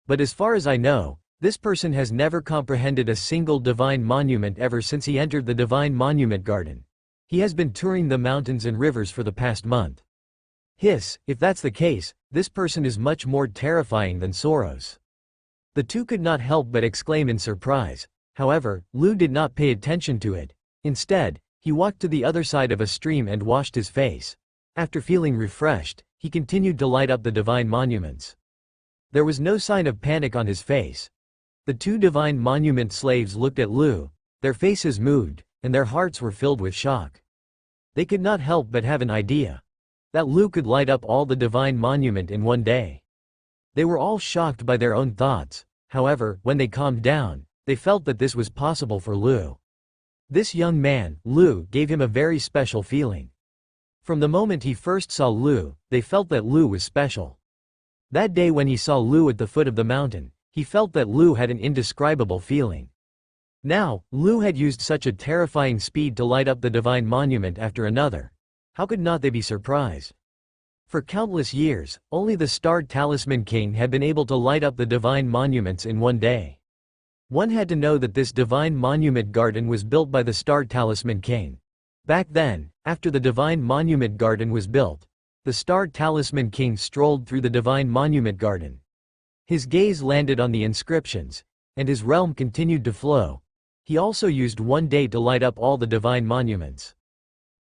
But as far as I know, this person has never comprehended a single divine monument ever since he entered the divine monument garden. He has been touring the mountains and rivers for the past month. Hiss, if that's the case, this person is much more terrifying than Soros. The two could not help but exclaim in surprise. However, Lu did not pay attention to it. Instead, he walked to the other side of a stream and washed his face. After feeling refreshed, he continued to light up the divine monuments. There was no sign of panic on his face. The two divine monument slaves looked at Lu, their faces moved, and their hearts were filled with shock. They could not help but have an idea that Lu could light up all the divine monument in one day. They were all shocked by their own thoughts. However, when they calmed down, they felt that this was possible for Lu. This young man, Lu, gave him a very special feeling. From the moment he first saw Lu, they felt that Lu was special. That day when he saw Lu at the foot of the mountain, he felt that Lu had an indescribable feeling. Now, Lu had used such a terrifying speed to light up the divine monument after another. How could not they be surprised? For countless years, only the Starred Talisman King had been able to light up the divine monuments in one day. One had to know that this divine monument garden was built by the Starred Talisman King. Back then, after the divine monument garden was built, the Starred Talisman King strolled through the divine monument garden. His gaze landed on the inscriptions, and his realm continued to flow. He also used one day to light up all the divine monuments.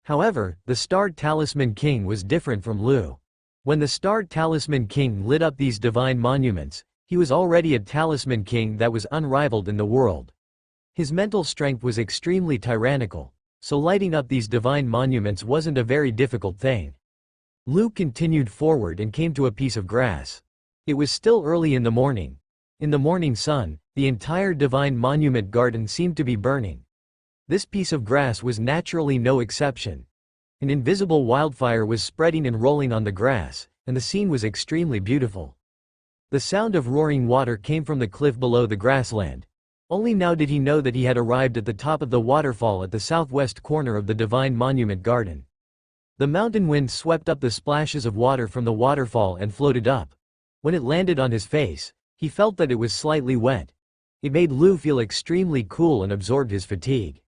However, the Starred Talisman King was different from Lu. When the Starred Talisman King lit up these divine monuments, he was already a talisman king that was unrivaled in the world. His mental strength was extremely tyrannical, so lighting up these divine monuments wasn't a very difficult thing. Lu continued forward and came to a piece of grass. It was still early in the morning. In the morning sun, the entire divine monument garden seemed to be burning. This piece of grass was naturally no exception. An invisible wildfire was spreading and rolling on the grass, and the scene was extremely beautiful. The sound of roaring water came from the cliff below the grassland. Only now did he know that he had arrived at the top of the waterfall at the southwest corner of the divine monument garden. The mountain wind swept up the splashes of water from the waterfall and floated up. When it landed on his face, he felt that it was slightly wet. It made Lu feel extremely cool and absorbed his fatigue.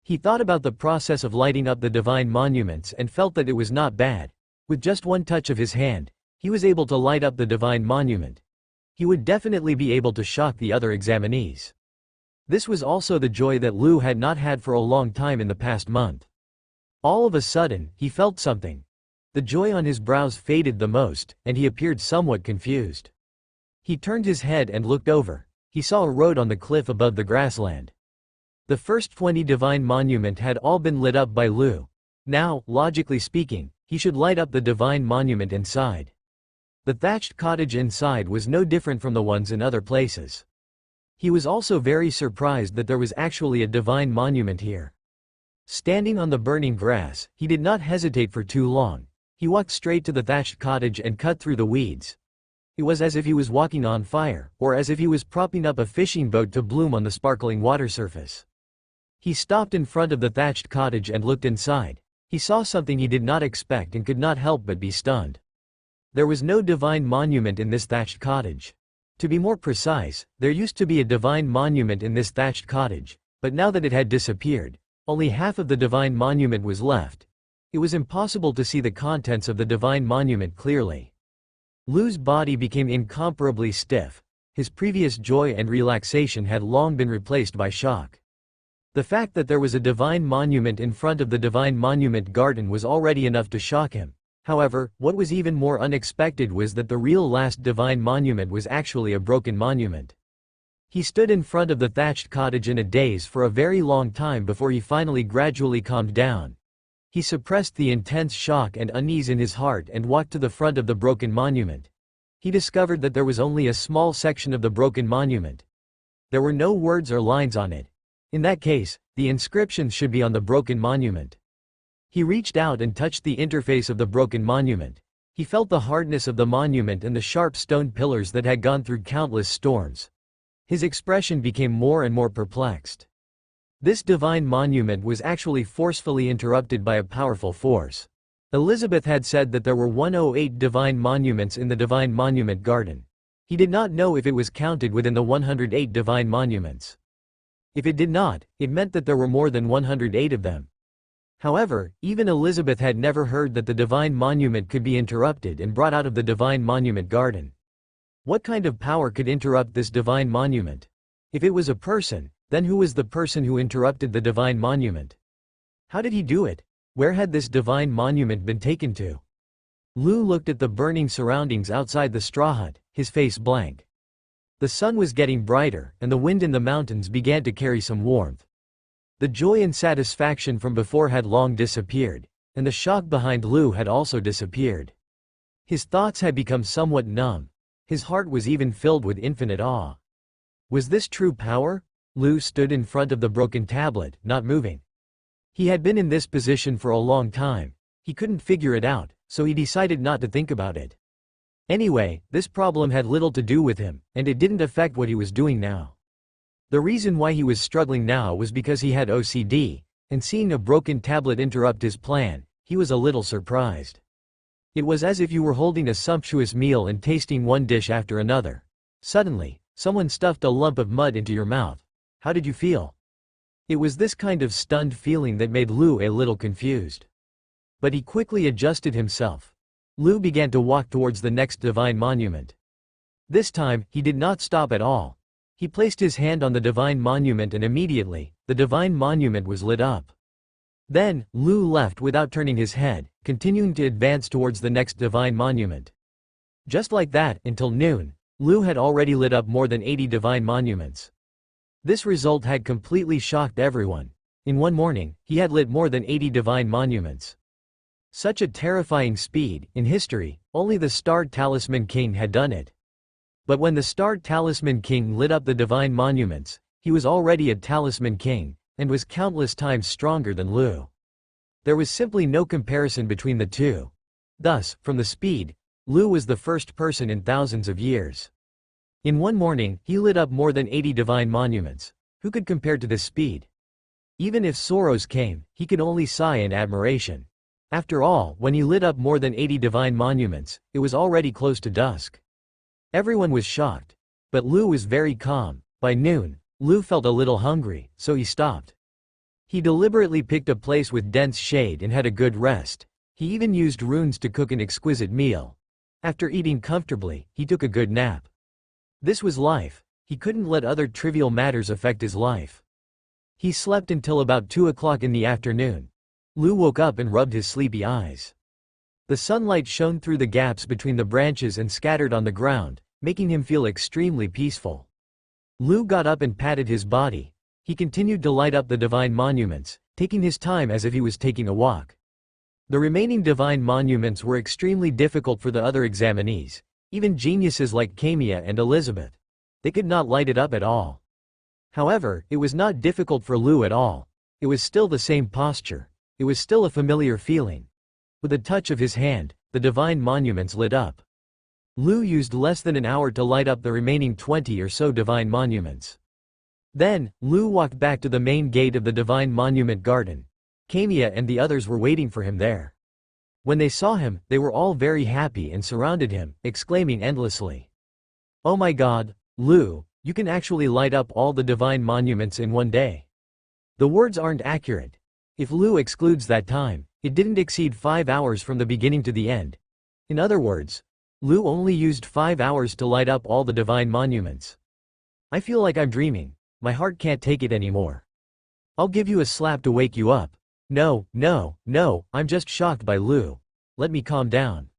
He thought about the process of lighting up the divine monuments and felt that it was not bad. With just one touch of his hand, he was able to light up the divine monument. He would definitely be able to shock the other examinees. This was also the joy that Lu had not had for a long time in the past month. All of a sudden, he felt something. The joy on his brows faded the most, and he appeared somewhat confused. He turned his head and looked over. He saw a road on the cliff above the grassland. The first 20 divine monument had all been lit up by Lu. Now, logically speaking, he should light up the divine monument inside. The thatched cottage inside was no different from the ones in other places. He was also very surprised that there was actually a divine monument here. Standing on the burning grass, he did not hesitate for too long. He walked straight to the thatched cottage and cut through the weeds. It was as if he was walking on fire, or as if he was propping up a fishing boat to bloom on the sparkling water surface. He stopped in front of the thatched cottage and looked inside. He saw something he did not expect and could not help but be stunned. There was no divine monument in this thatched cottage. To be more precise, there used to be a divine monument in this thatched cottage, but now that it had disappeared, only half of the divine monument was left. It was impossible to see the contents of the divine monument clearly. Lu's body became incomparably stiff. His previous joy and relaxation had long been replaced by shock. The fact that there was a divine monument in front of the divine monument garden was already enough to shock him. However, what was even more unexpected was that the real last divine monument was actually a broken monument. He stood in front of the thatched cottage in a daze for a very long time before he finally gradually calmed down. He suppressed the intense shock and unease in his heart and walked to the front of the broken monument. He discovered that there was only a small section of the broken monument. There were no words or lines on it. In that case, the inscriptions should be on the broken monument. He reached out and touched the interface of the broken monument. He felt the hardness of the monument and the sharp stone pillars that had gone through countless storms. His expression became more and more perplexed. This divine monument was actually forcefully interrupted by a powerful force. Elizabeth had said that there were 108 divine monuments in the divine monument garden. He did not know if it was counted within the 108 divine monuments. If it did not, it meant that there were more than 108 of them. However, even Elizabeth had never heard that the divine monument could be interrupted and brought out of the divine monument garden. What kind of power could interrupt this divine monument? If it was a person, then who was the person who interrupted the divine monument? How did he do it? Where had this divine monument been taken to? Lu looked at the burning surroundings outside the straw hut, his face blank. The sun was getting brighter, and the wind in the mountains began to carry some warmth. The joy and satisfaction from before had long disappeared, and the shock behind Lu had also disappeared. His thoughts had become somewhat numb. His heart was even filled with infinite awe. Was this true power? Lu stood in front of the broken tablet, not moving. He had been in this position for a long time. He couldn't figure it out, so he decided not to think about it. Anyway, this problem had little to do with him, and it didn't affect what he was doing now. The reason why he was struggling now was because he had OCD, and seeing a broken tablet interrupt his plan, he was a little surprised. It was as if you were holding a sumptuous meal and tasting one dish after another. Suddenly, someone stuffed a lump of mud into your mouth. How did you feel? It was this kind of stunned feeling that made Lu a little confused. But he quickly adjusted himself. Lu began to walk towards the next divine monument. This time, he did not stop at all. He placed his hand on the divine monument and immediately, the divine monument was lit up. Then, Lu left without turning his head, continuing to advance towards the next divine monument. Just like that, until noon, Lu had already lit up more than 80 divine monuments. This result had completely shocked everyone. In one morning, he had lit more than 80 divine monuments. Such a terrifying speed, in history, only the Starred Talisman King had done it. But when the Starred Talisman King lit up the divine monuments, he was already a Talisman King, and was countless times stronger than Lu. There was simply no comparison between the two. Thus, from the speed, Lu was the first person in thousands of years. In one morning, he lit up more than 80 divine monuments. Who could compare to this speed? Even if Soros came, he could only sigh in admiration. After all, when he lit up more than 80 divine monuments, it was already close to dusk. Everyone was shocked. But Lu was very calm. By noon, Lu felt a little hungry, so he stopped. He deliberately picked a place with dense shade and had a good rest. He even used runes to cook an exquisite meal. After eating comfortably, he took a good nap. This was life. He couldn't let other trivial matters affect his life. He slept until about 2 o'clock in the afternoon. Lu woke up and rubbed his sleepy eyes. The sunlight shone through the gaps between the branches and scattered on the ground, making him feel extremely peaceful. Lu got up and patted his body. He continued to light up the divine monuments, taking his time as if he was taking a walk. The remaining divine monuments were extremely difficult for the other examinees, even geniuses like Kamiya and Elizabeth. They could not light it up at all. However, it was not difficult for Lu at all. It was still the same posture. It was still a familiar feeling. With a touch of his hand, the divine monuments lit up. Lu used less than an hour to light up the remaining 20 or so divine monuments. Then, Lu walked back to the main gate of the divine monument garden. Kamiya and the others were waiting for him there. When they saw him, they were all very happy and surrounded him, exclaiming endlessly. "Oh my God, Lu, you can actually light up all the divine monuments in one day." The words aren't accurate. If Lu excludes that time, it didn't exceed 5 hours from the beginning to the end. In other words, Lu only used 5 hours to light up all the divine monuments. I feel like I'm dreaming. My heart can't take it anymore. I'll give you a slap to wake you up. No, no, no, I'm just shocked by Lu. Let me calm down.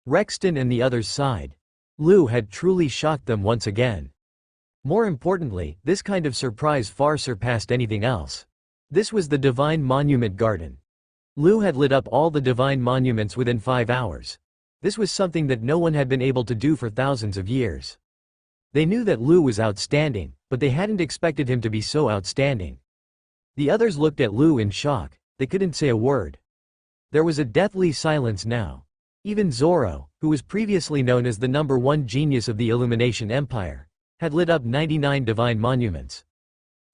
Rexton and the others sighed. Lu had truly shocked them once again. More importantly, this kind of surprise far surpassed anything else. This was the divine monument garden. Lu had lit up all the divine monuments within 5 hours. This was something that no one had been able to do for thousands of years. They knew that Lu was outstanding, but they hadn't expected him to be so outstanding. The others looked at Lu in shock. They couldn't say a word. There was a deathly silence now. Even Zoro, who was previously known as the #1 genius of the Illumination Empire, had lit up 99 divine monuments.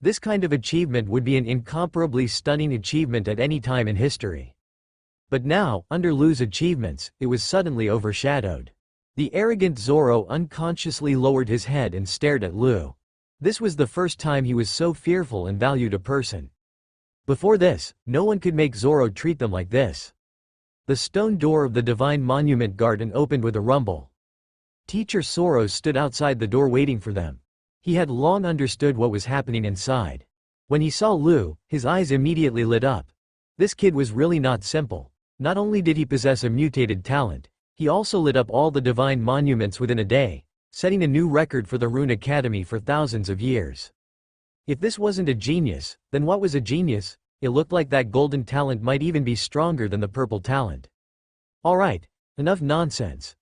This kind of achievement would be an incomparably stunning achievement at any time in history. But now, under Lu's achievements, it was suddenly overshadowed. The arrogant Zoro unconsciously lowered his head and stared at Lu. This was the first time he was so fearful and valued a person. Before this, no one could make Zoro treat them like this. The stone door of the Divine Monument Garden opened with a rumble. Teacher Soros stood outside the door waiting for them. He had long understood what was happening inside. When he saw Lu, his eyes immediately lit up. This kid was really not simple. Not only did he possess a mutated talent, he also lit up all the divine monuments within a day, setting a new record for the Rune Academy for thousands of years. If this wasn't a genius, then what was a genius? It looked like that golden talent might even be stronger than the purple talent. Alright, enough nonsense.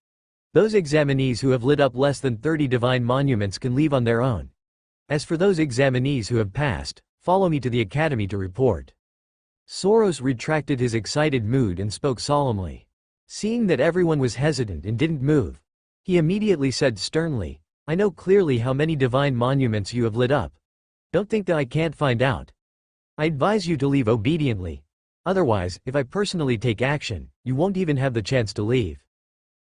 Those examinees who have lit up less than 30 divine monuments can leave on their own. As for those examinees who have passed, follow me to the academy to report. Soros retracted his excited mood and spoke solemnly. Seeing that everyone was hesitant and didn't move, he immediately said sternly, I know clearly how many divine monuments you have lit up. Don't think that I can't find out. I advise you to leave obediently. Otherwise, if I personally take action, you won't even have the chance to leave.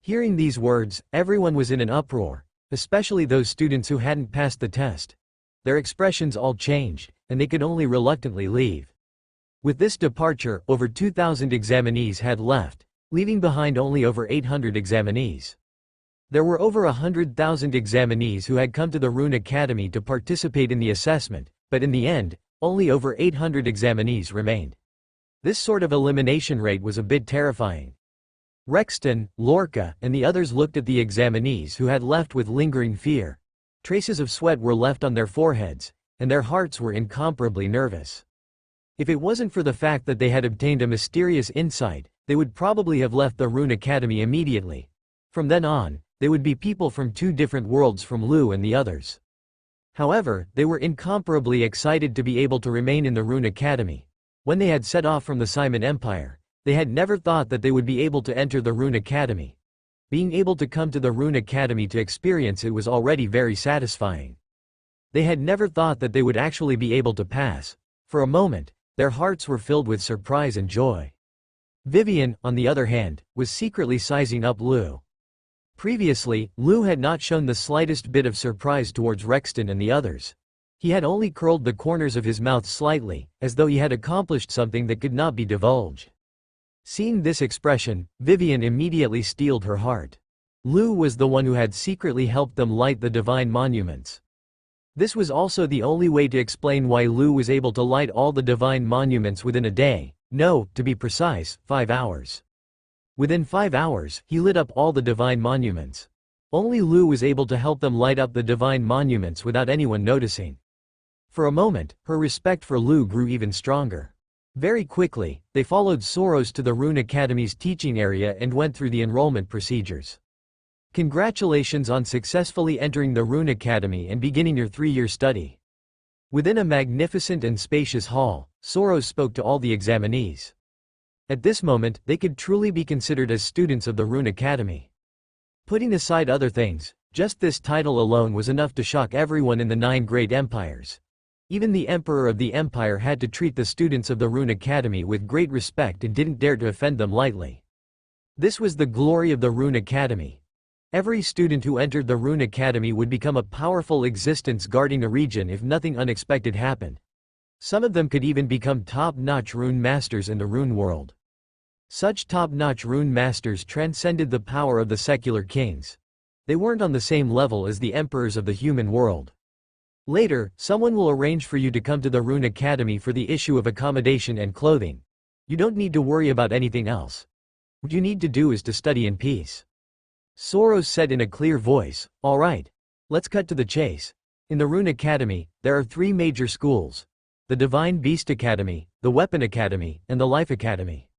Hearing these words, everyone was in an uproar, especially those students who hadn't passed the test. Their expressions all changed, and they could only reluctantly leave. With this departure, over 2,000 examinees had left, leaving behind only over 800 examinees. There were over 100,000 examinees who had come to the Rune Academy to participate in the assessment, but in the end, only over 800 examinees remained. This sort of elimination rate was a bit terrifying. Rexton, Lorca, and the others looked at the examinees who had left with lingering fear. Traces of sweat were left on their foreheads, and their hearts were incomparably nervous. If it wasn't for the fact that they had obtained a mysterious insight, they would probably have left the Rune Academy immediately. From then on, they would be people from two different worlds from Lu and the others. However, they were incomparably excited to be able to remain in the Rune Academy. When they had set off from the Simon Empire, they had never thought that they would be able to enter the Rune Academy. Being able to come to the Rune Academy to experience it was already very satisfying. They had never thought that they would actually be able to pass. For a moment, their hearts were filled with surprise and joy. Vivian, on the other hand, was secretly sizing up Lu. Previously, Lu had not shown the slightest bit of surprise towards Rexton and the others. He had only curled the corners of his mouth slightly, as though he had accomplished something that could not be divulged. Seeing this expression, Vivian immediately steeled her heart. Lu was the one who had secretly helped them light the divine monuments. This was also the only way to explain why Lu was able to light all the divine monuments within a day. No, to be precise, 5 hours. Within 5 hours, he lit up all the divine monuments. Only Lu was able to help them light up the divine monuments without anyone noticing. For a moment, her respect for Lu grew even stronger. Very quickly, they followed Soros to the Rune Academy's teaching area and went through the enrollment procedures. Congratulations on successfully entering the Rune Academy and beginning your 3-year study. Within a magnificent and spacious hall, Soros spoke to all the examinees. At this moment, they could truly be considered as students of the Rune Academy. Putting aside other things, just this title alone was enough to shock everyone in the 9 great empires. Even the emperor of the empire had to treat the students of the Rune Academy with great respect and didn't dare to offend them lightly. This was the glory of the Rune Academy. Every student who entered the Rune Academy would become a powerful existence guarding a region if nothing unexpected happened. Some of them could even become top-notch rune masters in the rune world. Such top-notch rune masters transcended the power of the secular kings. They weren't on the same level as the emperors of the human world. Later, someone will arrange for you to come to the Rune Academy for the issue of accommodation and clothing. You don't need to worry about anything else. What you need to do is to study in peace. Soros said in a clear voice, Alright. Let's cut to the chase. In the Rune Academy, there are 3 major schools. The Divine Beast Academy, the Weapon Academy, and the Life Academy.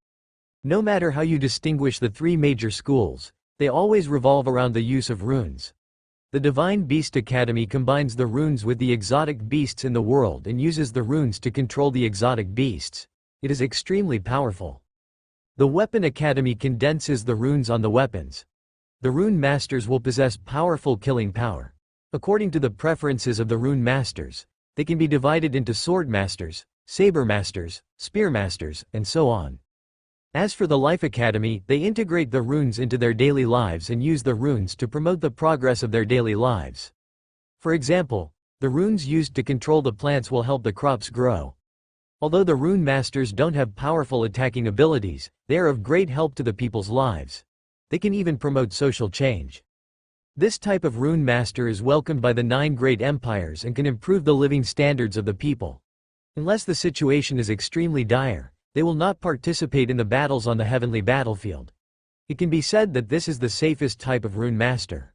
No matter how you distinguish the 3 major schools, they always revolve around the use of runes. The Divine Beast Academy combines the runes with the exotic beasts in the world and uses the runes to control the exotic beasts. It is extremely powerful. The Weapon Academy condenses the runes on the weapons. The rune masters will possess powerful killing power. According to the preferences of the rune masters, they can be divided into sword masters, saber masters, spear masters, and so on. As for the Life Academy, they integrate the runes into their daily lives and use the runes to promote the progress of their daily lives. For example, the runes used to control the plants will help the crops grow. Although the rune masters don't have powerful attacking abilities, they are of great help to the people's lives. They can even promote social change. This type of rune master is welcomed by the 9 great empires and can improve the living standards of the people. Unless the situation is extremely dire, they will not participate in the battles on the heavenly battlefield. It can be said that this is the safest type of rune master.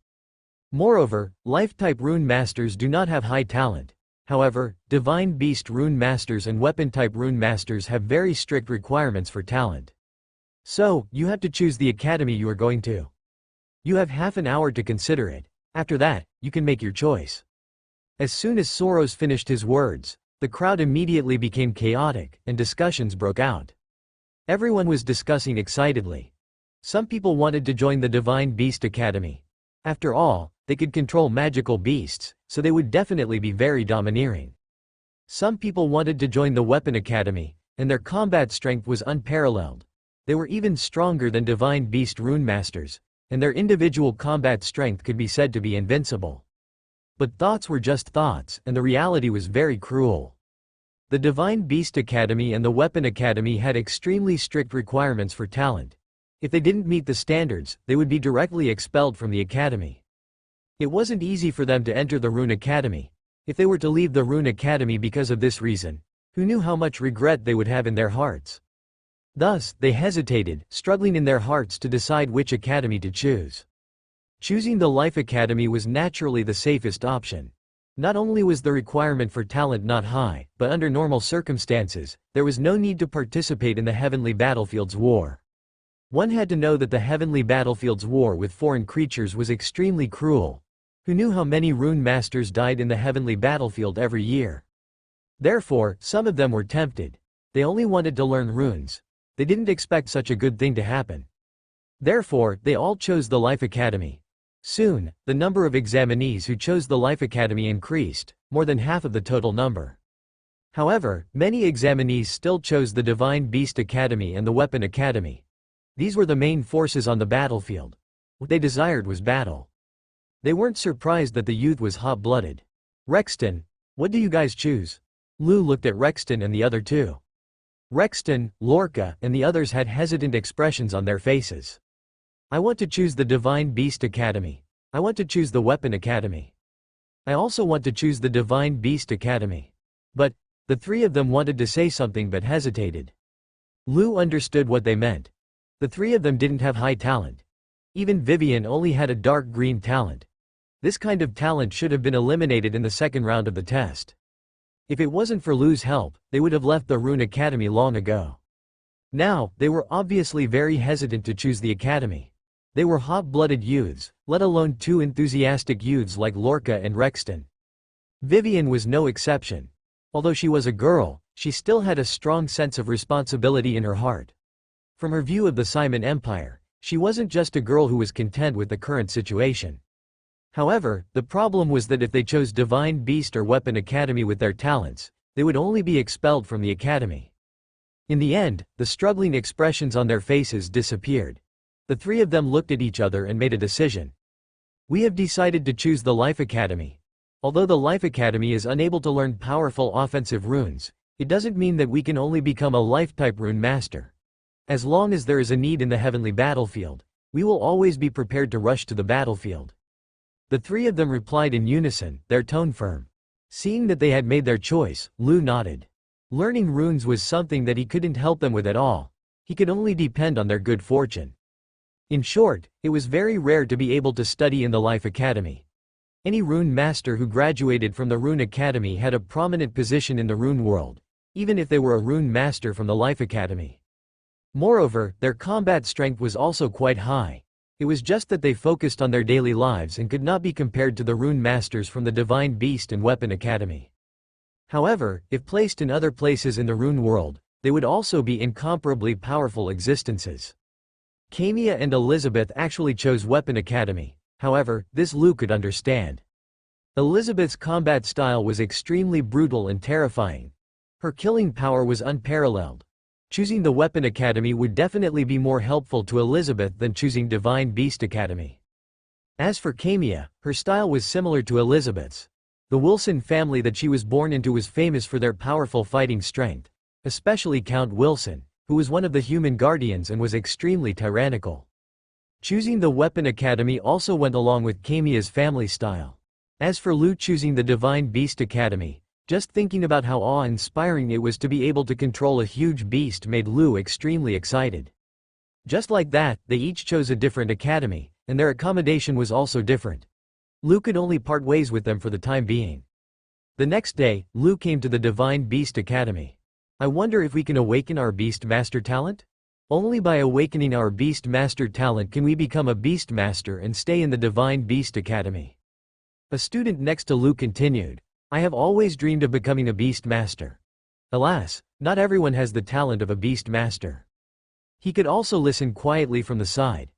Moreover, life-type rune masters do not have high talent. However, divine beast rune masters and weapon-type rune masters have very strict requirements for talent. So, you have to choose the academy you are going to. You have half an hour to consider it. After that, you can make your choice. As soon as Soros finished his words, the crowd immediately became chaotic, and discussions broke out. Everyone was discussing excitedly. Some people wanted to join the Divine Beast Academy. After all, they could control magical beasts, so they would definitely be very domineering. Some people wanted to join the Weapon Academy, and their combat strength was unparalleled. They were even stronger than Divine Beast Rune Masters, and their individual combat strength could be said to be invincible. But thoughts were just thoughts, and the reality was very cruel. The Divine Beast Academy and the Weapon Academy had extremely strict requirements for talent. If they didn't meet the standards, they would be directly expelled from the academy. It wasn't easy for them to enter the Rune Academy. If they were to leave the Rune Academy because of this reason, who knew how much regret they would have in their hearts? Thus, they hesitated, struggling in their hearts to decide which academy to choose. Choosing the Life Academy was naturally the safest option. Not only was the requirement for talent not high, but under normal circumstances, there was no need to participate in the Heavenly Battlefield's war. One had to know that the Heavenly Battlefield's war with foreign creatures was extremely cruel. Who knew how many rune masters died in the Heavenly Battlefield every year? Therefore, some of them were tempted. They only wanted to learn runes. They didn't expect such a good thing to happen. Therefore, they all chose the Life Academy. Soon, the number of examinees who chose the Life Academy increased, more than half of the total number. However, many examinees still chose the Divine Beast Academy and the Weapon Academy. These were the main forces on the battlefield. What they desired was battle. They weren't surprised that the youth was hot-blooded. Rexton, what do you guys choose? Lou looked at Rexton and the other two. Rexton, Lorca, and the others had hesitant expressions on their faces. I want to choose the Divine Beast Academy. I want to choose the Weapon Academy. I also want to choose the Divine Beast Academy. But, the three of them wanted to say something but hesitated. Lou understood what they meant. The three of them didn't have high talent. Even Vivian only had a dark green talent. This kind of talent should have been eliminated in the second round of the test. If it wasn't for Lou's help, they would have left the Rune Academy long ago. Now, they were obviously very hesitant to choose the academy. They were hot-blooded youths, let alone two enthusiastic youths like Lorca and Rexton. Vivian was no exception. Although she was a girl, she still had a strong sense of responsibility in her heart. From her view of the Simon Empire, she wasn't just a girl who was content with the current situation. However, the problem was that if they chose Divine Beast or Weapon Academy with their talents, they would only be expelled from the academy. In the end, the struggling expressions on their faces disappeared. The three of them looked at each other and made a decision. We have decided to choose the Life Academy. Although the Life Academy is unable to learn powerful offensive runes, it doesn't mean that we can only become a life-type rune master. As long as there is a need in the heavenly battlefield, we will always be prepared to rush to the battlefield. The three of them replied in unison, their tone firm. Seeing that they had made their choice, Lou nodded. Learning runes was something that he couldn't help them with at all. He could only depend on their good fortune. In short, it was very rare to be able to study in the Life Academy. Any rune master who graduated from the Rune Academy had a prominent position in the rune world, even if they were a rune master from the Life Academy. Moreover, their combat strength was also quite high. It was just that they focused on their daily lives and could not be compared to the rune masters from the Divine Beast and Weapon Academy. However, if placed in other places in the rune world, they would also be incomparably powerful existences. Kamia and Elizabeth actually chose Weapon Academy. However, this Lou could understand. Elizabeth's combat style was extremely brutal and terrifying. Her killing power was unparalleled. Choosing the Weapon Academy would definitely be more helpful to Elizabeth than choosing Divine Beast Academy. As for Camia, her style was similar to Elizabeth's. The Wilson family that she was born into was famous for their powerful fighting strength, especially Count Wilson, who was one of the human guardians and was extremely tyrannical. Choosing the Weapon Academy also went along with Camia's family style. As for Lu choosing the Divine Beast Academy, just thinking about how awe-inspiring it was to be able to control a huge beast made Lu extremely excited. Just like that, they each chose a different academy, and their accommodation was also different. Lu could only part ways with them for the time being. The next day, Lu came to the Divine Beast Academy. I wonder if we can awaken our Beast Master talent? Only by awakening our Beast Master talent can we become a Beast Master and stay in the Divine Beast Academy. A student next to Lu continued, I have always dreamed of becoming a Beast Master. Alas, not everyone has the talent of a Beast Master. He could also listen quietly from the side.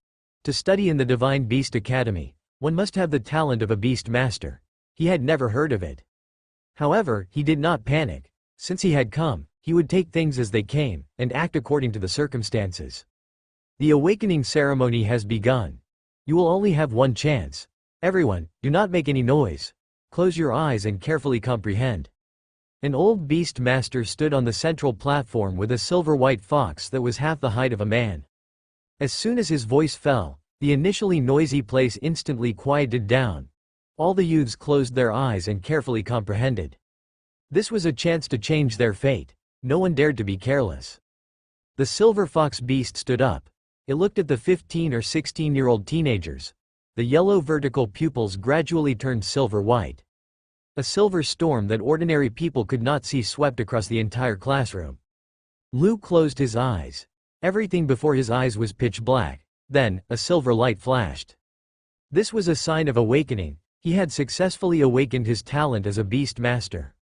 To study in the Divine Beast Academy, one must have the talent of a Beast Master. He had never heard of it. However, he did not panic. Since he had come, he would take things as they came, and act according to the circumstances. The awakening ceremony has begun. You will only have one chance. Everyone, do not make any noise. Close your eyes and carefully comprehend. An old Beast Master stood on the central platform with a silver-white fox that was half the height of a man. As soon as his voice fell, the initially noisy place instantly quieted down. All the youths closed their eyes and carefully comprehended. This was a chance to change their fate. No one dared to be careless. The silver fox beast stood up. It looked at the 15 or 16-year-old teenagers. The yellow vertical pupils gradually turned silver-white. A silver storm that ordinary people could not see swept across the entire classroom. Lu closed his eyes. Everything before his eyes was pitch black. Then, a silver light flashed. This was a sign of awakening. He had successfully awakened his talent as a Beast Master.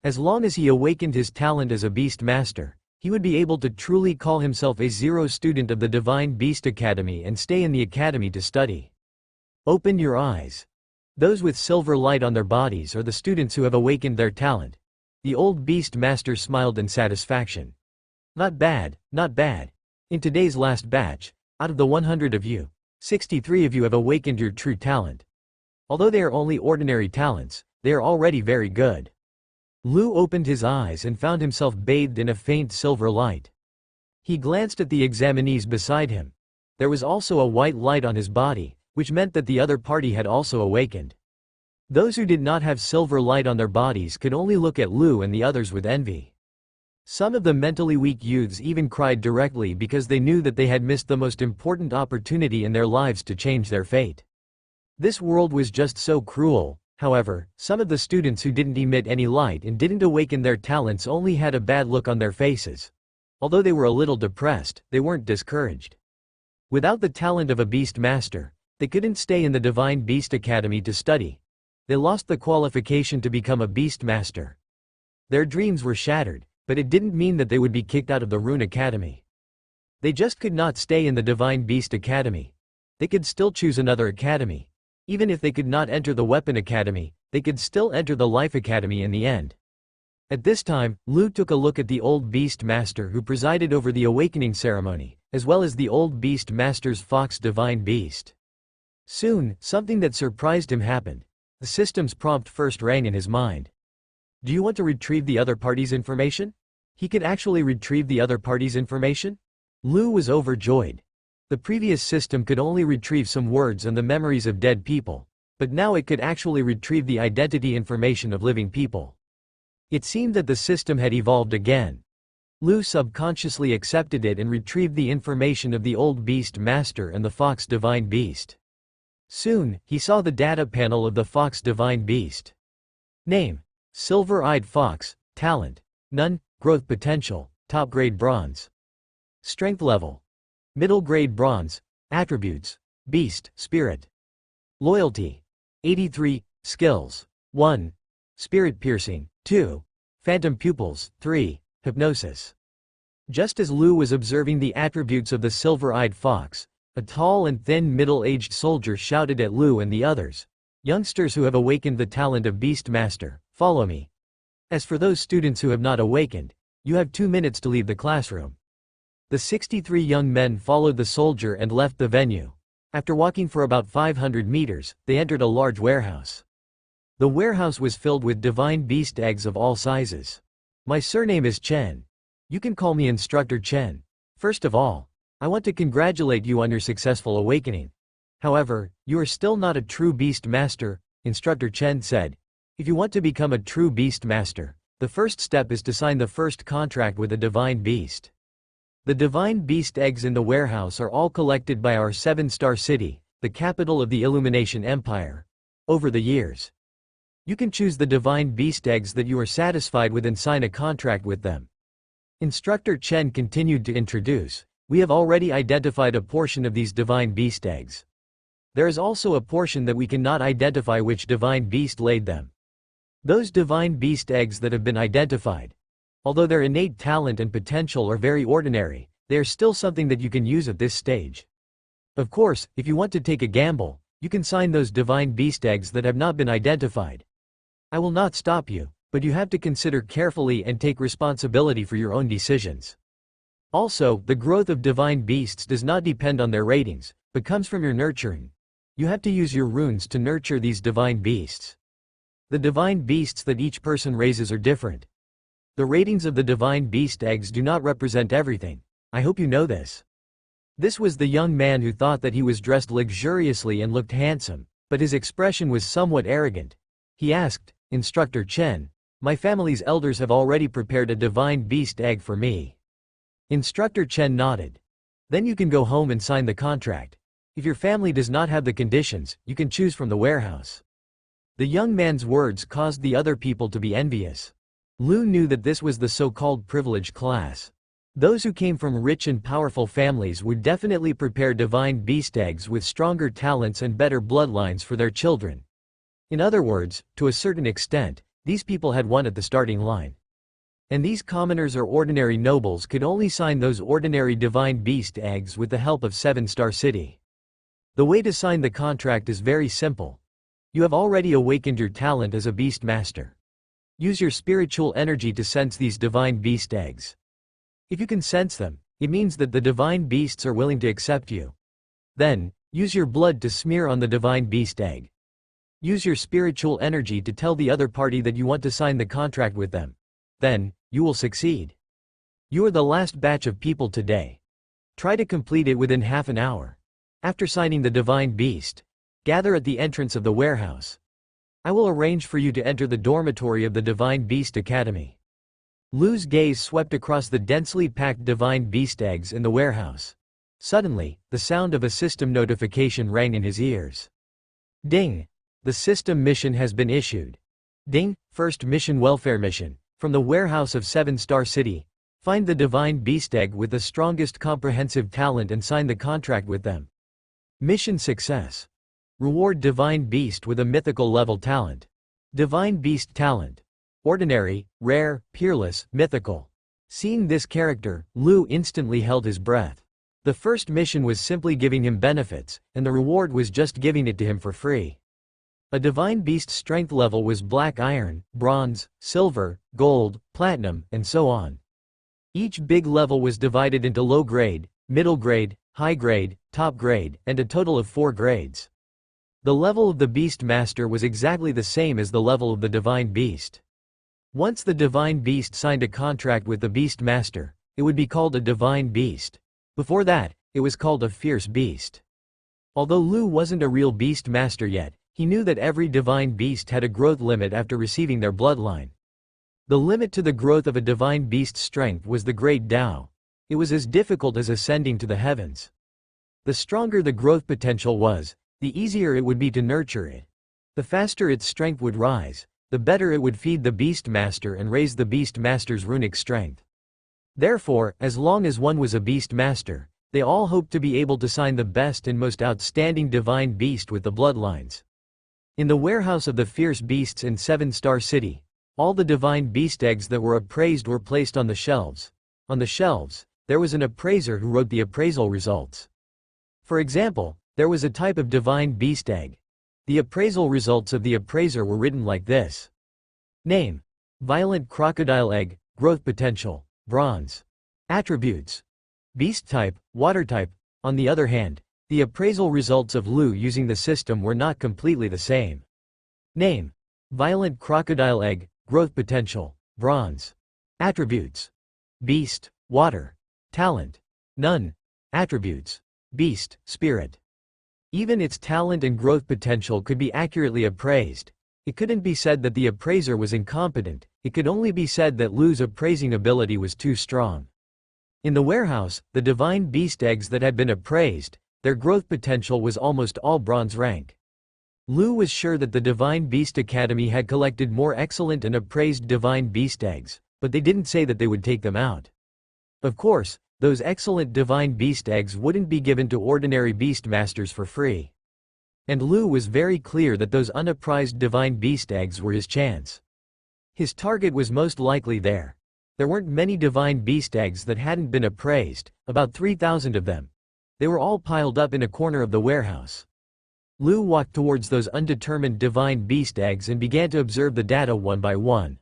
As long as he awakened his talent as a Beast Master, he would be able to truly call himself a zero student of the Divine Beast Academy and stay in the academy to study. Open your eyes. Those with silver light on their bodies are the students who have awakened their talent. The old Beast Master smiled in satisfaction. Not bad, not bad. In today's last batch, out of the 100 of you, 63 of you have awakened your true talent. Although they are only ordinary talents, they are already very good. Lu opened his eyes and found himself bathed in a faint silver light. He glanced at the examinees beside him. There was also a white light on his body, which meant that the other party had also awakened. Those who did not have silver light on their bodies could only look at Lu and the others with envy. Some of the mentally weak youths even cried directly because they knew that they had missed the most important opportunity in their lives to change their fate. This world was just so cruel. However, some of the students who didn't emit any light and didn't awaken their talents only had a bad look on their faces. Although they were a little depressed, they weren't discouraged. Without the talent of a Beast Master, they couldn't stay in the Divine Beast Academy to study. They lost the qualification to become a Beast Master. Their dreams were shattered, but it didn't mean that they would be kicked out of the Rune Academy. They just could not stay in the Divine Beast Academy. They could still choose another academy. Even if they could not enter the Weapon Academy, they could still enter the Life Academy in the end. At this time, Lu took a look at the old Beast Master who presided over the awakening ceremony, as well as the old Beast Master's fox Divine Beast. Soon, something that surprised him happened. The system's prompt first rang in his mind. Do you want to retrieve the other party's information? He could actually retrieve the other party's information? Lu was overjoyed. The previous system could only retrieve some words and the memories of dead people, but now it could actually retrieve the identity information of living people. It seemed that the system had evolved again. Lu subconsciously accepted it and retrieved the information of the old Beast Master and the Fox Divine Beast. Soon, he saw the data panel of the Fox Divine Beast. Name: Silver-Eyed Fox. Talent: None. Growth potential: Top grade Bronze. Strength level: Middle grade Bronze. Attributes: Beast, Spirit. Loyalty: 83. Skills: 1. Spirit Piercing. 2. Phantom Pupils. 3. Hypnosis. Just as Lu was observing the attributes of the silver-eyed fox, a tall and thin middle-aged soldier shouted at Lu and the others. Youngsters who have awakened the talent of Beast Master, follow me. As for those students who have not awakened, you have 2 minutes to leave the classroom. The 63 young men followed the soldier and left the venue. After walking for about 500 meters, they entered a large warehouse. The warehouse was filled with divine beast eggs of all sizes. My surname is Chen. You can call me Instructor Chen. First of all, I want to congratulate you on your successful awakening. However, you are still not a true beast master, Instructor Chen said. If you want to become a true beast master, the first step is to sign the first contract with a divine beast. The divine beast eggs in the warehouse are all collected by our 7-star city, the capital of the Illumination Empire. Over the years, you can choose the divine beast eggs that you are satisfied with and sign a contract with them. Instructor Chen continued to introduce, we have already identified a portion of these divine beast eggs. There is also a portion that we cannot identify which divine beast laid them. Those divine beast eggs that have been identified, although their innate talent and potential are very ordinary, they are still something that you can use at this stage. Of course, if you want to take a gamble, you can sign those divine beast eggs that have not been identified. I will not stop you, but you have to consider carefully and take responsibility for your own decisions. Also, the growth of divine beasts does not depend on their ratings, but comes from your nurturing. You have to use your runes to nurture these divine beasts. The divine beasts that each person raises are different. The ratings of the divine beast eggs do not represent everything. I hope you know this. This was the young man who thought that he was dressed luxuriously and looked handsome, but his expression was somewhat arrogant. He asked, Instructor Chen, my family's elders have already prepared a divine beast egg for me. Instructor Chen nodded. Then you can go home and sign the contract. If your family does not have the conditions, you can choose from the warehouse. The young man's words caused the other people to be envious. Lu knew that this was the so-called privileged class. Those who came from rich and powerful families would definitely prepare divine beast eggs with stronger talents and better bloodlines for their children. In other words, to a certain extent, these people had won at the starting line. And these commoners or ordinary nobles could only sign those ordinary divine beast eggs with the help of 7-star city. The way to sign the contract is very simple. You have already awakened your talent as a beast master. Use your spiritual energy to sense these divine beast eggs. If you can sense them, it means that the divine beasts are willing to accept you. Then, use your blood to smear on the divine beast egg. Use your spiritual energy to tell the other party that you want to sign the contract with them. Then, you will succeed. You are the last batch of people today. Try to complete it within half an hour. After signing the divine beast, gather at the entrance of the warehouse. I will arrange for you to enter the dormitory of the Divine Beast Academy. Lu's gaze swept across the densely packed divine beast eggs in the warehouse. Suddenly, the sound of a system notification rang in his ears. Ding! The system mission has been issued. Ding! First mission welfare mission. From the warehouse of 7-star city. Find the divine beast egg with the strongest comprehensive talent and sign the contract with them. Mission success. Reward divine beast with a mythical level talent. Divine beast talent. Ordinary, rare, peerless, mythical. Seeing this character, Lu instantly held his breath. The first mission was simply giving him benefits, and the reward was just giving it to him for free. A divine beast strength level was black iron, bronze, silver, gold, platinum, and so on. Each big level was divided into low grade, middle grade, high grade, top grade, and a total of 4 grades. The level of the beast master was exactly the same as the level of the divine beast. Once the divine beast signed a contract with the beast master, it would be called a divine beast. Before that, it was called a fierce beast. Although Lu wasn't a real beast master yet, he knew that every divine beast had a growth limit after receiving their bloodline. The limit to the growth of a divine beast's strength was the Great Tao. It was as difficult as ascending to the heavens. The stronger the growth potential was, the easier it would be to nurture it. The faster its strength would rise, the better it would feed the beast master and raise the beast master's runic strength. Therefore, as long as one was a beast master, they all hoped to be able to sign the best and most outstanding divine beast with the bloodlines. In the warehouse of the fierce beasts in 7-star city, all the divine beast eggs that were appraised were placed on the shelves. On the shelves, there was an appraiser who wrote the appraisal results. For example, there was a type of divine beast egg. The appraisal results of the appraiser were written like this. Name: Violent crocodile egg, growth potential, bronze. Attributes: Beast type, water type. On the other hand, the appraisal results of Lu using the system were not completely the same. Name: Violent Crocodile Egg, Growth Potential, Bronze. Attributes: Beast, Water. Talent: None. Attributes: Beast, Spirit. Even its talent and growth potential could be accurately appraised. It couldn't be said that the appraiser was incompetent, it could only be said that Lu's appraising ability was too strong. In the warehouse, the divine beast eggs that had been appraised, their growth potential was almost all bronze rank. Lu was sure that the Divine Beast Academy had collected more excellent and appraised divine beast eggs, but they didn't say that they would take them out. Of course, those excellent divine beast eggs wouldn't be given to ordinary beast masters for free. And Lu was very clear that those unapprised divine beast eggs were his chance. His target was most likely there. There weren't many divine beast eggs that hadn't been appraised, about 3,000 of them. They were all piled up in a corner of the warehouse. Lu walked towards those undetermined divine beast eggs and began to observe the data one by one.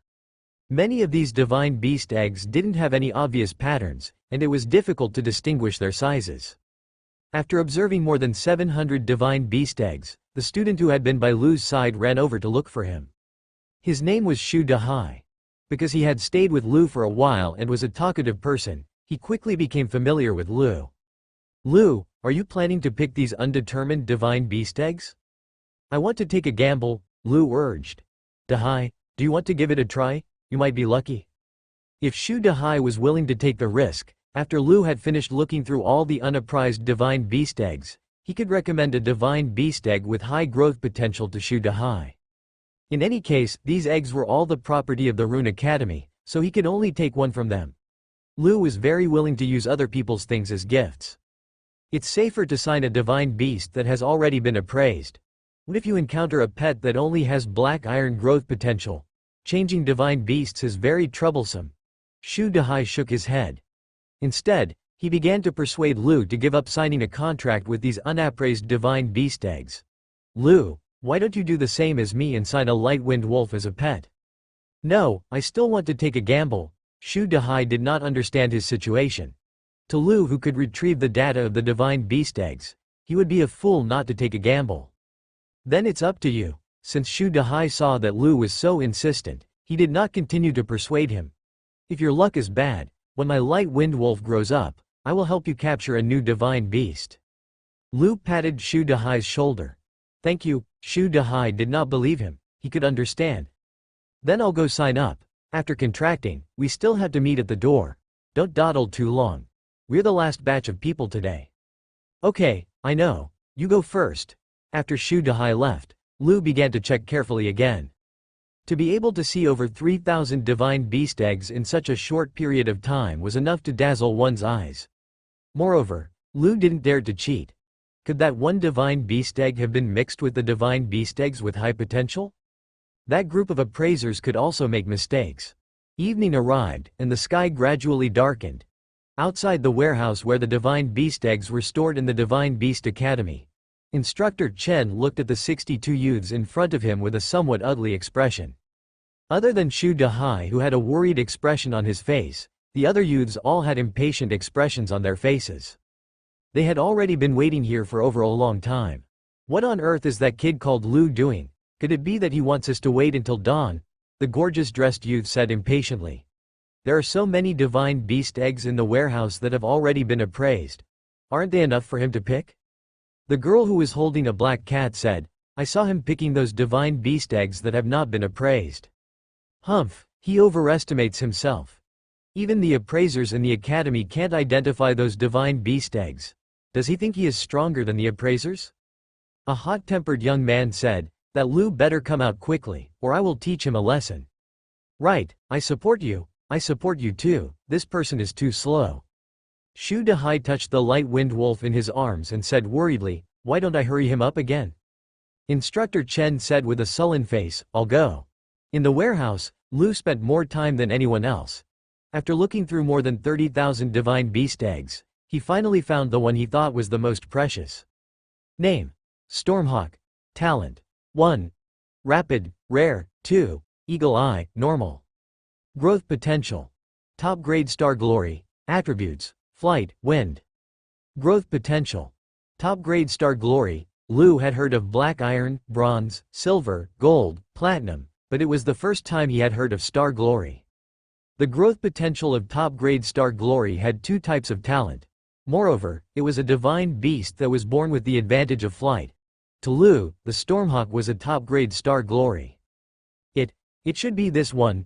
Many of these divine beast eggs didn't have any obvious patterns, and it was difficult to distinguish their sizes. After observing more than 700 divine beast eggs, the student who had been by Lu's side ran over to look for him. His name was Shu Dahai. Because he had stayed with Lu for a while and was a talkative person, he quickly became familiar with Lu. Lu, are you planning to pick these undetermined divine beast eggs? I want to take a gamble, Lu urged. Dahai, do you want to give it a try? You might be lucky. If Shu Dahai was willing to take the risk, after Lu had finished looking through all the unapprised divine beast eggs, he could recommend a divine beast egg with high growth potential to Shu Dahai. In any case, these eggs were all the property of the Rune Academy, so he could only take one from them. Lu was very willing to use other people's things as gifts. It's safer to sign a divine beast that has already been appraised. What if you encounter a pet that only has black iron growth potential? Changing divine beasts is very troublesome. Shu Dahai shook his head. Instead, he began to persuade Lu to give up signing a contract with these unappraised divine beast eggs. Lu, why don't you do the same as me and sign a light-wind wolf as a pet? No, I still want to take a gamble. Shu Dahai did not understand his situation. To Lu, who could retrieve the data of the divine beast eggs, he would be a fool not to take a gamble. Then it's up to you. Since Shu Dahai saw that Lu was so insistent, he did not continue to persuade him. If your luck is bad, when my light wind wolf grows up, I will help you capture a new divine beast. Lu patted Shu Dahai's shoulder. Thank you. Shu Dahai did not believe him. He could understand. Then I'll go sign up. After contracting, we still have to meet at the door. Don't dawdle too long. We're the last batch of people today. Okay, I know. You go first. After Shu Dahai left, Lu began to check carefully again. To be able to see over 3,000 divine beast eggs in such a short period of time was enough to dazzle one's eyes. Moreover, Lu didn't dare to cheat. Could that one divine beast egg have been mixed with the divine beast eggs with high potential? That group of appraisers could also make mistakes. Evening arrived, and the sky gradually darkened. Outside the warehouse where the divine beast eggs were stored in the Divine Beast Academy, Instructor Chen looked at the 62 youths in front of him with a somewhat ugly expression. Other than Shu Dahai, who had a worried expression on his face, the other youths all had impatient expressions on their faces. They had already been waiting here for over a long time. What on earth is that kid called Lu doing? Could it be that he wants us to wait until dawn? The gorgeous dressed youth said impatiently. There are so many divine beast eggs in the warehouse that have already been appraised. Aren't they enough for him to pick? The girl who was holding a black cat said, I saw him picking those divine beast eggs that have not been appraised. Humph, he overestimates himself. Even the appraisers in the academy can't identify those divine beast eggs. Does he think he is stronger than the appraisers? A hot-tempered young man said, that Lu better come out quickly, or I will teach him a lesson. Right, I support you too, this person is too slow. Shu Dahai touched the light wind wolf in his arms and said worriedly, why don't I hurry him up again? Instructor Chen said with a sullen face, I'll go. In the warehouse, Lu spent more time than anyone else. After looking through more than 30,000 divine beast eggs, he finally found the one he thought was the most precious. Name: Stormhawk. Talent: 1. Rapid, Rare. 2. Eagle Eye, Normal. Growth potential: Top grade Star Glory. Attributes: Flight, wind. Growth potential. Top grade star glory. Lu had heard of black iron, bronze, silver, gold, platinum, but it was the first time he had heard of star glory. The growth potential of top grade star glory had two types of talent. Moreover, it was a divine beast that was born with the advantage of flight. To Lu, the Stormhawk was a top grade star glory. It should be this one.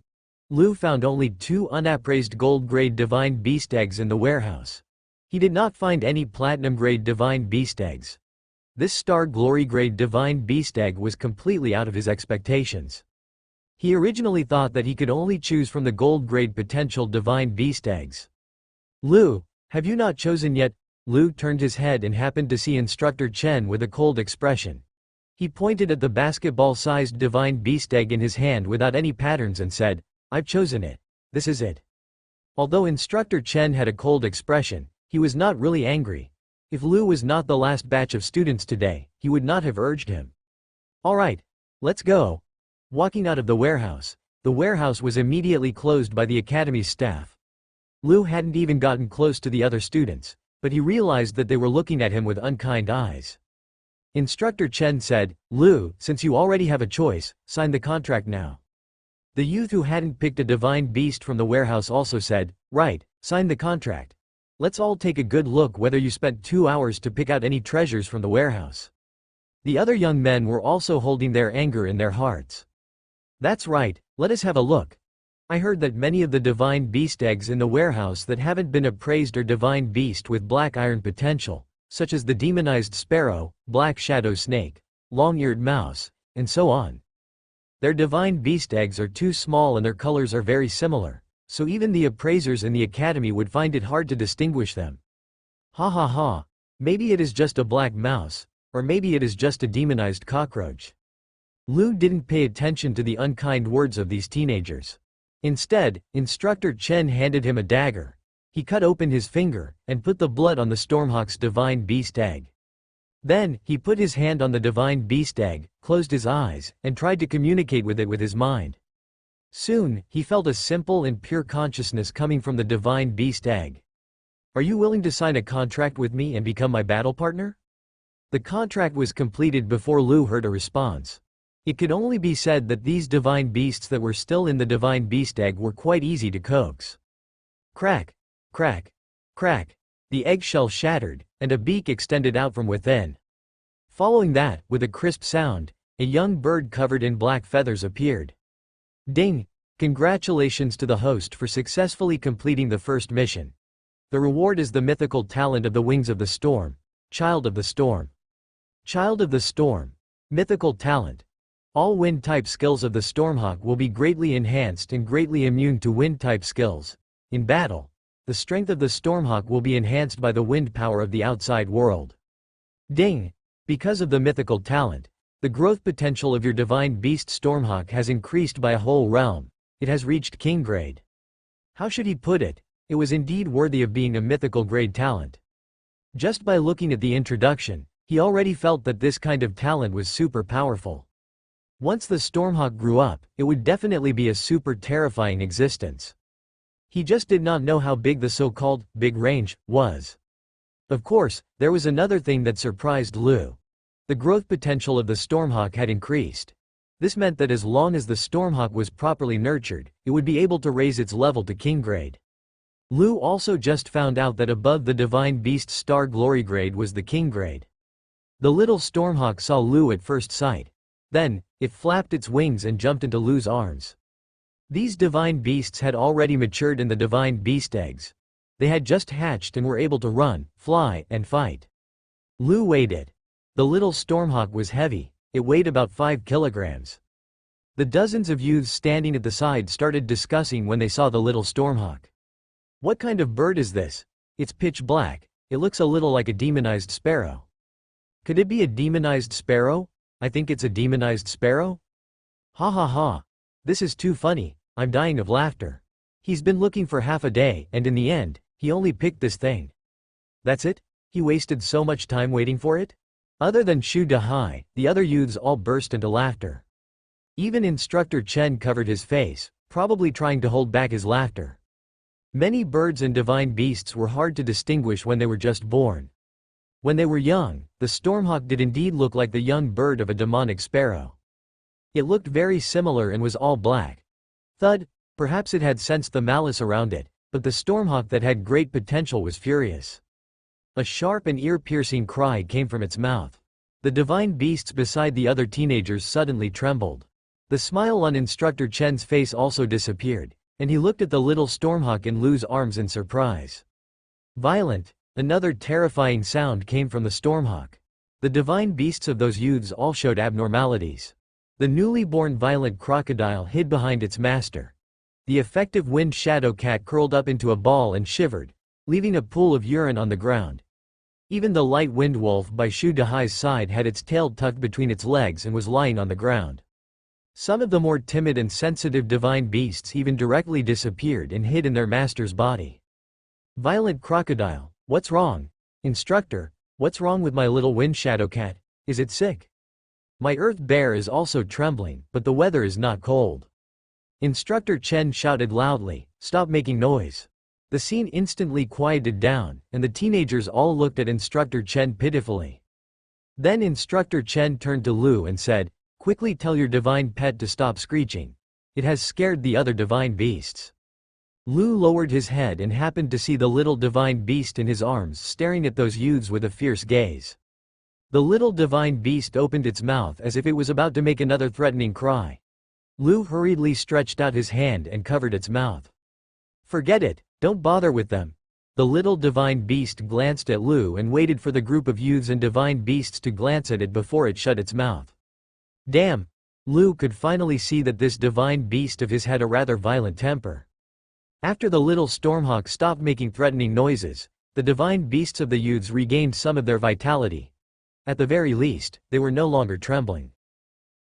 Lu found only 2 unappraised gold grade divine beast eggs in the warehouse. He did not find any platinum grade divine beast eggs. This star glory grade divine beast egg was completely out of his expectations. He originally thought that he could only choose from the gold grade potential divine beast eggs. Lu, have you not chosen yet? Lu turned his head and happened to see Instructor Chen with a cold expression. He pointed at the basketball-sized divine beast egg in his hand without any patterns and said, "I've chosen it. This is it." Although Instructor Chen had a cold expression, he was not really angry. If Lu was not the last batch of students today, he would not have urged him. "Alright, let's go." Walking out of the warehouse was immediately closed by the academy's staff. Lu hadn't even gotten close to the other students, but he realized that they were looking at him with unkind eyes. Instructor Chen said, "Lu, since you already have a choice, sign the contract now." The youth who hadn't picked a divine beast from the warehouse also said, "Right, sign the contract. Let's all take a good look whether you spent 2 hours to pick out any treasures from the warehouse." The other young men were also holding their anger in their hearts. "That's right, let us have a look. I heard that many of the divine beast eggs in the warehouse that haven't been appraised are divine beast with black iron potential, such as the demonized sparrow, black shadow snake, long-eared mouse, and so on. Their divine beast eggs are too small and their colors are very similar, so even the appraisers in the academy would find it hard to distinguish them. Ha ha ha, maybe it is just a black mouse, or maybe it is just a demonized cockroach." Lu didn't pay attention to the unkind words of these teenagers. Instead, Instructor Chen handed him a dagger. He cut open his finger, and put the blood on the Stormhawk's divine beast egg. Then, he put his hand on the divine beast egg, closed his eyes, and tried to communicate with it with his mind. Soon, he felt a simple and pure consciousness coming from the divine beast egg. "Are you willing to sign a contract with me and become my battle partner?" The contract was completed before Lu heard a response. It could only be said that these divine beasts that were still in the divine beast egg were quite easy to coax. Crack! Crack! Crack! The eggshell shattered, and a beak extended out from within. Following that, with a crisp sound, a young bird covered in black feathers appeared. Ding! Congratulations to the host for successfully completing the first mission. The reward is the mythical talent of the wings of the storm, Child of the Storm. Child of the Storm. Mythical talent. All wind-type skills of the Stormhawk will be greatly enhanced and greatly immune to wind-type skills. In battle, the strength of the Stormhawk will be enhanced by the wind power of the outside world. Ding! Because of the mythical talent, the growth potential of your divine beast Stormhawk has increased by a whole realm. It has reached king grade. How should he put it? It was indeed worthy of being a mythical grade talent. Just by looking at the introduction, he already felt that this kind of talent was super powerful. Once the Stormhawk grew up, it would definitely be a super terrifying existence. He just did not know how big the so-called big range was. Of course, there was another thing that surprised Lu. The growth potential of the Stormhawk had increased. This meant that as long as the Stormhawk was properly nurtured, it would be able to raise its level to king grade. Lu also just found out that above the divine beast star glory grade was the king grade. The little Stormhawk saw Lu at first sight. Then, it flapped its wings and jumped into Lu's arms. These divine beasts had already matured in the divine beast eggs. They had just hatched and were able to run, fly, and fight. Lu weighed it. The little Stormhawk was heavy. It weighed about 5 kilograms. The dozens of youths standing at the side started discussing when they saw the little Stormhawk. "What kind of bird is this? It's pitch black. It looks a little like a demonized sparrow." "Could it be a demonized sparrow? I think it's a demonized sparrow." "Ha ha ha. This is too funny. I'm dying of laughter. He's been looking for half a day, and in the end, he only picked this thing. That's it? He wasted so much time waiting for it?" Other than Shu Dahai, the other youths all burst into laughter. Even Instructor Chen covered his face, probably trying to hold back his laughter. Many birds and divine beasts were hard to distinguish when they were just born. When they were young, the stormhawk did indeed look like the young bird of a demonic sparrow. It looked very similar and was all black. Thud, perhaps it had sensed the malice around it, but the stormhawk that had great potential was furious. A sharp and ear-piercing cry came from its mouth. The divine beasts beside the other teenagers suddenly trembled. The smile on Instructor Chen's face also disappeared, and he looked at the little stormhawk in Lu's arms in surprise. Violent, another terrifying sound came from the stormhawk. The divine beasts of those youths all showed abnormalities. The newly born violent crocodile hid behind its master. The effective wind shadow cat curled up into a ball and shivered, leaving a pool of urine on the ground. Even the light wind wolf by Shu Dahai's side had its tail tucked between its legs and was lying on the ground. Some of the more timid and sensitive divine beasts even directly disappeared and hid in their master's body. Violent crocodile, what's wrong? Instructor, what's wrong with my little wind shadow cat? Is it sick? My earth bear is also trembling, but the weather is not cold. Instructor Chen shouted loudly, stop making noise. The scene instantly quieted down, and the teenagers all looked at Instructor Chen pitifully. Then Instructor Chen turned to Lu and said, quickly tell your divine pet to stop screeching. It has scared the other divine beasts. Lu lowered his head and happened to see the little divine beast in his arms staring at those youths with a fierce gaze. The little divine beast opened its mouth as if it was about to make another threatening cry. Lu hurriedly stretched out his hand and covered its mouth. Forget it, don't bother with them. The little divine beast glanced at Lu and waited for the group of youths and divine beasts to glance at it before it shut its mouth. Damn! Lu could finally see that this divine beast of his had a rather violent temper. After the little stormhawk stopped making threatening noises, the divine beasts of the youths regained some of their vitality. At the very least, they were no longer trembling.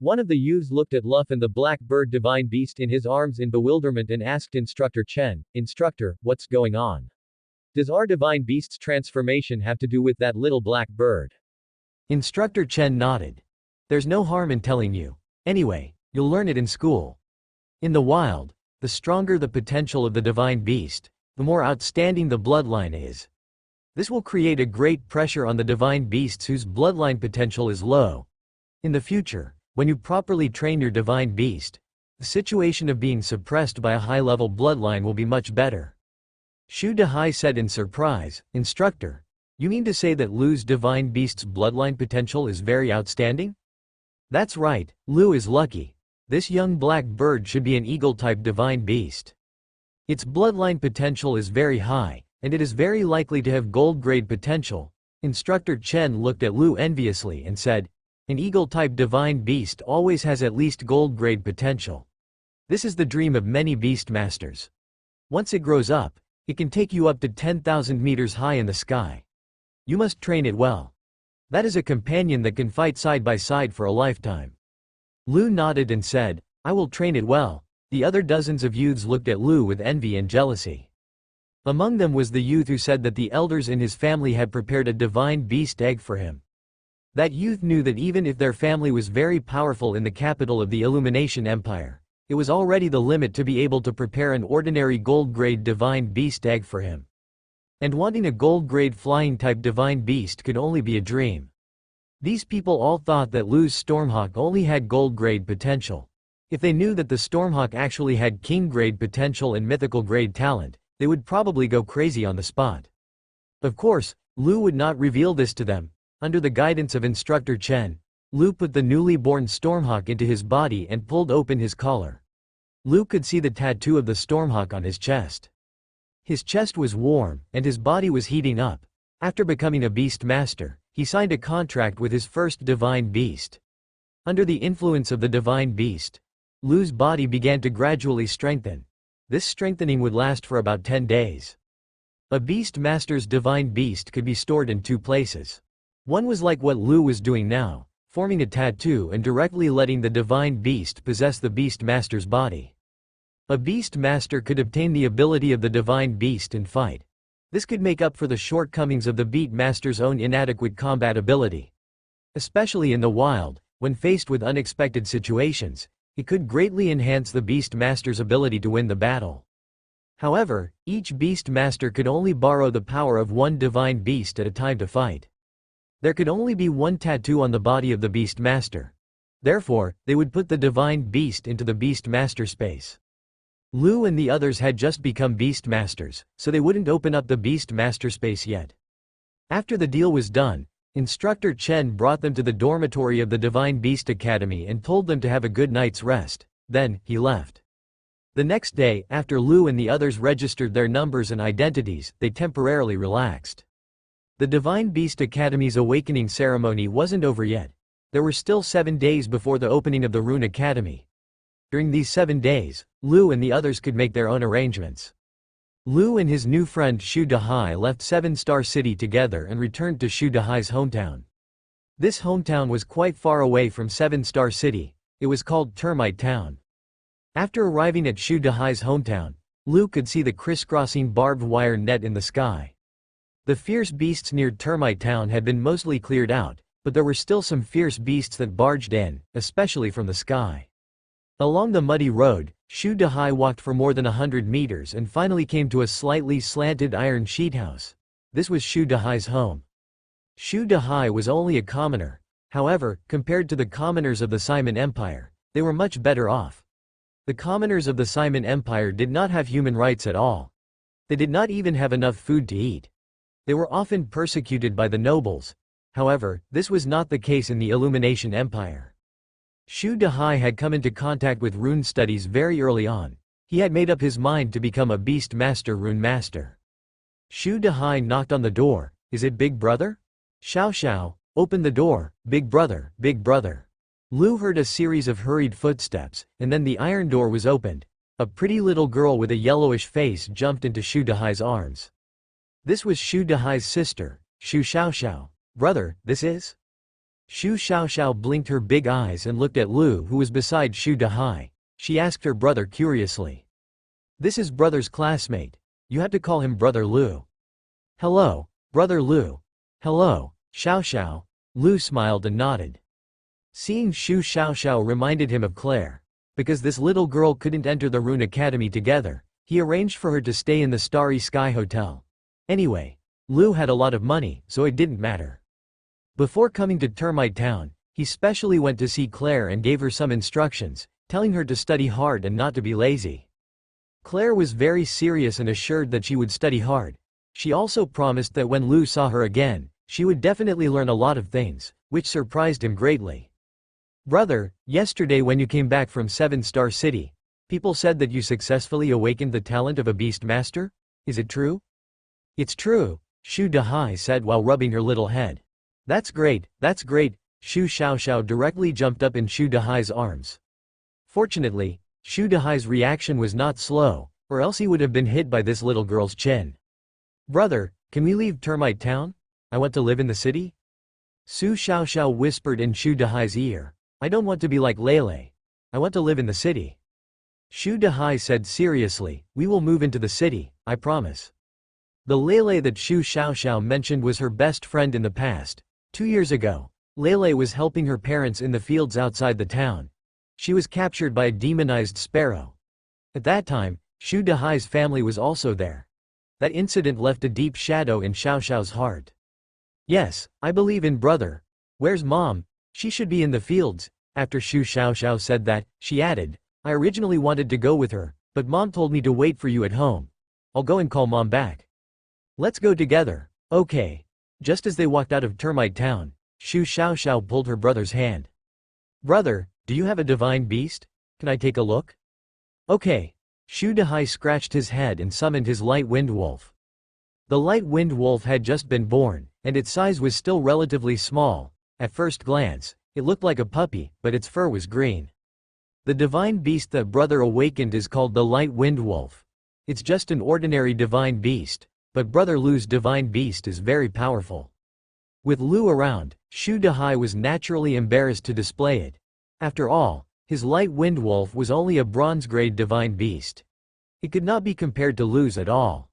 One of the youths looked at Luff and the black bird divine beast in his arms in bewilderment and asked Instructor Chen, Instructor, what's going on? Does our divine beast's transformation have to do with that little black bird? Instructor Chen nodded. There's no harm in telling you. Anyway, you'll learn it in school. In the wild, the stronger the potential of the divine beast, the more outstanding the bloodline is. This will create a great pressure on the divine beasts whose bloodline potential is low. In the future, when you properly train your divine beast, the situation of being suppressed by a high-level bloodline will be much better. Shu Dahai said in surprise, Instructor, you mean to say that Lu's divine beast's bloodline potential is very outstanding? That's right, Lu is lucky. This young black bird should be an eagle-type divine beast. Its bloodline potential is very high, and it is very likely to have gold-grade potential. Instructor Chen looked at Lu enviously and said, an eagle-type divine beast always has at least gold-grade potential. This is the dream of many beast masters. Once it grows up, it can take you up to 10,000 meters high in the sky. You must train it well. That is a companion that can fight side by side for a lifetime. Lu nodded and said, I will train it well. The other dozens of youths looked at Lu with envy and jealousy. Among them was the youth who said that the elders in his family had prepared a divine beast egg for him. That youth knew that even if their family was very powerful in the capital of the Illumination Empire, it was already the limit to be able to prepare an ordinary gold-grade divine beast egg for him. And wanting a gold-grade flying-type divine beast could only be a dream. These people all thought that Lu's Stormhawk only had gold-grade potential. If they knew that the Stormhawk actually had king-grade potential and mythical-grade talent, they would probably go crazy on the spot. Of course, Lu would not reveal this to them. Under the guidance of Instructor Chen, Lu put the newly born Stormhawk into his body and pulled open his collar. Lu could see the tattoo of the Stormhawk on his chest. His chest was warm, and his body was heating up. After becoming a beast master, he signed a contract with his first divine beast. Under the influence of the divine beast, Lu's body began to gradually strengthen. This strengthening would last for about 10 days. A beast master's divine beast could be stored in two places. One was like what Lu was doing now, forming a tattoo and directly letting the divine beast possess the beast master's body. A beast master could obtain the ability of the divine beast and fight. This could make up for the shortcomings of the beast master's own inadequate combat ability. Especially in the wild, when faced with unexpected situations, it could greatly enhance the beast master's ability to win the battle. However, each beast master could only borrow the power of one divine beast at a time to fight. There could only be one tattoo on the body of the beast master. Therefore, they would put the divine beast into the beast master space. Lu and the others had just become beast masters, so they wouldn't open up the beast master space yet. After the deal was done, Instructor Chen brought them to the dormitory of the Divine Beast Academy and told them to have a good night's rest. Then, he left. The next day, after Lu and the others registered their numbers and identities, they temporarily relaxed. The Divine Beast Academy's awakening ceremony wasn't over yet. There were still 7 days before the opening of the Rune Academy. During these 7 days, Lu and the others could make their own arrangements. Lu and his new friend Shu Dahai left 7-Star City together and returned to Shu Dahai's hometown. This hometown was quite far away from 7-Star City. It was called Termite Town. After arriving at Shu Dahai's hometown, Lu could see the crisscrossing barbed wire net in the sky. The fierce beasts near Termite Town had been mostly cleared out, but there were still some fierce beasts that barged in, especially from the sky. Along the muddy road, Shu Dahai walked for more than 100 meters and finally came to a slightly slanted iron sheet house. This was Shu Dahai's home. Shu Dahai was only a commoner. However, compared to the commoners of the Simon Empire, they were much better off. The commoners of the Simon Empire did not have human rights at all. They did not even have enough food to eat. They were often persecuted by the nobles. However, this was not the case in the Illumination Empire. Shu Dahai had come into contact with rune studies very early on. He had made up his mind to become a beast master rune master. Shu Dahai knocked on the door. Is it Big Brother? Xiao Xiao, open the door, Big Brother, Big Brother. Lu heard a series of hurried footsteps, and then the iron door was opened. A pretty little girl with a yellowish face jumped into Shu Dahai's arms. This was Shu Dahai's sister, Shu Xiaoxiao. Brother, this is? Shu Xiaoxiao blinked her big eyes and looked at Lu, who was beside Shu Dahai. She asked her brother curiously. This is brother's classmate. You had to call him Brother Lu. Hello, Brother Lu. Hello, Xiaoxiao. Lu smiled and nodded. Seeing Shu Xiaoxiao reminded him of Claire. Because this little girl couldn't enter the Rune Academy together, he arranged for her to stay in the Starry Sky Hotel. Anyway, Lu had a lot of money, so it didn't matter. Before coming to Termite Town, he specially went to see Claire and gave her some instructions, telling her to study hard and not to be lazy. Claire was very serious and assured that she would study hard. She also promised that when Lu saw her again, she would definitely learn a lot of things, which surprised him greatly. Brother, yesterday when you came back from 7-Star City, people said that you successfully awakened the talent of a beast master? Is it true? It's true, Shu Dahai said while rubbing her little head. That's great, Shu Xiaoxiao directly jumped up in Shu Dahai's arms. Fortunately, Shu Dahai's reaction was not slow, or else he would have been hit by this little girl's chin. Brother, can we leave Termite Town? I want to live in the city? Shu Xiaoxiao whispered in Shu Dahai's ear. I don't want to be like Lele. I want to live in the city. Shu Dahai said seriously, we will move into the city, I promise. The Lele that Shu Xiaoxiao mentioned was her best friend in the past. 2 years ago, Lele was helping her parents in the fields outside the town. She was captured by a demonized sparrow. At that time, Shu Dahai's family was also there. That incident left a deep shadow in Xiaoxiao's heart. Yes, I believe in brother. Where's mom? She should be in the fields. After Shu Xiaoxiao said that, she added, I originally wanted to go with her, but mom told me to wait for you at home. I'll go and call mom back. Let's go together. Okay. Just as they walked out of Termite Town, Shu Xiaoxiao pulled her brother's hand. Brother, do you have a divine beast? Can I take a look? Okay. Shu Dahai scratched his head and summoned his light wind wolf. The light wind wolf had just been born, and its size was still relatively small. At first glance, it looked like a puppy, but its fur was green. The divine beast that brother awakened is called the light wind wolf. It's just an ordinary divine beast. But Brother Lu's divine beast is very powerful. With Lu around, Shu Dahai was naturally embarrassed to display it. After all, his light wind wolf was only a bronze-grade divine beast. It could not be compared to Lu's at all.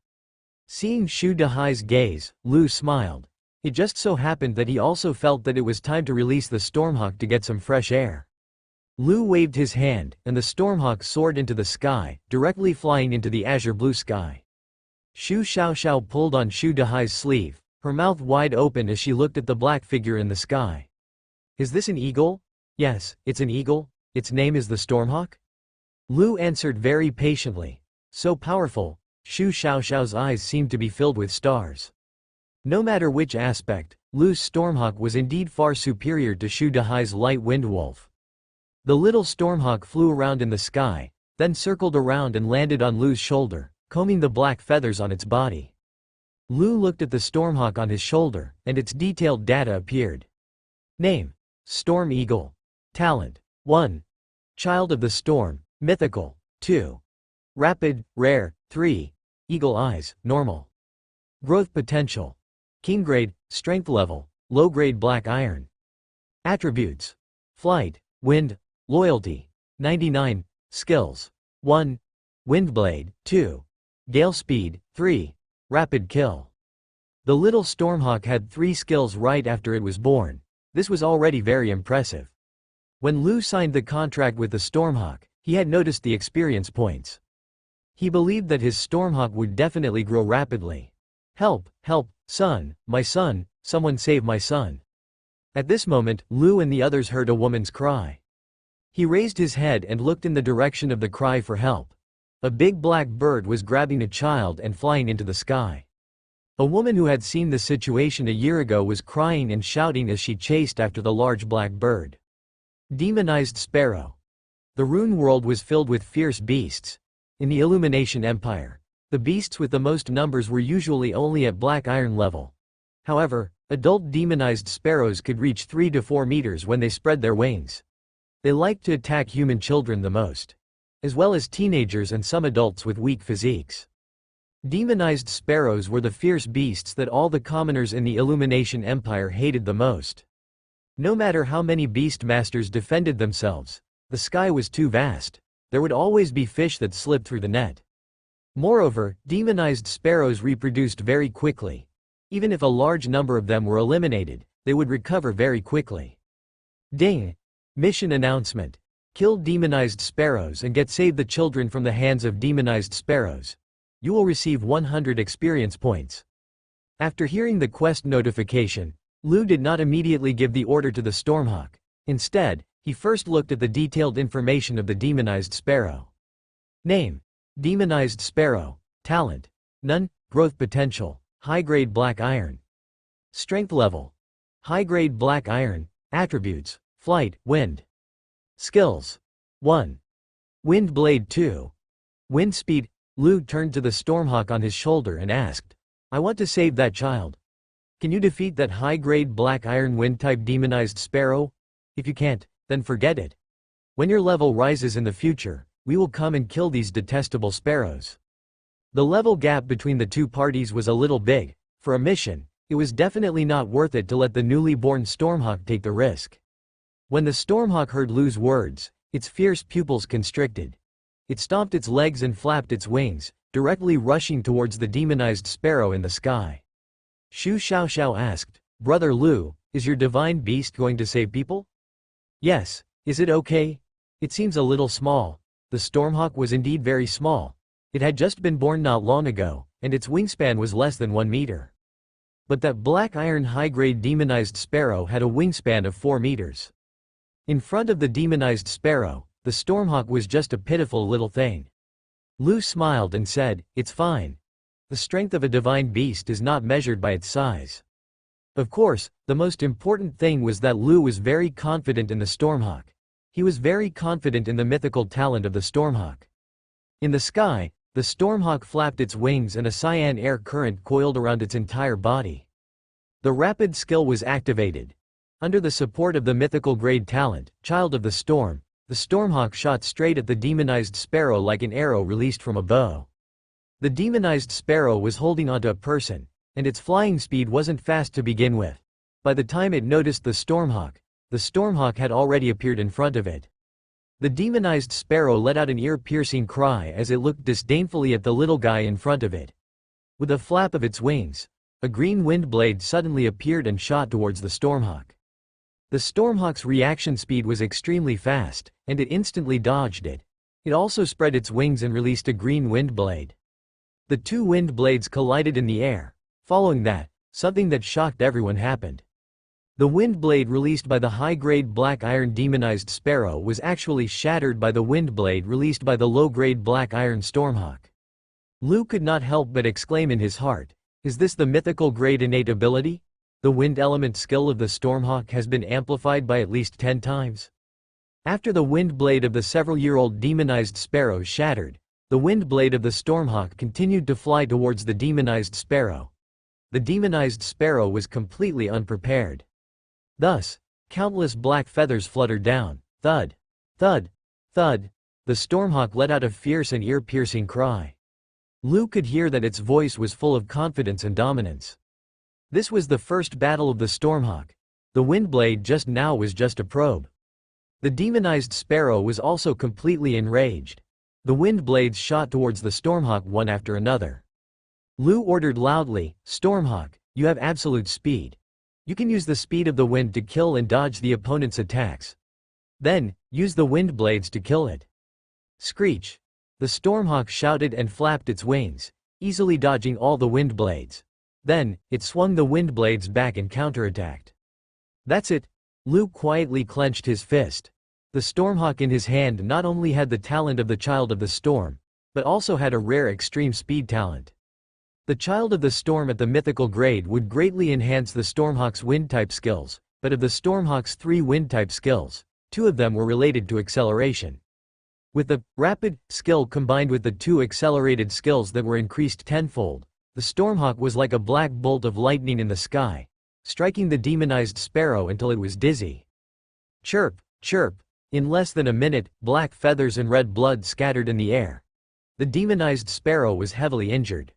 Seeing Shu Dahai's gaze, Lu smiled. It just so happened that he also felt that it was time to release the Stormhawk to get some fresh air. Lu waved his hand, and the Stormhawk soared into the sky, directly flying into the azure blue sky. Shu Xiaoxiao pulled on Shu Dahai's sleeve, her mouth wide open as she looked at the black figure in the sky. Is this an eagle? Yes, it's an eagle. Its name is the Stormhawk? Lu answered very patiently. So powerful, Shu Xiaoxiao's eyes seemed to be filled with stars. No matter which aspect, Lu's Stormhawk was indeed far superior to Shu Dahai's light wind wolf. The little Stormhawk flew around in the sky, then circled around and landed on Lu's shoulder, combing the black feathers on its body. Lu looked at the Stormhawk on his shoulder, and its detailed data appeared. Name: Storm Eagle. Talent: 1. Child of the Storm, Mythical. 2. Rapid, Rare. 3. Eagle Eyes, Normal. Growth Potential: King Grade, Strength Level, Low Grade Black Iron. Attributes: Flight, Wind, Loyalty. 99. Skills: 1. Windblade. 2. Gale Speed. 3. Rapid Kill. The little Stormhawk had 3 skills right after it was born. This was already very impressive. When Lu signed the contract with the Stormhawk, he had noticed the experience points. He believed that his Stormhawk would definitely grow rapidly. Help, help, son, my son, someone save my son. At this moment, Lu and the others heard a woman's cry. He raised his head and looked in the direction of the cry for help. A big black bird was grabbing a child and flying into the sky. A woman who had seen the situation a year ago was crying and shouting as she chased after the large black bird. Demonized Sparrow. The Rune world was filled with fierce beasts. In the Illumination Empire, the beasts with the most numbers were usually only at black iron level. However, adult demonized sparrows could reach 3 to 4 meters when they spread their wings. They liked to attack human children the most, as well as teenagers and some adults with weak physiques. Demonized sparrows were the fierce beasts that all the commoners in the Illumination Empire hated the most. No matter how many beast masters defended themselves, the sky was too vast. There would always be fish that slipped through the net. Moreover, demonized sparrows reproduced very quickly. Even if a large number of them were eliminated, they would recover very quickly. Ding! Mission announcement. Kill demonized sparrows and get save the children from the hands of demonized sparrows. You will receive 100 experience points. After hearing the quest notification, Lu did not immediately give the order to the Stormhawk. Instead, he first looked at the detailed information of the demonized sparrow. Name: Demonized Sparrow. Talent: None. Growth Potential: High-grade black iron. Strength Level: High-grade black iron. Attributes: Flight, Wind. Skills: 1. Wind Blade. 2. Wind Speed. Lu turned to the Stormhawk on his shoulder and asked, I want to save that child. Can you defeat that high-grade black iron wind-type demonized sparrow? If you can't, then forget it. When your level rises in the future, we will come and kill these detestable sparrows. The level gap between the two parties was a little big. For a mission, it was definitely not worth it to let the newly born Stormhawk take the risk. When the Stormhawk heard Lu's words, its fierce pupils constricted. It stomped its legs and flapped its wings, directly rushing towards the demonized sparrow in the sky. Shu Xiaoxiao asked, Brother Lu, is your divine beast going to save people? Yes. Is it okay? It seems a little small. The Stormhawk was indeed very small. It had just been born not long ago, and its wingspan was less than 1 meter. But that black iron high-grade demonized sparrow had a wingspan of 4 meters. In front of the demonized sparrow, the Stormhawk was just a pitiful little thing. Lu smiled and said, It's fine. The strength of a divine beast is not measured by its size. Of course, the most important thing was that Lu was very confident in the Stormhawk. He was very confident in the mythical talent of the Stormhawk. In the sky, the Stormhawk flapped its wings and a cyan air current coiled around its entire body. The rapid skill was activated. Under the support of the mythical grade talent, Child of the Storm, the Stormhawk shot straight at the demonized sparrow like an arrow released from a bow. The demonized sparrow was holding onto a person, and its flying speed wasn't fast to begin with. By the time it noticed the Stormhawk had already appeared in front of it. The demonized sparrow let out an ear-piercing cry as it looked disdainfully at the little guy in front of it. With a flap of its wings, a green wind blade suddenly appeared and shot towards the Stormhawk. The Stormhawk's reaction speed was extremely fast, and it instantly dodged it. It also spread its wings and released a green wind blade. The two wind blades collided in the air. Following that, something that shocked everyone happened. The wind blade released by the high-grade black iron demonized sparrow was actually shattered by the wind blade released by the low-grade black iron stormhawk. Lu could not help but exclaim in his heart, "Is this the mythical grade innate ability? The wind element skill of the stormhawk has been amplified by at least 10 times." After the wind blade of the several-year-old demonized sparrow shattered, the wind blade of the stormhawk continued to fly towards the demonized sparrow. The demonized sparrow was completely unprepared. Thus, countless black feathers fluttered down. Thud! Thud! Thud! The stormhawk let out a fierce and ear-piercing cry. Lu could hear that its voice was full of confidence and dominance. This was the first battle of the stormhawk. The wind blade just now was just a probe. The demonized sparrow was also completely enraged. The wind blades shot towards the stormhawk one after another. Lu ordered loudly, "Stormhawk, you have absolute speed. You can use the speed of the wind to kill and dodge the opponent's attacks. Then, use the wind blades to kill it." Screech! The stormhawk shouted and flapped its wings, easily dodging all the wind blades. Then, it swung the wind blades back and counterattacked. "That's it." Lu quietly clenched his fist. The stormhawk in his hand not only had the talent of the Child of the Storm, but also had a rare extreme speed talent. The Child of the Storm at the mythical grade would greatly enhance the stormhawk's wind-type skills, but of the stormhawk's 3 wind-type skills, 2 of them were related to acceleration. With the rapid skill combined with the 2 accelerated skills that were increased tenfold, the stormhawk was like a black bolt of lightning in the sky, striking the demonized sparrow until it was dizzy. Chirp, chirp. In less than a minute, black feathers and red blood scattered in the air. The demonized sparrow was heavily injured.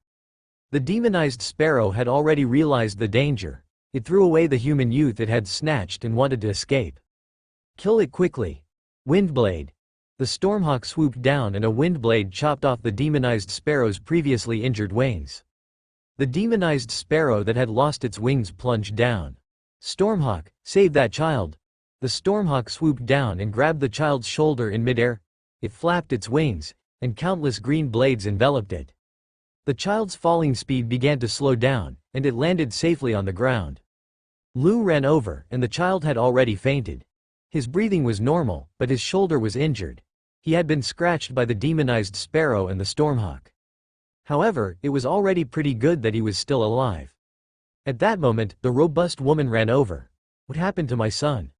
The demonized sparrow had already realized the danger. It threw away the human youth it had snatched and wanted to escape. "Kill it quickly." Windblade. The stormhawk swooped down and a windblade chopped off the demonized sparrow's previously injured wings. The demonized sparrow that had lost its wings plunged down. "Stormhawk, save that child." The stormhawk swooped down and grabbed the child's shoulder in midair. It flapped its wings, and countless green blades enveloped it. The child's falling speed began to slow down, and it landed safely on the ground. Lu ran over, and the child had already fainted. His breathing was normal, but his shoulder was injured. He had been scratched by the demonized sparrow and the stormhawk. However, it was already pretty good that he was still alive. At that moment, the robust woman ran over. "What happened to my son?"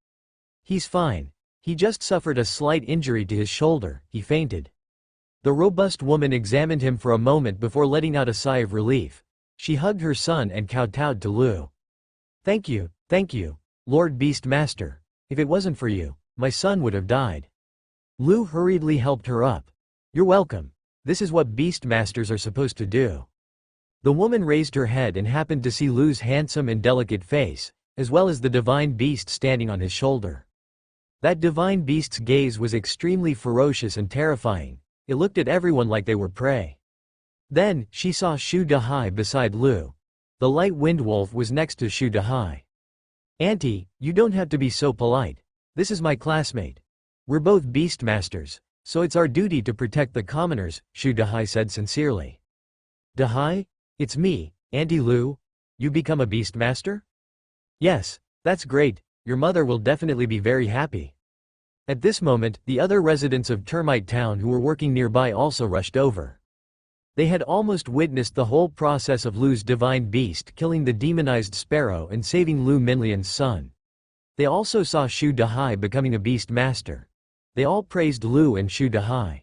"He's fine. He just suffered a slight injury to his shoulder, he fainted." The robust woman examined him for a moment before letting out a sigh of relief. She hugged her son and kowtowed to Lu. Thank you, Lord Beastmaster. If it wasn't for you, my son would have died." Lu hurriedly helped her up. "You're welcome. This is what Beastmasters are supposed to do." The woman raised her head and happened to see Lu's handsome and delicate face, as well as the divine beast standing on his shoulder. That divine beast's gaze was extremely ferocious and terrifying. It looked at everyone like they were prey. Then, she saw Shu Dahai beside Lu. The light wind wolf was next to Shu Dahai. "Auntie, you don't have to be so polite. This is my classmate. We're both beastmasters, so it's our duty to protect the commoners," Shu Dahai said sincerely. "Dahai? It's me, Auntie Lu. You become a beastmaster?" "Yes, that's great. Your mother will definitely be very happy." At this moment, the other residents of Termite Town who were working nearby also rushed over. They had almost witnessed the whole process of Lu's divine beast killing the demonized sparrow and saving Lu Minlian's son. They also saw Shu Dahai becoming a beast master. They all praised Lu and Shu Dahai.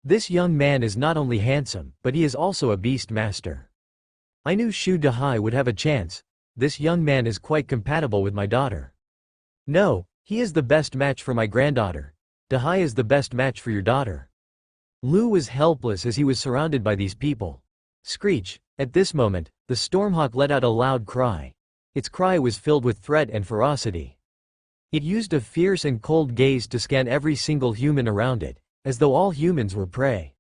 "This young man is not only handsome, but he is also a beast master. I knew Shu Dahai would have a chance. This young man is quite compatible with my daughter." "No, he is the best match for my granddaughter. Dahai is the best match for your daughter." Lu was helpless as he was surrounded by these people. Screech! At this moment, the stormhawk let out a loud cry. Its cry was filled with threat and ferocity. It used a fierce and cold gaze to scan every single human around it, as though all humans were prey.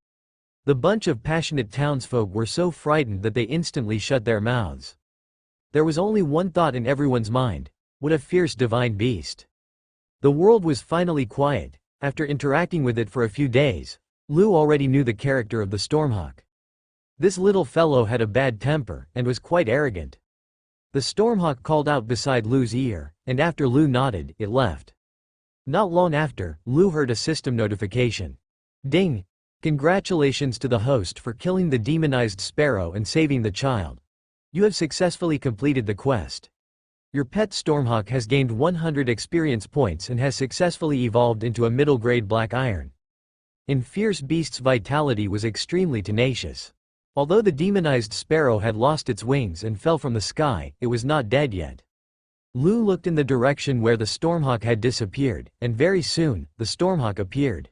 The bunch of passionate townsfolk were so frightened that they instantly shut their mouths. There was only one thought in everyone's mind: What a fierce divine beast. The world was finally quiet. After interacting with it for a few days, Lu already knew the character of the Stormhawk. This little fellow had a bad temper, and was quite arrogant. The Stormhawk called out beside Lu's ear, and after Lu nodded, it left. Not long after, Lu heard a system notification. Ding! Congratulations to the host for killing the demonized sparrow and saving the child. You have successfully completed the quest. Your pet Stormhawk has gained 100 experience points and has successfully evolved into a middle-grade black iron. In Fierce Beast's vitality was extremely tenacious. Although the demonized sparrow had lost its wings and fell from the sky, it was not dead yet. Lu looked in the direction where the Stormhawk had disappeared, and very soon, the Stormhawk appeared.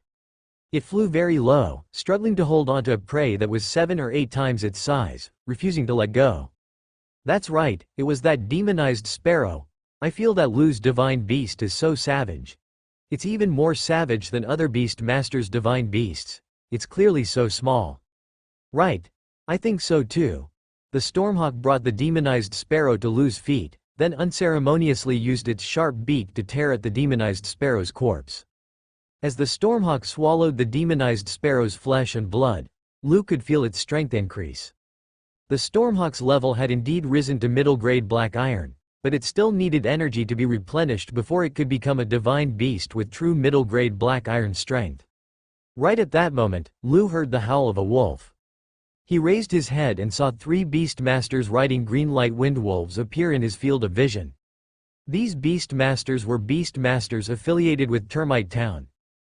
It flew very low, struggling to hold onto a prey that was 7 or 8 times its size, refusing to let go. That's right, it was that demonized sparrow. I feel that Lu's divine beast is so savage. It's even more savage than other beast masters' divine beasts. It's clearly so small. Right. I think so too. The Stormhawk brought the demonized sparrow to Lu's feet, then unceremoniously used its sharp beak to tear at the demonized sparrow's corpse. As the Stormhawk swallowed the demonized sparrow's flesh and blood, Lu could feel its strength increase. The Stormhawk's level had indeed risen to middle-grade black iron, but it still needed energy to be replenished before it could become a divine beast with true middle-grade black iron strength. Right at that moment, Lu heard the howl of a wolf. He raised his head and saw 3 beast masters riding green light wind wolves appear in his field of vision. These beast masters were beast masters affiliated with Termite Town.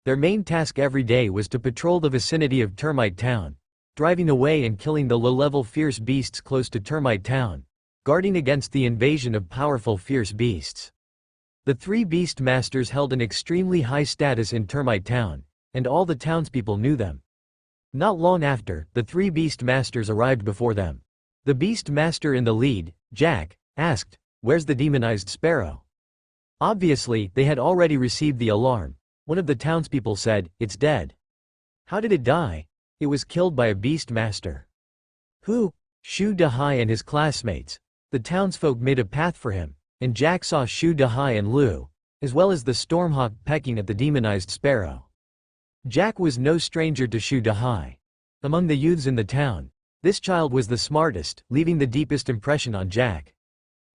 Their main task every day was to patrol the vicinity of Termite Town, driving away and killing the low-level fierce beasts close to Termite Town, guarding against the invasion of powerful fierce beasts. The 3 beast masters held an extremely high status in Termite Town, and all the townspeople knew them. Not long after, the 3 beast masters arrived before them. The beast master in the lead, Jack, asked, "Where's the demonized sparrow?" Obviously, they had already received the alarm. One of the townspeople said, "It's dead." "How did it die?" "It was killed by a beast master." "Who?" Shu Dahai and his classmates. The townsfolk made a path for him, and Jack saw Shu Dahai and Lu, as well as the Stormhawk pecking at the demonized sparrow. Jack was no stranger to Shu Dahai. Among the youths in the town, this child was the smartest, leaving the deepest impression on Jack.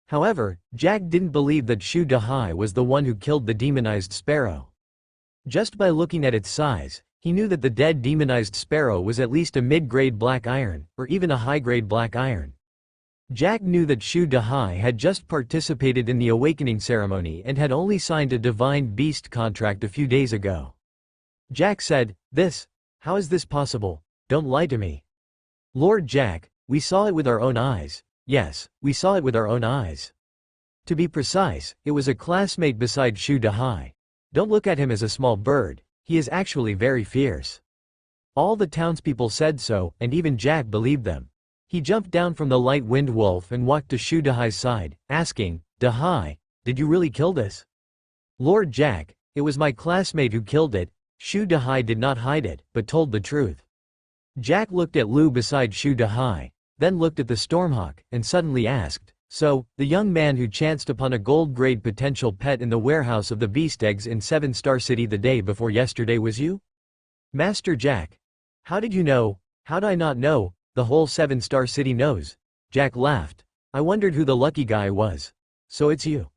However, Jack didn't believe that Shu Dahai was the one who killed the demonized sparrow. Just by looking at its size, he knew that the dead demonized sparrow was at least a mid-grade black iron, or even a high-grade black iron. Jack knew that Shu Dahai had just participated in the awakening ceremony and had only signed a divine beast contract a few days ago. Jack said, How is this possible? Don't lie to me." "Lord Jack, we saw it with our own eyes." "Yes, we saw it with our own eyes. To be precise, it was a classmate beside Shu Dahai. Don't look at him as a small bird, he is actually very fierce." All the townspeople said so, and even Jack believed them. He jumped down from the light wind wolf and walked to Shu Dahai's side, asking, "Dahai, did you really kill this?" "Lord Jack, it was my classmate who killed it." Shu Dahai did not hide it, but told the truth. Jack looked at Lu beside Shu Dahai, then looked at the Stormhawk, and suddenly asked, "So, the young man who chanced upon a gold-grade potential pet in the warehouse of the beast eggs in 7-Star City the day before yesterday was you?" "Master Jack. How did you know?" "How'd I not know? The whole 7-Star City knows." Jack laughed. "I wondered who the lucky guy was. So it's you?"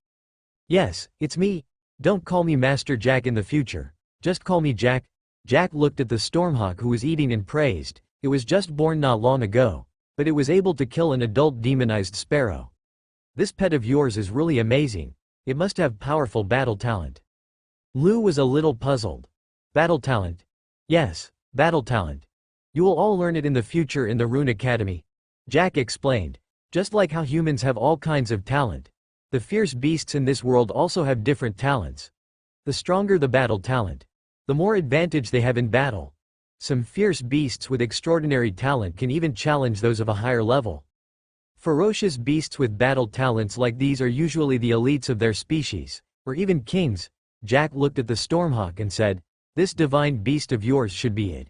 "Yes, it's me. Don't call me Master Jack in the future. Just call me Jack." Jack looked at the Stormhawk who was eating and praised, "It was just born not long ago, but it was able to kill an adult demonized sparrow. This pet of yours is really amazing. It must have powerful battle talent." Lu was a little puzzled. "Battle talent?" "Yes, battle talent. You will all learn it in the future in the Rune Academy." Jack explained. "Just like how humans have all kinds of talent, the fierce beasts in this world also have different talents. The stronger the battle talent, the more advantage they have in battle. Some fierce beasts with extraordinary talent can even challenge those of a higher level. Ferocious beasts with battle talents like these are usually the elites of their species, or even kings." Jack looked at the Stormhawk and said, "This divine beast of yours should be it.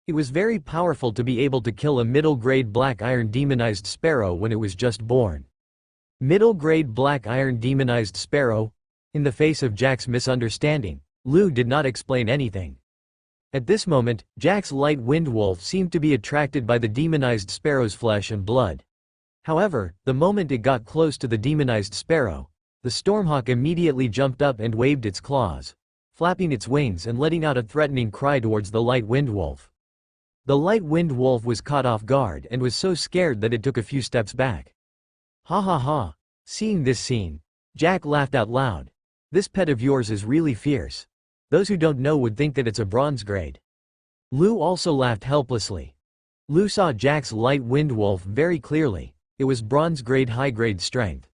It was very powerful to be able to kill a middle-grade black iron demonized sparrow when it was just born." Middle-grade black iron demonized sparrow. In the face of Jack's misunderstanding, Lu did not explain anything. At this moment, Jack's light wind wolf seemed to be attracted by the demonized sparrow's flesh and blood. However, the moment it got close to the demonized sparrow, the stormhawk immediately jumped up and waved its claws, flapping its wings and letting out a threatening cry towards the light wind wolf. The light wind wolf was caught off guard and was so scared that it took a few steps back. Ha ha ha. Seeing this scene, Jack laughed out loud. This pet of yours is really fierce. Those who don't know would think that it's a bronze grade. Lu also laughed helplessly. Lu saw Jack's light wind wolf very clearly. It was bronze grade high grade strength.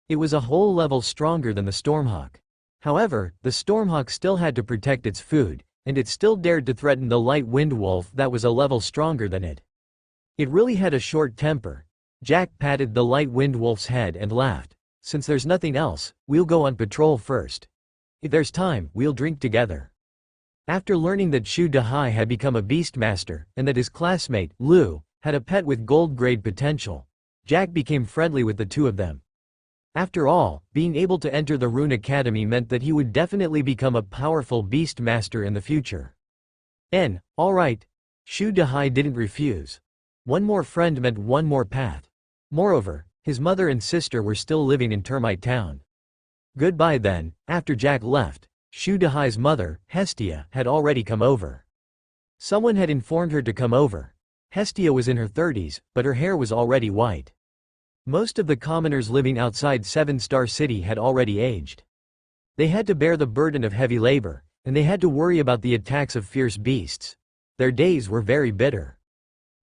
It was a whole level stronger than the stormhawk. However, the stormhawk still had to protect its food, and it still dared to threaten the light wind wolf that was a level stronger than it. It really had a short temper. Jack patted the light wind wolf's head and laughed. Since there's nothing else, we'll go on patrol first. If there's time, we'll drink together. After learning that Shu Dahai had become a beastmaster, and that his classmate, Lu, had a pet with gold-grade potential, Jack became friendly with the two of them. After all, being able to enter the Rune Academy meant that he would definitely become a powerful beastmaster in the future. Alright. Shu Dahai didn't refuse. One more friend meant one more path. Moreover, his mother and sister were still living in Termite Town. Goodbye then. After Jack left, Shu Dahai's mother, Hestia, had already come over. Someone had informed her to come over. Hestia was in her 30s, but her hair was already white. Most of the commoners living outside Seven-Star City had already aged. They had to bear the burden of heavy labor, and they had to worry about the attacks of fierce beasts. Their days were very bitter.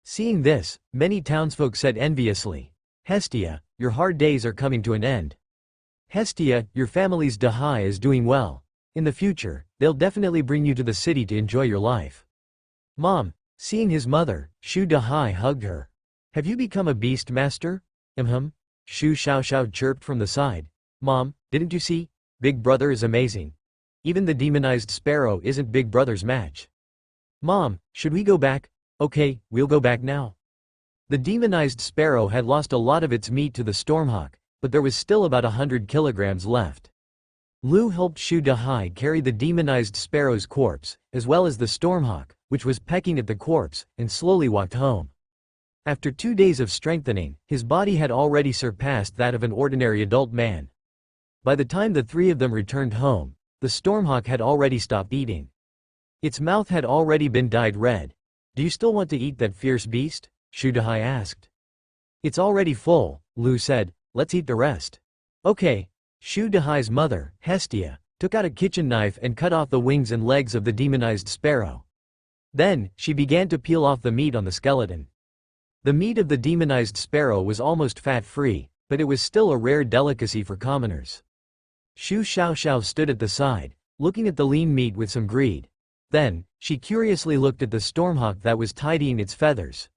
Seeing this, many townsfolk said enviously, Hestia, your hard days are coming to an end. Hestia, your family's Dahai is doing well. In the future, they'll definitely bring you to the city to enjoy your life. Mom. Seeing his mother, Shu Dahai hugged her. Have you become a beast master? Shu Xiaoxiao chirped from the side. Mom, didn't you see? Big Brother is amazing. Even the demonized sparrow isn't Big Brother's match. Mom, should we go back? Okay, we'll go back now. The demonized sparrow had lost a lot of its meat to the stormhawk, but there was still about 100 kilograms left. Lu helped Shu Dahai carry the demonized sparrow's corpse, as well as the stormhawk, which was pecking at the corpse, and slowly walked home. After 2 days of strengthening, his body had already surpassed that of an ordinary adult man. By the time the three of them returned home, the stormhawk had already stopped eating. Its mouth had already been dyed red. Do you still want to eat that fierce beast? Shu Dahai asked. It's already full, Lu said. Let's eat the rest. Okay. Shu Dahai's mother, Hestia, took out a kitchen knife and cut off the wings and legs of the demonized sparrow. Then, she began to peel off the meat on the skeleton. The meat of the demonized sparrow was almost fat-free, but it was still a rare delicacy for commoners. Shu Xiaoxiao stood at the side, looking at the lean meat with some greed. Then, she curiously looked at the stormhawk that was tidying its feathers.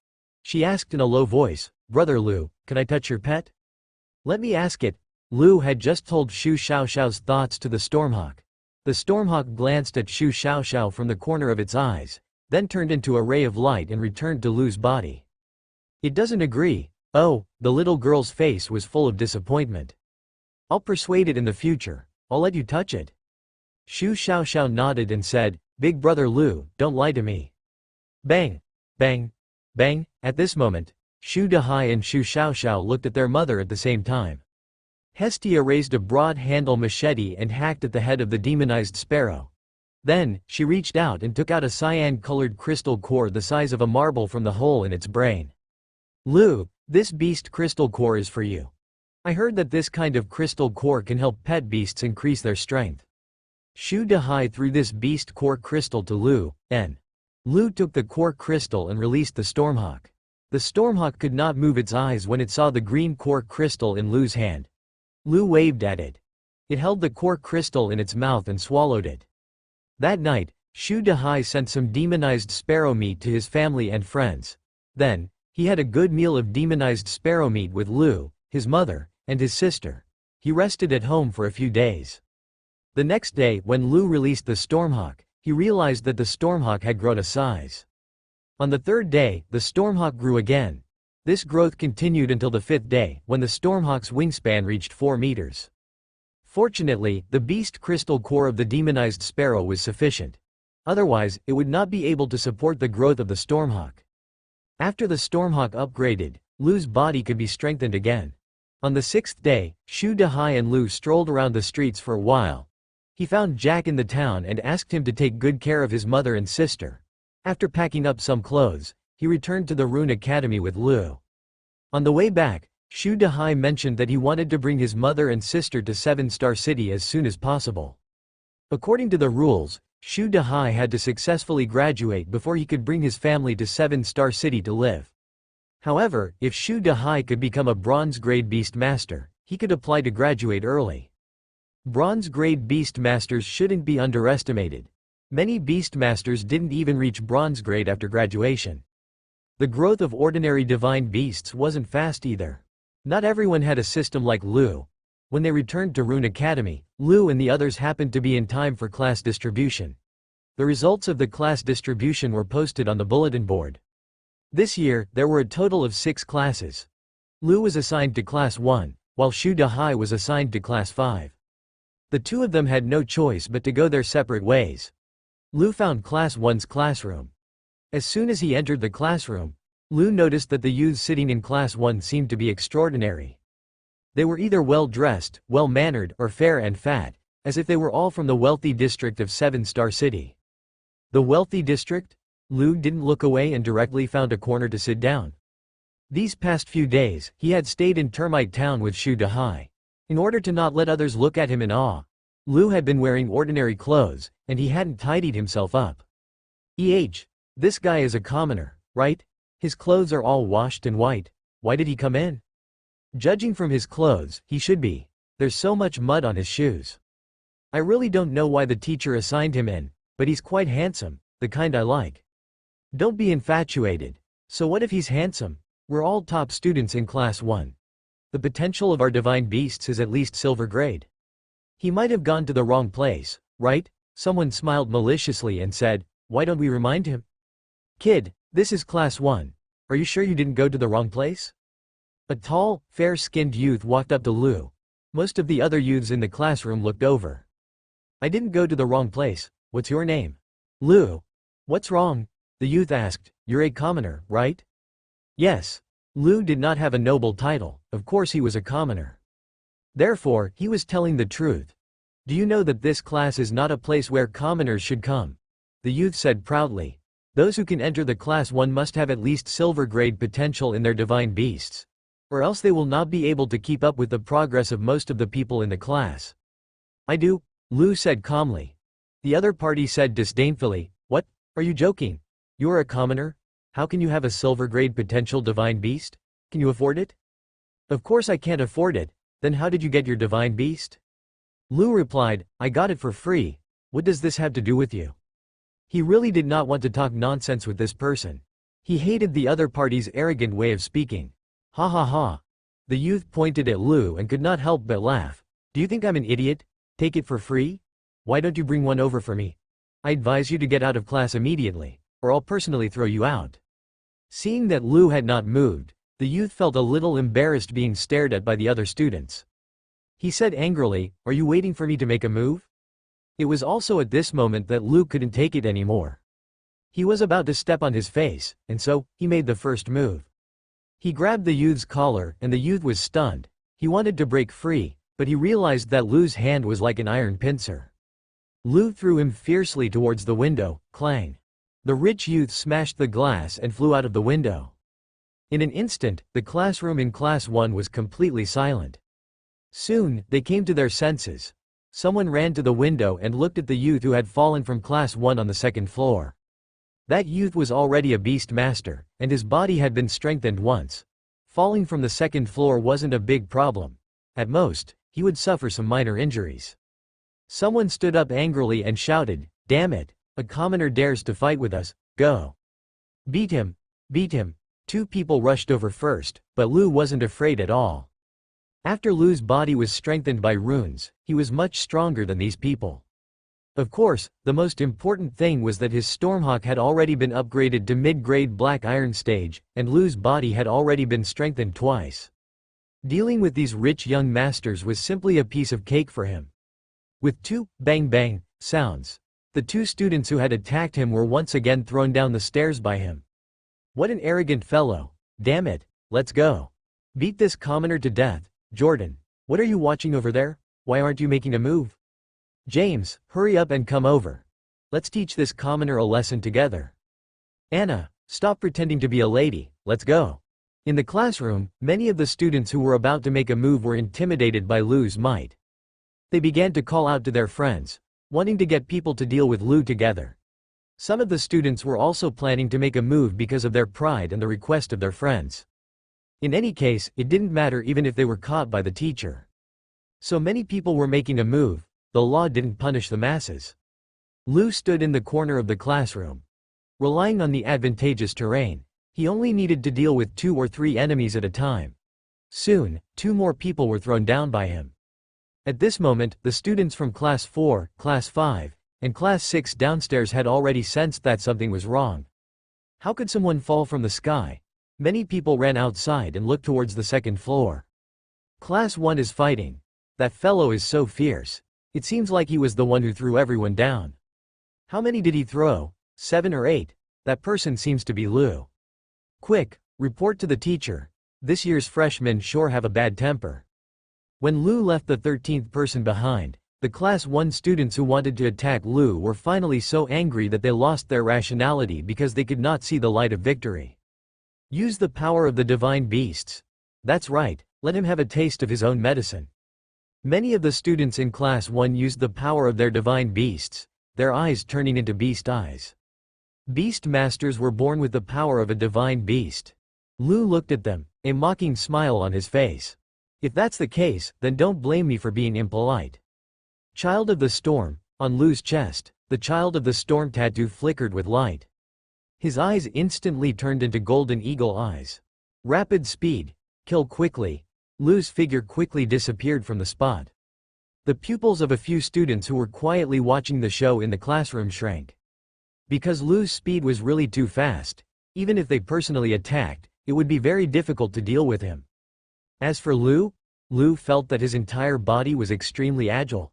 She asked in a low voice, Brother Lu, can I touch your pet? Let me ask it. Lu had just told Shu Xiaoxiao's thoughts to the stormhawk. The stormhawk glanced at Shu Xiaoxiao from the corner of its eyes, then turned into a ray of light and returned to Lu's body. It doesn't agree. Oh, the little girl's face was full of disappointment. I'll persuade it in the future. I'll let you touch it. Shu Xiaoxiao nodded and said, Big Brother Lu, don't lie to me. Bang! Bang! Bang! At this moment, Shu Dahai and Shu Xiaoxiao looked at their mother at the same time. Hestia raised a broad-handle machete and hacked at the head of the demonized sparrow. Then, she reached out and took out a cyan-colored crystal core the size of a marble from the hole in its brain. Lu, this beast crystal core is for you. I heard that this kind of crystal core can help pet beasts increase their strength. Shu Dahai threw this beast core crystal to Lu. Lu took the core crystal and released the stormhawk. The stormhawk could not move its eyes when it saw the green core crystal in Lu's hand. Lu waved at it. It held the core crystal in its mouth and swallowed it. That night, Shu Dahai sent some demonized sparrow meat to his family and friends. Then, he had a good meal of demonized sparrow meat with Lu, his mother, and his sister. He rested at home for a few days. The next day, when Lu released the stormhawk, he realized that the stormhawk had grown a size. On the third day, the stormhawk grew again. This growth continued until the 5th day, when the Stormhawk's wingspan reached 4 meters. Fortunately, the beast crystal core of the demonized sparrow was sufficient. Otherwise, it would not be able to support the growth of the Stormhawk. After the Stormhawk upgraded, Lu's body could be strengthened again. On the 6th day, Shu Dahai and Lu strolled around the streets for a while. He found Jack in the town and asked him to take good care of his mother and sister. After packing up some clothes, he returned to the Rune Academy with Lu. On the way back, Shu Dahai mentioned that he wanted to bring his mother and sister to 7-Star City as soon as possible. According to the rules, Shu Dahai had to successfully graduate before he could bring his family to 7-Star City to live. However, if Shu Dahai could become a Bronze Grade Beast Master, he could apply to graduate early. Bronze Grade Beast Masters shouldn't be underestimated. Many Beast Masters didn't even reach Bronze Grade after graduation. The growth of ordinary divine beasts wasn't fast either. Not everyone had a system like Lu. When they returned to Rune Academy, Lu and the others happened to be in time for class distribution. The results of the class distribution were posted on the bulletin board. This year, there were a total of 6 classes. Lu was assigned to Class 1, while Shu Dahai was assigned to Class 5. The two of them had no choice but to go their separate ways. Lu found Class 1's classroom. As soon as he entered the classroom, Lu noticed that the youths sitting in Class 1 seemed to be extraordinary. They were either well-dressed, well-mannered, or fair and fat, as if they were all from the wealthy district of 7-Star City. The wealthy district? Lu didn't look away and directly found a corner to sit down. These past few days, he had stayed in Termite Town with Shu Dahai. In order to not let others look at him in awe, Lu had been wearing ordinary clothes, and he hadn't tidied himself up. This guy is a commoner, right? His clothes are all washed and white. Why did he come in? Judging from his clothes, he should be. There's so much mud on his shoes. I really don't know why the teacher assigned him in, but he's quite handsome, the kind I like. Don't be infatuated. So what if he's handsome? We're all top students in Class 1. The potential of our divine beasts is at least silver grade. He might have gone to the wrong place, right? Someone smiled maliciously and said, why don't we remind him? Kid, this is Class 1. Are you sure you didn't go to the wrong place? A tall, fair-skinned youth walked up to Lu. Most of the other youths in the classroom looked over. I didn't go to the wrong place. What's your name? Lu. What's wrong? The youth asked. You're a commoner, right? Yes. Lu did not have a noble title, of course he was a commoner. Therefore, he was telling the truth. Do you know that this class is not a place where commoners should come? The youth said proudly. Those who can enter the Class 1 must have at least silver grade potential in their divine beasts. Or else they will not be able to keep up with the progress of most of the people in the class. I do, Lu said calmly. The other party said disdainfully, what, are you joking? You're a commoner? How can you have a silver grade potential divine beast? Can you afford it? Of course I can't afford it. Then how did you get your divine beast? Lu replied, I got it for free. What does this have to do with you? He really did not want to talk nonsense with this person. He hated the other party's arrogant way of speaking. Ha ha ha. The youth pointed at Lu and could not help but laugh. Do you think I'm an idiot? Take it for free? Why don't you bring one over for me? I advise you to get out of class immediately, or I'll personally throw you out. Seeing that Lu had not moved, the youth felt a little embarrassed being stared at by the other students. He said angrily, are you waiting for me to make a move? It was also at this moment that Lu couldn't take it anymore. He was about to step on his face, and so, he made the first move. He grabbed the youth's collar, and the youth was stunned. He wanted to break free, but he realized that Lu's hand was like an iron pincer. Lu threw him fiercely towards the window, clang. The rich youth smashed the glass and flew out of the window. In an instant, the classroom in Class 1 was completely silent. Soon, they came to their senses. Someone ran to the window and looked at the youth who had fallen from Class 1 on the 2nd floor. That youth was already a beast master, and his body had been strengthened once. Falling from the 2nd floor wasn't a big problem. At most, he would suffer some minor injuries. Someone stood up angrily and shouted, damn it, a commoner dares to fight with us, go. Beat him, beat him. 2 people rushed over first, but Lu wasn't afraid at all. After Lu's body was strengthened by runes, he was much stronger than these people. Of course, the most important thing was that his Stormhawk had already been upgraded to mid-grade black iron stage, and Lu's body had already been strengthened twice. Dealing with these rich young masters was simply a piece of cake for him. With two bang bang sounds, the two students who had attacked him were once again thrown down the stairs by him. What an arrogant fellow. Damn it, let's go. Beat this commoner to death. Jordan, what are you watching over there? Why aren't you making a move? James, hurry up and come over. Let's teach this commoner a lesson together. Anna, stop pretending to be a lady, let's go. In the classroom, many of the students who were about to make a move were intimidated by Lu's might. They began to call out to their friends, wanting to get people to deal with Lu together. Some of the students were also planning to make a move because of their pride and the request of their friends. In any case, it didn't matter even if they were caught by the teacher. So many people were making a move. The law didn't punish the masses. Lu stood in the corner of the classroom. Relying on the advantageous terrain, he only needed to deal with 2 or 3 enemies at a time. Soon, 2 more people were thrown down by him. At this moment, the students from Class 4, Class 5, and Class 6 downstairs had already sensed that something was wrong. How could someone fall from the sky? Many people ran outside and looked towards the second floor. Class 1 is fighting. That fellow is so fierce. It seems like he was the one who threw everyone down. How many did he throw? 7 or 8? That person seems to be Lu. Quick, report to the teacher. This year's freshmen sure have a bad temper. When Lu left the 13th person behind, the Class 1 students who wanted to attack Lu were finally so angry that they lost their rationality because they could not see the light of victory. Use the power of the divine beasts. That's right, let him have a taste of his own medicine. Many of the students in Class 1 used the power of their divine beasts, their eyes turning into beast eyes. Beast masters were born with the power of a divine beast. Lu looked at them, a mocking smile on his face. If that's the case, then don't blame me for being impolite. Child of the Storm, on Lu's chest, the Child of the Storm tattoo flickered with light. His eyes instantly turned into golden eagle eyes. Rapid speed, kill quickly. Lu's figure quickly disappeared from the spot. The pupils of a few students who were quietly watching the show in the classroom shrank. Because Lu's speed was really too fast, even if they personally attacked, it would be very difficult to deal with him. As for Lu felt that his entire body was extremely agile.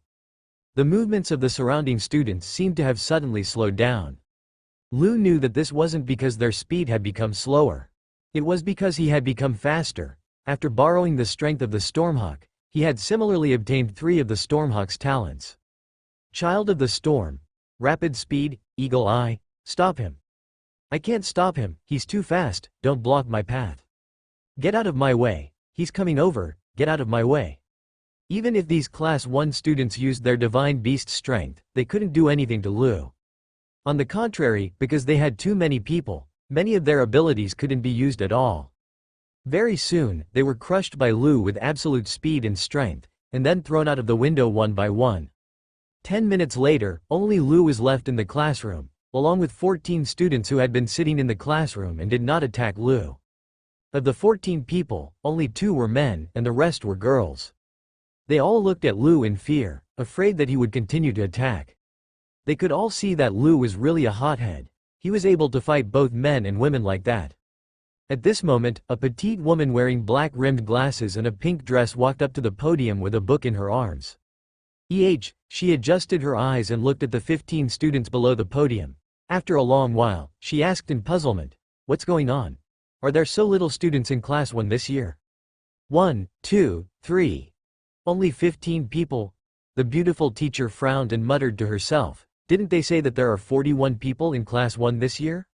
The movements of the surrounding students seemed to have suddenly slowed down. Lu knew that this wasn't because their speed had become slower. It was because he had become faster. After borrowing the strength of the Stormhawk, he had similarly obtained 3 of the Stormhawk's talents. Child of the Storm, rapid speed, eagle eye, stop him. I can't stop him, he's too fast, don't block my path. Get out of my way, he's coming over, get out of my way. Even if these Class 1 students used their divine beast strength, they couldn't do anything to Lu. On the contrary, because they had too many people, many of their abilities couldn't be used at all. Very soon, they were crushed by Lu with absolute speed and strength, and then thrown out of the window one by one. 10 minutes later, only Lu was left in the classroom, along with 14 students who had been sitting in the classroom and did not attack Lu. Of the 14 people, only 2 were men and the rest were girls. They all looked at Lu in fear, afraid that he would continue to attack. They could all see that Lu was really a hothead. He was able to fight both men and women like that. At this moment, a petite woman wearing black-rimmed glasses and a pink dress walked up to the podium with a book in her arms. She adjusted her eyes and looked at the 15 students below the podium. After a long while, she asked in puzzlement, "What's going on? Are there so little students in Class 1 this year? 1, 2, 3. Only 15 people?" The beautiful teacher frowned and muttered to herself, "Didn't they say that there are 41 people in Class 1 this year?"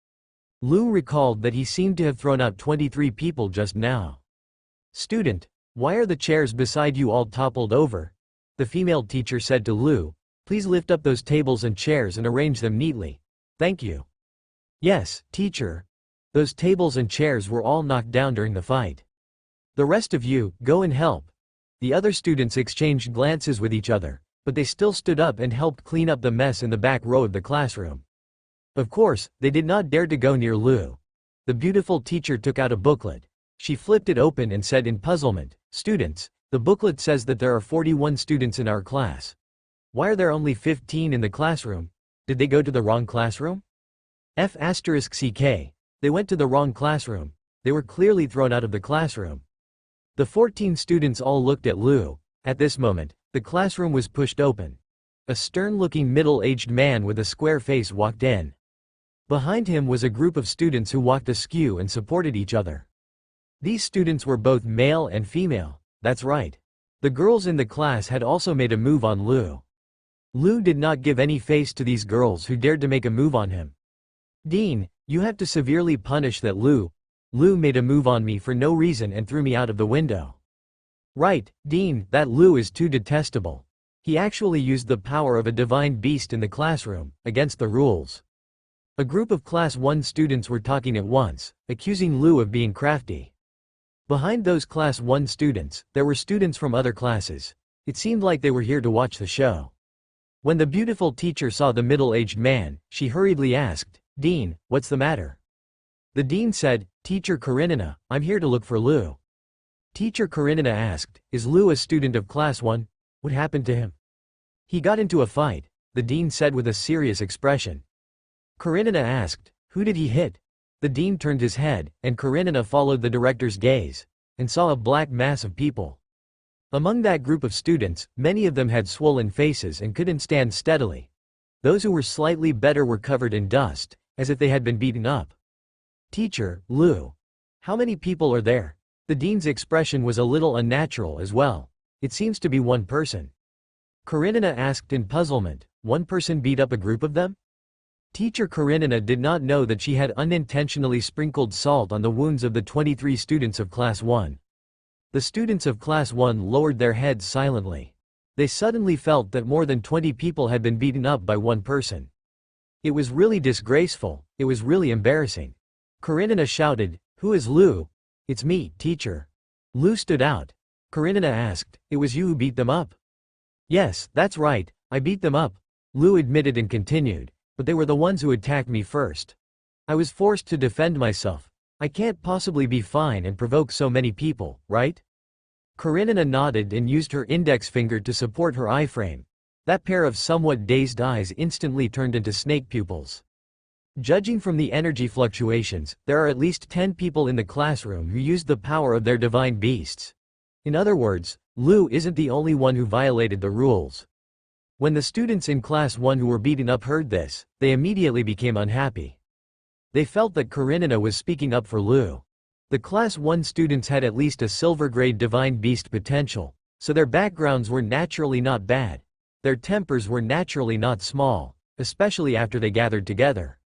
Lu recalled that he seemed to have thrown out 23 people just now. "Student, why are the chairs beside you all toppled over?" The female teacher said to Lu, "Please lift up those tables and chairs and arrange them neatly. Thank you." "Yes, teacher." Those tables and chairs were all knocked down during the fight. "The rest of you, go and help." The other students exchanged glances with each other, but they still stood up and helped clean up the mess in the back row of the classroom. Of course, they did not dare to go near Lu. The beautiful teacher took out a booklet. She flipped it open and said in puzzlement, "Students, the booklet says that there are 41 students in our class. Why are there only 15 in the classroom? Did they go to the wrong classroom? F***ck. They went to the wrong classroom. They were clearly thrown out of the classroom. The 14 students all looked at Lu. At this moment, the classroom was pushed open. A stern-looking middle-aged man with a square face walked in. Behind him was a group of students who walked askew and supported each other. These students were both male and female. That's right. The girls in the class had also made a move on Lu. Lu did not give any face to these girls who dared to make a move on him. Dean, you have to severely punish that Lu. Lu made a move on me for no reason and threw me out of the window. Right, Dean, that Lu is too detestable. He actually used the power of a divine beast in the classroom, against the rules. A group of Class 1 students were talking at once, accusing Lu of being crafty. Behind those Class 1 students, there were students from other classes. It seemed like they were here to watch the show. When the beautiful teacher saw the middle-aged man, she hurriedly asked, Dean, what's the matter? The dean said, Teacher Karenina, I'm here to look for Lu. Teacher Karenina asked, is Lu a student of Class 1? What happened to him? He got into a fight, the dean said with a serious expression. Karenina asked, who did he hit? The dean turned his head, and Karenina followed the director's gaze, and saw a black mass of people. Among that group of students, many of them had swollen faces and couldn't stand steadily. Those who were slightly better were covered in dust, as if they had been beaten up. Teacher, Lu. How many people are there? The dean's expression was a little unnatural as well. It seems to be one person. Karenina asked in puzzlement, one person beat up a group of them? Teacher Karenina did not know that she had unintentionally sprinkled salt on the wounds of the 23 students of Class 1. The students of Class 1 lowered their heads silently. They suddenly felt that more than 20 people had been beaten up by one person. It was really disgraceful, it was really embarrassing. Karenina shouted, who is Lu? It's me, teacher. Lu stood out. Karenina asked, it was you who beat them up? Yes, that's right, I beat them up. Lu admitted and continued, but they were the ones who attacked me first. I was forced to defend myself. I can't possibly be fine and provoke so many people, right? Karenina nodded and used her index finger to support her eye frame. That pair of somewhat dazed eyes instantly turned into snake pupils. Judging from the energy fluctuations, there are at least 10 people in the classroom who used the power of their divine beasts. In other words, Lu isn't the only one who violated the rules. When the students in Class 1 who were beaten up heard this, they immediately became unhappy. They felt that Karenina was speaking up for Lu. The Class 1 students had at least a silver-grade divine beast potential, so their backgrounds were naturally not bad. Their tempers were naturally not small, especially after they gathered together.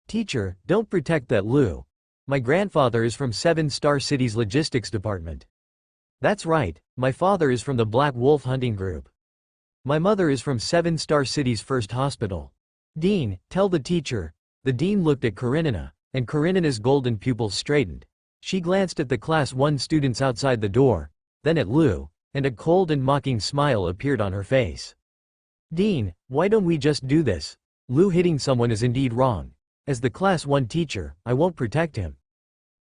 Teacher, don't protect that Lu. My grandfather is from 7-Star City's logistics department. That's right, my father is from the Black Wolf Hunting Group. My mother is from 7-Star City's first hospital. Dean, tell the teacher. The dean looked at Karenina, and Karenina's golden pupils straightened. She glanced at the Class 1 students outside the door, then at Lu, and a cold and mocking smile appeared on her face. Dean, why don't we just do this? Lu hitting someone is indeed wrong. As the Class 1 teacher, I won't protect him.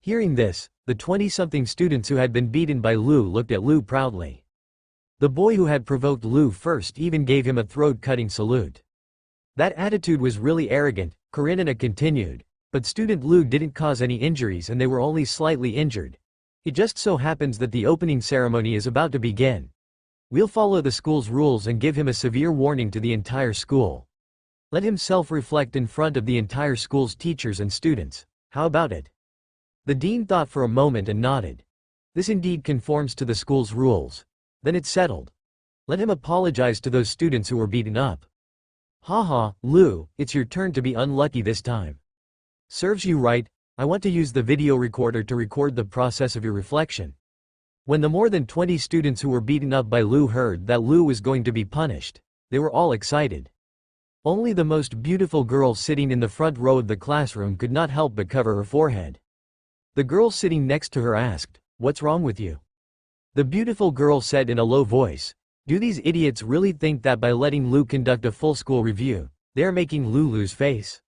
Hearing this, the 20-something students who had been beaten by Lu looked at Lu proudly. The boy who had provoked Lu first even gave him a throat-cutting salute. That attitude was really arrogant, Karenina continued, but student Lu didn't cause any injuries and they were only slightly injured. It just so happens that the opening ceremony is about to begin. We'll follow the school's rules and give him a severe warning to the entire school. Let him self-reflect in front of the entire school's teachers and students. How about it? The dean thought for a moment and nodded. This indeed conforms to the school's rules. Then it's settled. Let him apologize to those students who were beaten up. Haha, Lu, it's your turn to be unlucky this time. Serves you right, I want to use the video recorder to record the process of your reflection. When the more than 20 students who were beaten up by Lu heard that Lu was going to be punished, they were all excited. Only the most beautiful girl sitting in the front row of the classroom could not help but cover her forehead. The girl sitting next to her asked, "What's wrong with you?" The beautiful girl said in a low voice, "Do these idiots really think that by letting Lu conduct a full school review, they are making Lu lose face?"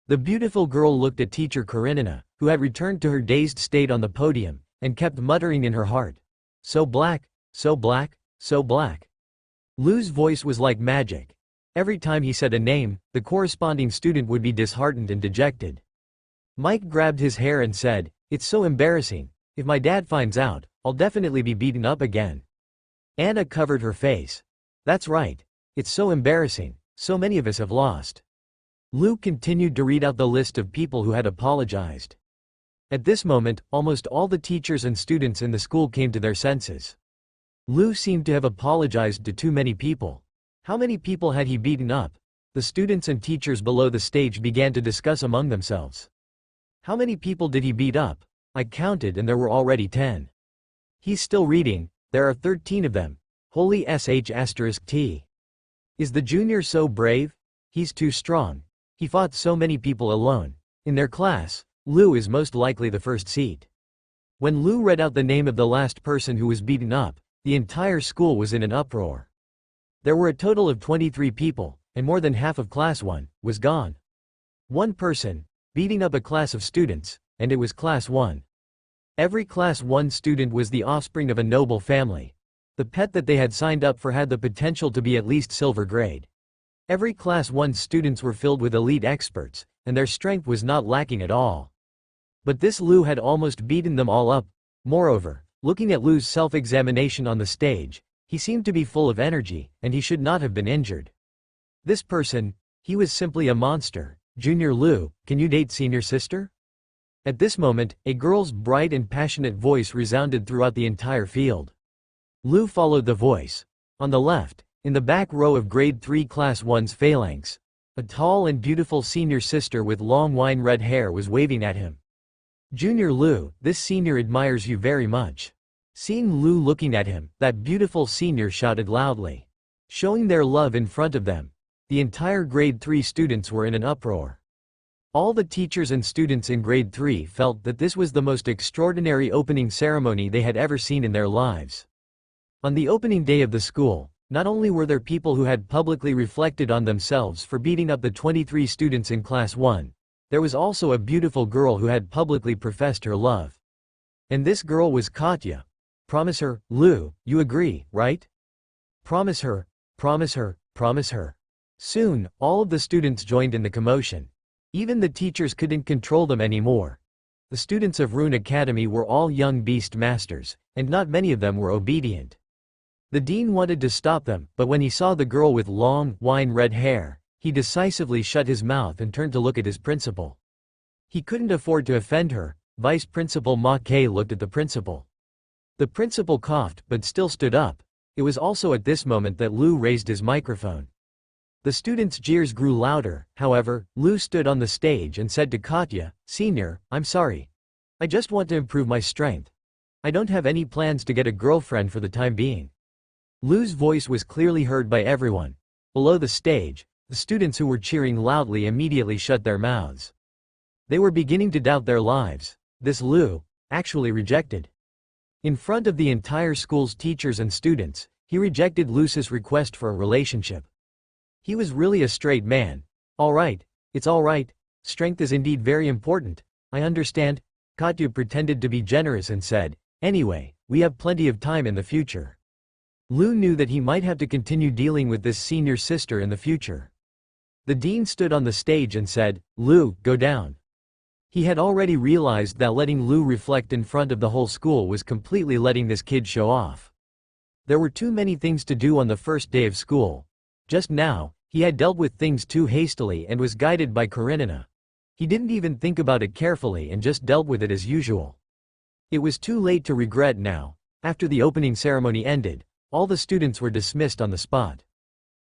The beautiful girl looked at teacher Karenina, who had returned to her dazed state on the podium, and kept muttering in her heart, "So black, so black, so black." Lu's voice was like magic. Every time he said a name, the corresponding student would be disheartened and dejected. Mike grabbed his hair and said, "It's so embarrassing. If my dad finds out, I'll definitely be beaten up again." Anna covered her face. "That's right. It's so embarrassing. So many of us have lost." Lu continued to read out the list of people who had apologized. At this moment, almost all the teachers and students in the school came to their senses. Lu seemed to have apologized to too many people. How many people had he beaten up? The students and teachers below the stage began to discuss among themselves. How many people did he beat up? I counted and there were already 10. He's still reading, there are 13 of them. Holy sh*t. Is the junior so brave? He's too strong. He fought so many people alone. In their class, Lu is most likely the first seat. When Lu read out the name of the last person who was beaten up, the entire school was in an uproar. There were a total of 23 people, and more than half of class 1 was gone. One person, beating up a class of students, and it was class 1. Every class 1 student was the offspring of a noble family. The pet that they had signed up for had the potential to be at least silver grade. Every class 1 students were filled with elite experts, and their strength was not lacking at all. But this Lu had almost beaten them all up. Moreover, looking at Lu's self-examination on the stage, he seemed to be full of energy, and he should not have been injured. This person, he was simply a monster. Junior Lu, can you date senior sister? At this moment, a girl's bright and passionate voice resounded throughout the entire field. Lu followed the voice. On the left, in the back row of grade 3 class 1's phalanx, a tall and beautiful senior sister with long wine-red hair was waving at him. Junior Lu, this senior admires you very much. Seeing Lu looking at him, that beautiful senior shouted loudly. Showing their love in front of them, the entire grade 3 students were in an uproar. All the teachers and students in grade 3 felt that this was the most extraordinary opening ceremony they had ever seen in their lives. On the opening day of the school, not only were there people who had publicly reflected on themselves for beating up the 23 students in class 1, there was also a beautiful girl who had publicly professed her love. And this girl was Katya. Promise her, Lu, you agree, right? Promise her, promise her, promise her. Soon, all of the students joined in the commotion. Even the teachers couldn't control them anymore. The students of Rune Academy were all young beast masters, and not many of them were obedient. The dean wanted to stop them, but when he saw the girl with long, wine-red hair, he decisively shut his mouth and turned to look at his principal. He couldn't afford to offend her. Vice Principal Ma Kei looked at the principal. The principal coughed but still stood up. It was also at this moment that Lu raised his microphone. The students' jeers grew louder. However, Lu stood on the stage and said to Katya, "Senior, I'm sorry. I just want to improve my strength. I don't have any plans to get a girlfriend for the time being." Lu's voice was clearly heard by everyone. Below the stage, the students who were cheering loudly immediately shut their mouths. They were beginning to doubt their lives. This Lu, actually rejected. In front of the entire school's teachers and students, he rejected Lu's request for a relationship. He was really a straight man. Alright, it's alright. Strength is indeed very important. I understand. Katya pretended to be generous and said, "Anyway, we have plenty of time in the future." Lu knew that he might have to continue dealing with this senior sister in the future. The dean stood on the stage and said, "Lu, go down." He had already realized that letting Lu reflect in front of the whole school was completely letting this kid show off. There were too many things to do on the first day of school. Just now, he had dealt with things too hastily and was guided by Karenina. He didn't even think about it carefully and just dealt with it as usual. It was too late to regret now. After the opening ceremony ended, all the students were dismissed on the spot.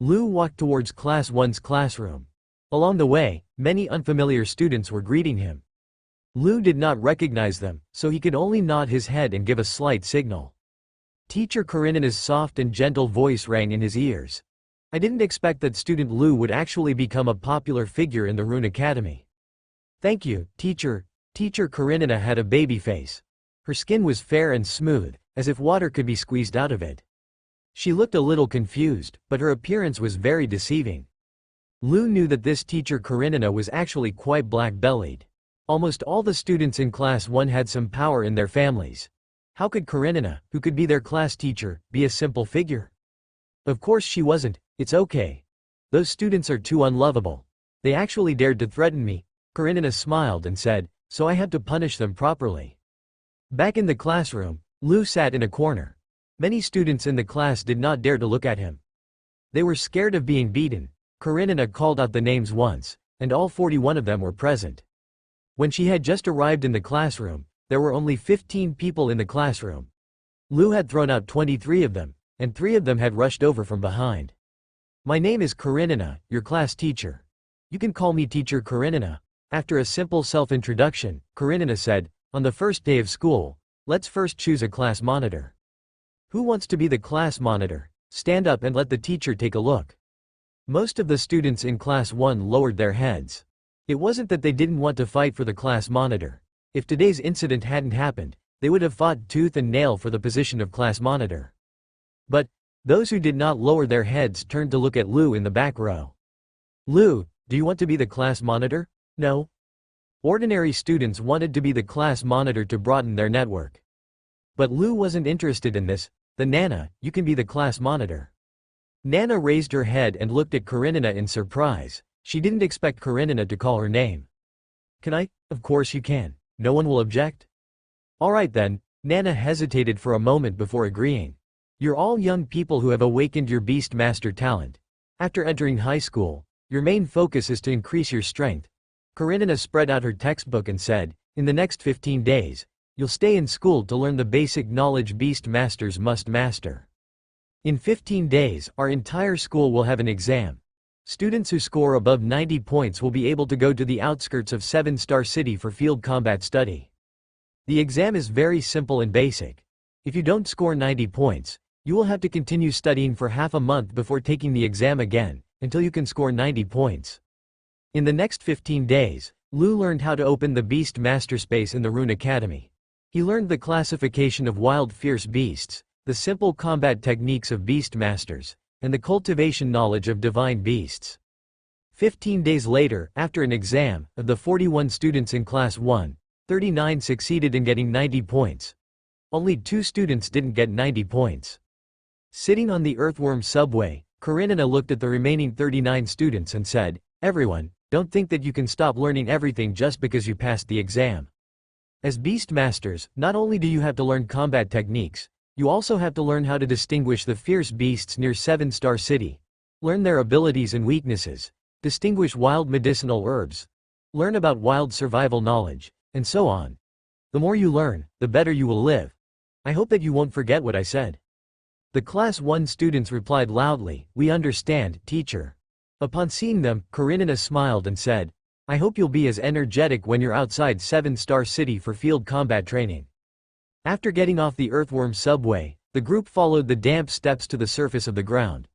Lu walked towards class 1's classroom. Along the way, many unfamiliar students were greeting him. Lu did not recognize them, so he could only nod his head and give a slight signal. Teacher Karenina's soft and gentle voice rang in his ears. I didn't expect that student Lu would actually become a popular figure in the Rune Academy. Thank you, teacher. Teacher Karenina had a baby face. Her skin was fair and smooth, as if water could be squeezed out of it. She looked a little confused, but her appearance was very deceiving. Lu knew that this teacher Karenina was actually quite black-bellied. Almost all the students in class 1 had some power in their families. How could Karenina, who could be their class teacher, be a simple figure? Of course she wasn't, it's okay. Those students are too unlovable. They actually dared to threaten me. Karenina smiled and said, so I had to punish them properly. Back in the classroom, Lou sat in a corner. Many students in the class did not dare to look at him. They were scared of being beaten. Karenina called out the names once, and all 41 of them were present. When she had just arrived in the classroom, there were only 15 people in the classroom. Lou had thrown out 23 of them, and 3 of them had rushed over from behind. My name is Karenina, your class teacher. You can call me Teacher Karenina. After a simple self-introduction, Karenina said, on the first day of school, let's first choose a class monitor. Who wants to be the class monitor? Stand up and let the teacher take a look. Most of the students in class 1 lowered their heads. It wasn't that they didn't want to fight for the class monitor. If today's incident hadn't happened, they would have fought tooth and nail for the position of class monitor. But those who did not lower their heads turned to look at Lou in the back row. Lou, do you want to be the class monitor? No. Ordinary students wanted to be the class monitor to broaden their network. But Lou wasn't interested in this. The Nana, you can be the class monitor. Nana raised her head and looked at Karenina in surprise. She didn't expect Karenina to call her name. Can I? Of course you can. No one will object? Alright then. Nana hesitated for a moment before agreeing. You're all young people who have awakened your Beast Master talent. After entering high school, your main focus is to increase your strength. Karenina spread out her textbook and said, in the next 15 days, you'll stay in school to learn the basic knowledge Beast Masters must master. In 15 days, our entire school will have an exam. Students who score above 90 points will be able to go to the outskirts of 7-star city for field combat study. The exam is very simple and basic. If you don't score 90 points, you will have to continue studying for half a month before taking the exam again, until you can score 90 points. In the next 15 days, Lou learned how to open the Beast Master space in the Rune Academy. He learned the classification of wild fierce beasts, the simple combat techniques of Beast Masters, and the cultivation knowledge of divine beasts. 15 days later, after an exam, of the 41 students in Class 1, 39 succeeded in getting 90 points. Only 2 students didn't get 90 points. Sitting on the earthworm subway, Karenina looked at the remaining 39 students and said, everyone, don't think that you can stop learning everything just because you passed the exam. As Beast Masters, not only do you have to learn combat techniques, you also have to learn how to distinguish the fierce beasts near 7-star city. Learn their abilities and weaknesses. Distinguish wild medicinal herbs. Learn about wild survival knowledge, and so on. The more you learn, the better you will live. I hope that you won't forget what I said. The Class 1 students replied loudly, we understand, teacher. Upon seeing them, Karenina smiled and said, I hope you'll be as energetic when you're outside 7-star city for field combat training. After getting off the earthworm subway, the group followed the damp steps to the surface of the ground.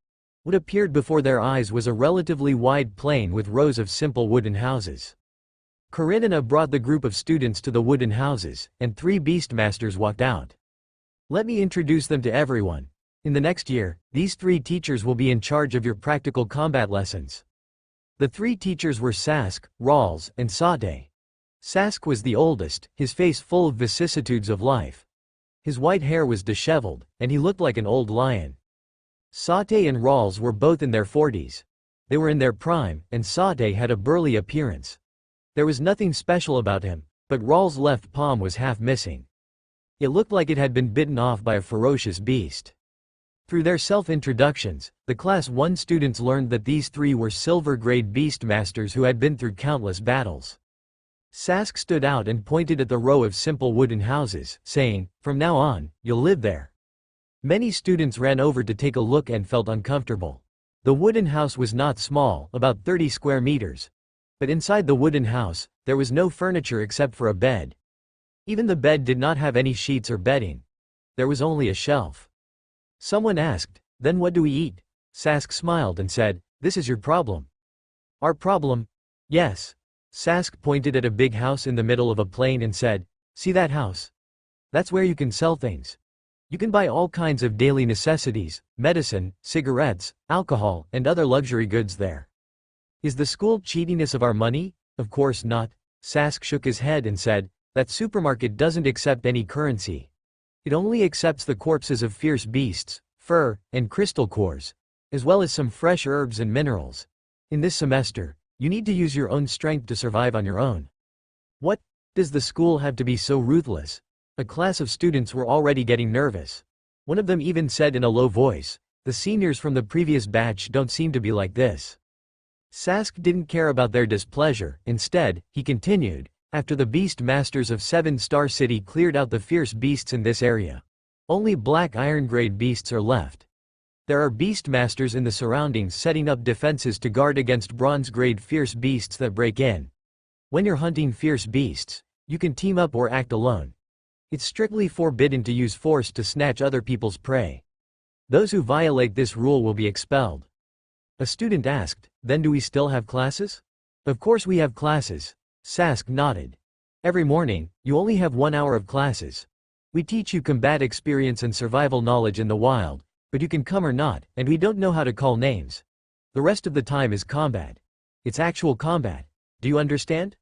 What appeared before their eyes was a relatively wide plain with rows of simple wooden houses. Karenina brought the group of students to the wooden houses, and 3 Beast Masters walked out. Let me introduce them to everyone. In the next year, these 3 teachers will be in charge of your practical combat lessons. The 3 teachers were Sask, Rawls, and Satay. Sask was the oldest, his face full of vicissitudes of life. His white hair was disheveled, and he looked like an old lion. Satay and Rawls were both in their 40s. They were in their prime, and Satay had a burly appearance. There was nothing special about him, but Rawls' left palm was half missing. It looked like it had been bitten off by a ferocious beast. Through their self-introductions, the Class 1 students learned that these 3 were silver-grade Beast Masters who had been through countless battles. Sask stood out and pointed at the row of simple wooden houses, saying, from now on, you'll live there. Many students ran over to take a look and felt uncomfortable. The wooden house was not small, about 30 square meters. But inside the wooden house, there was no furniture except for a bed. Even the bed did not have any sheets or bedding. There was only a shelf. Someone asked, then what do we eat? Sask smiled and said, this is your problem. Our problem? Yes. Sask pointed at a big house in the middle of a plain and said, see that house? That's where you can sell things. You can buy all kinds of daily necessities, medicine, cigarettes, alcohol, and other luxury goods there. Is the school cheating us of our money? Of course not. Sask shook his head and said, that supermarket doesn't accept any currency. It only accepts the corpses of fierce beasts, fur, and crystal cores. as well as some fresh herbs and minerals. In this semester, you need to use your own strength to survive on your own. What? Does the school have to be so ruthless? A class of students were already getting nervous. One of them even said in a low voice, "The seniors from the previous batch don't seem to be like this." Sask didn't care about their displeasure. Instead, he continued, "After the beast masters of 7-Star City cleared out the fierce beasts in this area, only black iron grade beasts are left. There are beast masters in the surroundings setting up defenses to guard against bronze grade fierce beasts that break in. When you're hunting fierce beasts, you can team up or act alone. It's strictly forbidden to use force to snatch other people's prey. Those who violate this rule will be expelled." A student asked, "Then do we still have classes?" "Of course we have classes." Sask nodded. "Every morning, you only have 1 hour of classes. We teach you combat experience and survival knowledge in the wild, but you can come or not, and we don't know how to call names. The rest of the time is combat. It's actual combat. Do you understand?"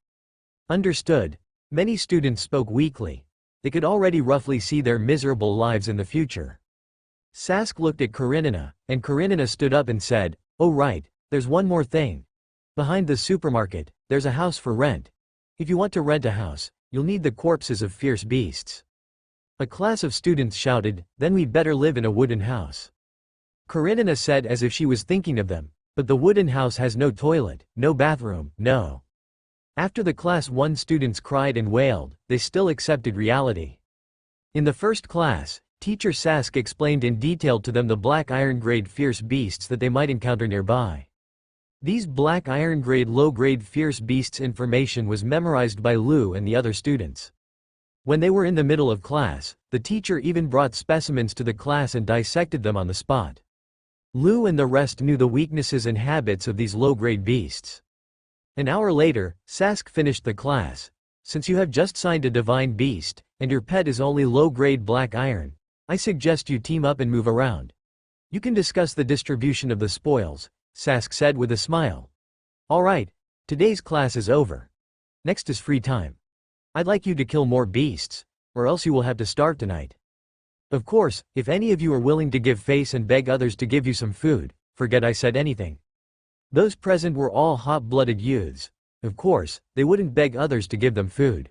Understood. Many students spoke weakly. They could already roughly see their miserable lives in the future. Sask looked at Karenina, and Karenina stood up and said, "Oh right, there's one more thing. Behind the supermarket, there's a house for rent. If you want to rent a house, you'll need the corpses of fierce beasts." A class of students shouted, "Then we'd better live in a wooden house." Karenina said as if she was thinking of them, "But the wooden house has no toilet, no bathroom, no." After the class 1 students cried and wailed, they still accepted reality. In the first class, teacher Sask explained in detail to them the black iron grade fierce beasts that they might encounter nearby. These black iron grade low-grade fierce beasts information was memorized by Lu and the other students. When they were in the middle of class, the teacher even brought specimens to the class and dissected them on the spot. Lu and the rest knew the weaknesses and habits of these low-grade beasts. An hour later, Sask finished the class. "Since you have just signed a divine beast, and your pet is only low-grade black iron, I suggest you team up and move around. You can discuss the distribution of the spoils," Sask said with a smile. "All right, today's class is over. Next is free time. I'd like you to kill more beasts, or else you will have to starve tonight. Of course, if any of you are willing to give face and beg others to give you some food, forget I said anything." Those present were all hot-blooded youths. Of course, they wouldn't beg others to give them food.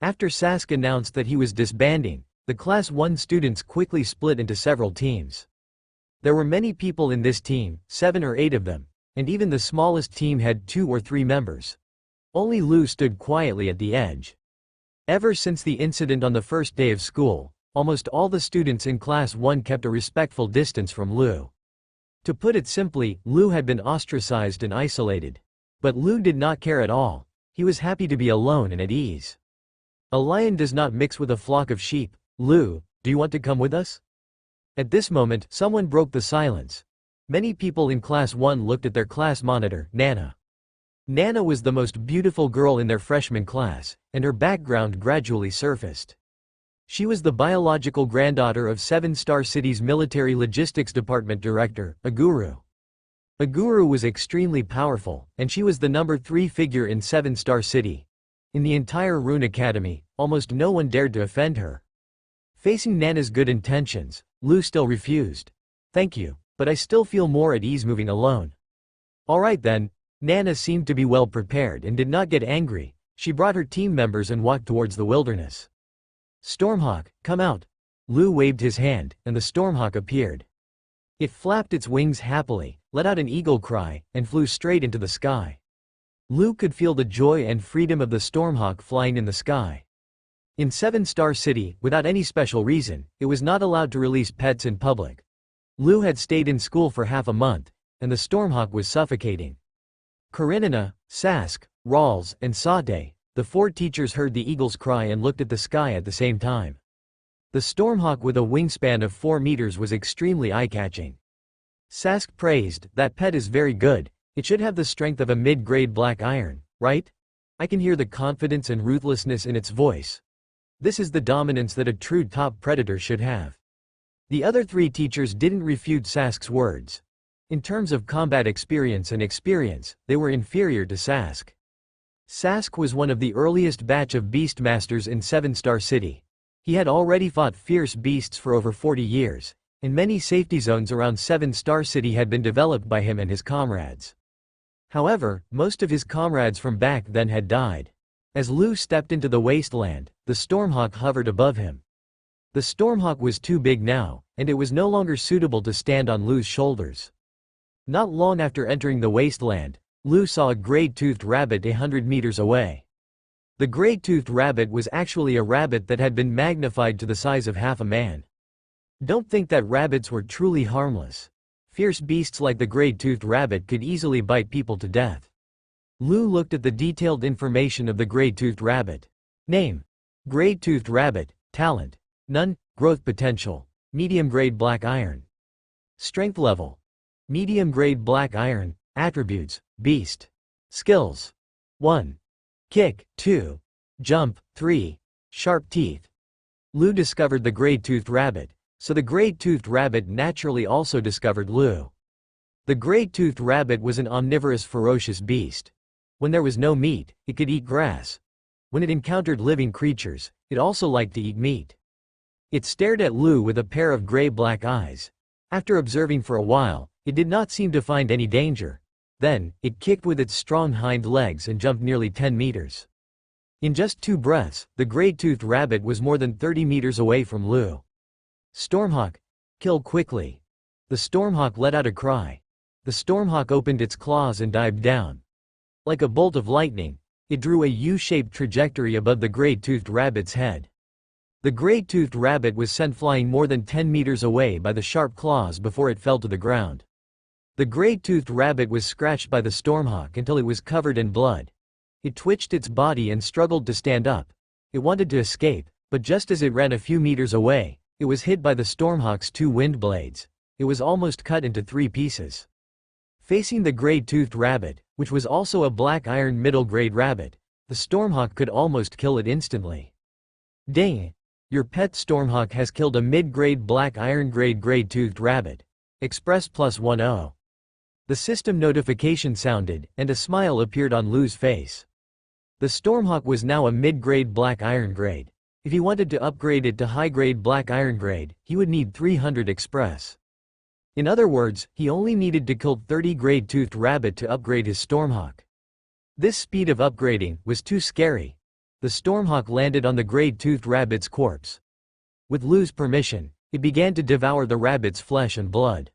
After Sask announced that he was disbanding, the Class 1 students quickly split into several teams. There were many people in this team, 7 or 8 of them, and even the smallest team had 2 or 3 members. Only Lu stood quietly at the edge. Ever since the incident on the first day of school, almost all the students in Class 1 kept a respectful distance from Lu. To put it simply, Lu had been ostracized and isolated. But Lu did not care at all. He was happy to be alone and at ease. "A lion does not mix with a flock of sheep. Lu, do you want to come with us?" At this moment, someone broke the silence. Many people in Class 1 looked at their class monitor, Nana. Nana was the most beautiful girl in their freshman class, and her background gradually surfaced. She was the biological granddaughter of 7-Star City's Military Logistics Department Director, Aguru. Aguru was extremely powerful, and she was the number 3 figure in 7-Star City. In the entire Rune Academy, almost no one dared to offend her. Facing Nana's good intentions, Lu still refused. "Thank you, but I still feel more at ease moving alone." "Alright then." Nana seemed to be well prepared and did not get angry. She brought her team members and walked towards the wilderness. "Stormhawk, come out." Lu waved his hand, and the Stormhawk appeared. It flapped its wings happily, let out an eagle cry, and flew straight into the sky. Lu could feel the joy and freedom of the Stormhawk flying in the sky. In 7-Star City, without any special reason, it was not allowed to release pets in public. Lu had stayed in school for half a month, and the Stormhawk was suffocating. Karenina, Sask, Rawls, and Sate, the 4 teachers heard the eagle's cry and looked at the sky at the same time. The Stormhawk with a wingspan of 4 meters was extremely eye-catching. Sask praised, "That pet is very good. It should have the strength of a mid-grade black iron, right?" I can hear the confidence and ruthlessness in its voice. This is the dominance that a true top predator should have. The other 3 teachers didn't refute Sask's words. In terms of combat experience, they were inferior to Sask. Sask was one of the earliest batch of beastmasters in 7-Star City. He had already fought fierce beasts for over 40 years, and many safety zones around Seven Star City had been developed by him and his comrades. However, most of his comrades from back then had died. As Lu stepped into the wasteland, the Stormhawk hovered above him. The Stormhawk was too big now, and it was no longer suitable to stand on Lu's shoulders. Not long after entering the wasteland, Lu saw a gray-toothed rabbit 100 meters away. The gray-toothed rabbit was actually a rabbit that had been magnified to the size of half a man. Don't think that rabbits were truly harmless. Fierce beasts like the gray-toothed rabbit could easily bite people to death. Lu looked at the detailed information of the gray-toothed rabbit. Name: gray-toothed rabbit. Talent: none. Growth potential: medium-grade black iron. Strength level: medium-grade black iron. Attributes: beast. Skills: 1. Kick, 2. Jump, 3. Sharp teeth. Lu discovered the gray-toothed rabbit, so the gray-toothed rabbit naturally also discovered Lu. The gray-toothed rabbit was an omnivorous ferocious beast. When there was no meat, it could eat grass. When it encountered living creatures, it also liked to eat meat. It stared at Lu with a pair of gray-black eyes. After observing for a while, it did not seem to find any danger. Then, it kicked with its strong hind legs and jumped nearly 10 meters. In just 2 breaths, the gray-toothed rabbit was more than 30 meters away from Lu. Stormhawk, kill quickly. The Stormhawk let out a cry. The Stormhawk opened its claws and dived down. Like a bolt of lightning, it drew a U-shaped trajectory above the gray-toothed rabbit's head. The gray-toothed rabbit was sent flying more than 10 meters away by the sharp claws before it fell to the ground. The gray-toothed rabbit was scratched by the Stormhawk until it was covered in blood. It twitched its body and struggled to stand up. It wanted to escape, but just as it ran a few meters away, it was hit by the Stormhawk's 2 wind blades. It was almost cut into 3 pieces. Facing the gray-toothed rabbit, which was also a black iron middle-grade rabbit, the Stormhawk could almost kill it instantly. Dang! Your pet Stormhawk has killed a mid-grade black iron-grade gray-toothed rabbit. Express +10. The system notification sounded, and a smile appeared on Lu's face. The Stormhawk was now a mid-grade black iron grade. If he wanted to upgrade it to high-grade black iron grade, he would need 300 express. In other words, he only needed to kill 30 gray-toothed rabbit to upgrade his Stormhawk. This speed of upgrading was too scary. The Stormhawk landed on the gray-toothed rabbit's corpse. With Lu's permission, it began to devour the rabbit's flesh and blood.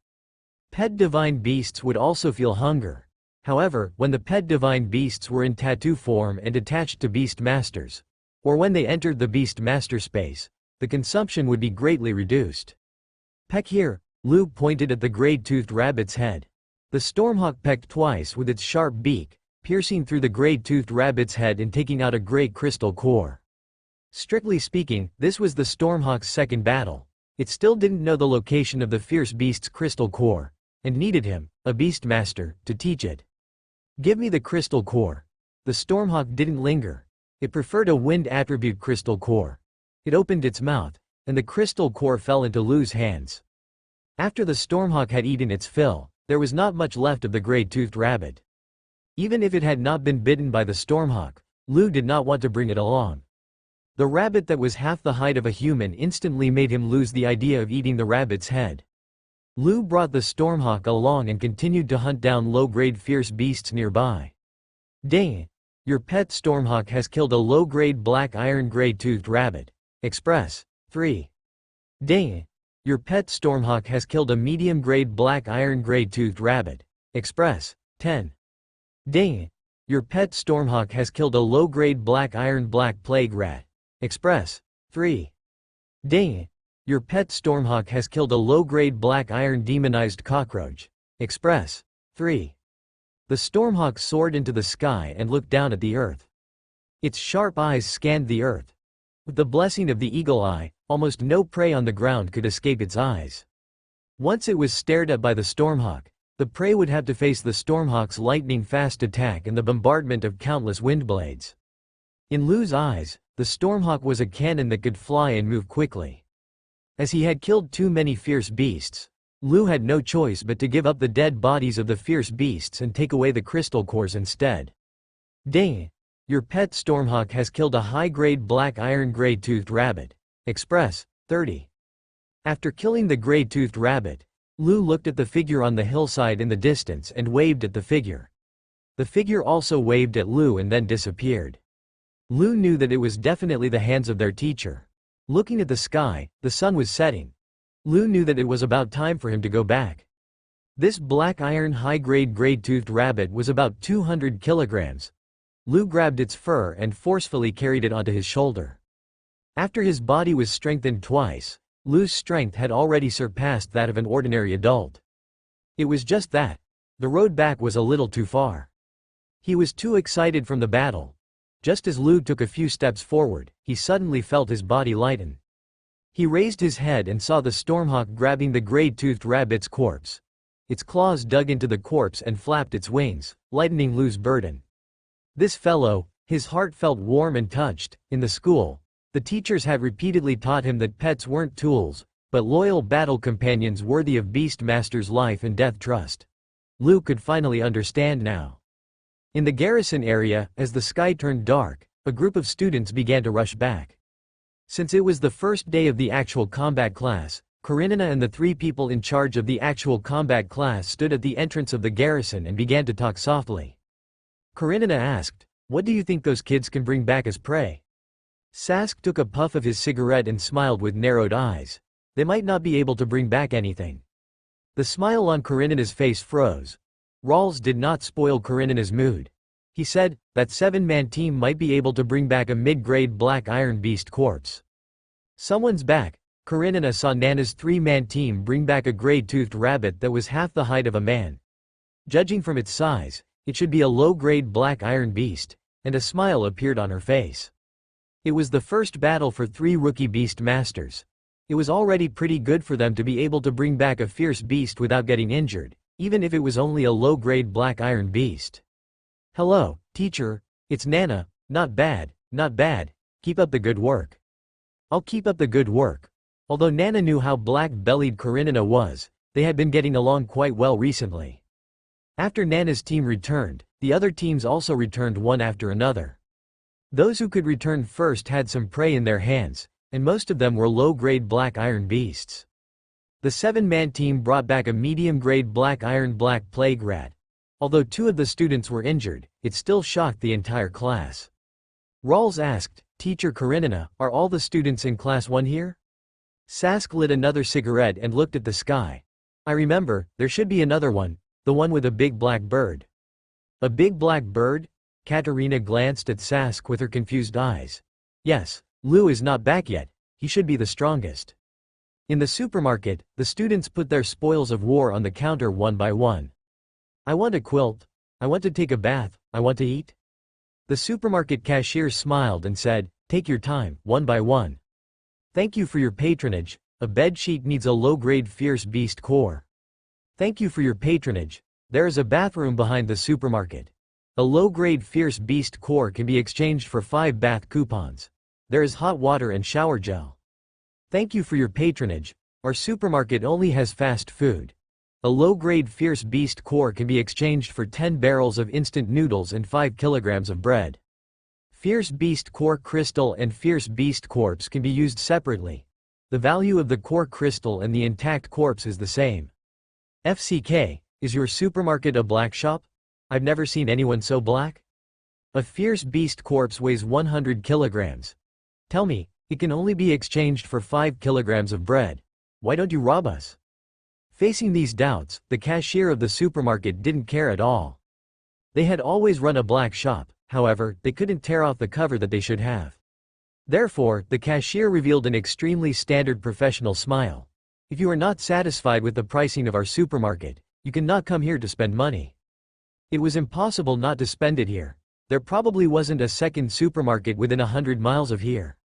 Pet divine beasts would also feel hunger. However, when the pet divine beasts were in tattoo form and attached to beast masters, or when they entered the beast master space, the consumption would be greatly reduced. Peck here. Lu pointed at the gray-toothed rabbit's head. The Stormhawk pecked twice with its sharp beak, piercing through the gray-toothed rabbit's head and taking out a gray crystal core. Strictly speaking, this was the Stormhawk's second battle. It still didn't know the location of the fierce beast's crystal core, and needed him, a beast master, to teach it. Give me the crystal core. The Stormhawk didn't linger. It preferred a wind attribute crystal core. It opened its mouth, and the crystal core fell into Lu's hands. After the Stormhawk had eaten its fill, there was not much left of the gray-toothed rabbit. Even if it had not been bitten by the Stormhawk, Lu did not want to bring it along. The rabbit that was half the height of a human instantly made him lose the idea of eating the rabbit's head. Lu brought the Stormhawk along and continued to hunt down low-grade fierce beasts nearby. Dang! Your pet Stormhawk has killed a low-grade black iron gray-toothed rabbit. Express 3. Dang! Your pet Stormhawk has killed a medium-grade black iron gray-toothed rabbit. Express 10. Dang! Your pet Stormhawk has killed a low-grade black iron black plague rat. Express 3. Dang! Your pet Stormhawk has killed a low-grade black iron demonized cockroach. Express 3. The Stormhawk soared into the sky and looked down at the earth. Its sharp eyes scanned the earth. With the blessing of the eagle eye, almost no prey on the ground could escape its eyes. Once it was stared at by the Stormhawk, the prey would have to face the Stormhawk's lightning-fast attack and the bombardment of countless wind blades. In Lu's eyes, the Stormhawk was a cannon that could fly and move quickly. As he had killed too many fierce beasts, Lu had no choice but to give up the dead bodies of the fierce beasts and take away the crystal cores instead. Dang! Your pet Stormhawk has killed a high-grade black iron gray-toothed rabbit. Express 30. After killing the gray-toothed rabbit, Lu looked at the figure on the hillside in the distance and waved at the figure. The figure also waved at Lu and then disappeared. Lu knew that it was definitely the hands of their teacher. Looking at the sky, the sun was setting. Lu knew that it was about time for him to go back. This black iron high-grade gray-toothed rabbit was about 200 kilograms. Lu grabbed its fur and forcefully carried it onto his shoulder. After his body was strengthened twice, Lu's strength had already surpassed that of an ordinary adult. It was just that the road back was a little too far. He was too excited from the battle. Just as Lu took a few steps forward, he suddenly felt his body lighten. He raised his head and saw the stormhawk grabbing the gray-toothed rabbit's corpse. Its claws dug into the corpse and flapped its wings, lightening Lu's burden. This fellow, his heart felt warm and touched. In the school, the teachers had repeatedly taught him that pets weren't tools, but loyal battle companions worthy of Beastmaster's life and death trust. Lu could finally understand now. In the garrison area, as the sky turned dark, a group of students began to rush back. Since it was the first day of the actual combat class, Karenina and the three people in charge of the actual combat class stood at the entrance of the garrison and began to talk softly. Karenina asked, "What do you think those kids can bring back as prey?" Sask took a puff of his cigarette and smiled with narrowed eyes. They might not be able to bring back anything. The smile on Karenina's face froze. Rawls did not spoil Karenina's mood. He said, that 7-man team might be able to bring back a mid-grade black iron beast corpse. Someone's back. Karenina saw Nana's 3-man team bring back a gray-toothed rabbit that was half the height of a man. Judging from its size, it should be a low-grade black iron beast, and a smile appeared on her face. It was the first battle for 3 rookie beast masters. It was already pretty good for them to be able to bring back a fierce beast without getting injured, even if it was only a low-grade black iron beast. "Hello, teacher, it's Nana. Not bad, not bad. Keep up the good work." "I'll keep up the good work." Although Nana knew how black-bellied Karenina was, they had been getting along quite well recently. After Nana's team returned, the other teams also returned one after another. Those who could return first had some prey in their hands, and most of them were low-grade black iron beasts. The 7-man team brought back a medium-grade black iron black plague rat. Although 2 of the students were injured, it still shocked the entire class. Rawls asked, "Teacher Karenina, are all the students in class 1 here?" Sask lit another cigarette and looked at the sky. "I remember, there should be another one, the one with a big black bird." "A big black bird?" Katerina glanced at Sask with her confused eyes. "Yes, Lu is not back yet, he should be the strongest." In the supermarket, the students put their spoils of war on the counter one by one. "I want a quilt. I want to take a bath. I want to eat." The supermarket cashier smiled and said, "Take your time, one by one." "Thank you for your patronage. A bed sheet needs a low-grade fierce beast core." "Thank you for your patronage. There is a bathroom behind the supermarket. A low-grade fierce beast core can be exchanged for 5 bath coupons. There is hot water and shower gel." "Thank you for your patronage. Our supermarket only has fast food. A low-grade fierce beast core can be exchanged for 10 barrels of instant noodles and 5 kilograms of bread. Fierce beast core crystal and fierce beast corpse can be used separately. The value of the core crystal and the intact corpse is the same." "FCK, is your supermarket a black shop? I've never seen anyone so black." "A fierce beast corpse weighs 100 kilograms. Tell me, it can only be exchanged for 5 kilograms of bread. Why don't you rob us?" Facing these doubts, the cashier of the supermarket didn't care at all. They had always run a black shop, however, they couldn't tear off the cover that they should have. Therefore, the cashier revealed an extremely standard professional smile. "If you are not satisfied with the pricing of our supermarket, you cannot come here to spend money." It was impossible not to spend it here. There probably wasn't a second supermarket within 100 miles of here.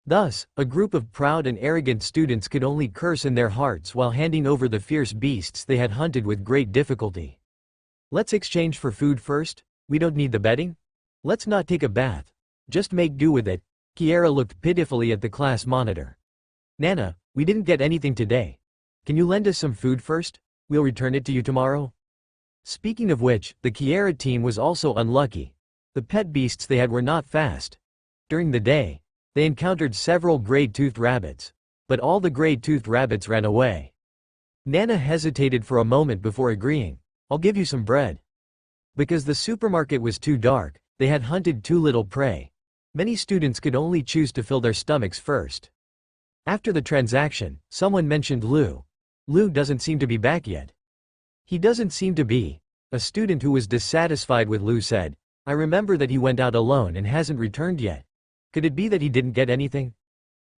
Thus, a group of proud and arrogant students could only curse in their hearts while handing over the fierce beasts they had hunted with great difficulty. "Let's exchange for food first. We don't need the bedding. Let's not take a bath. Just make do with it." Kiera looked pitifully at the class monitor. "Nana, we didn't get anything today. Can you lend us some food first? We'll return it to you tomorrow." Speaking of which, the Kiera team was also unlucky. The pet beasts they had were not fast. During the day, they encountered several gray-toothed rabbits. but all the gray-toothed rabbits ran away. Nana hesitated for a moment before agreeing. I'll give you some bread. Because the supermarket was too dark, they had hunted too little prey. Many students could only choose to fill their stomachs first. After the transaction, someone mentioned Lou. Lou doesn't seem to be back yet. He doesn't seem to be. A student who was dissatisfied with Lou said, I remember that he went out alone and hasn't returned yet. Could it be that he didn't get anything?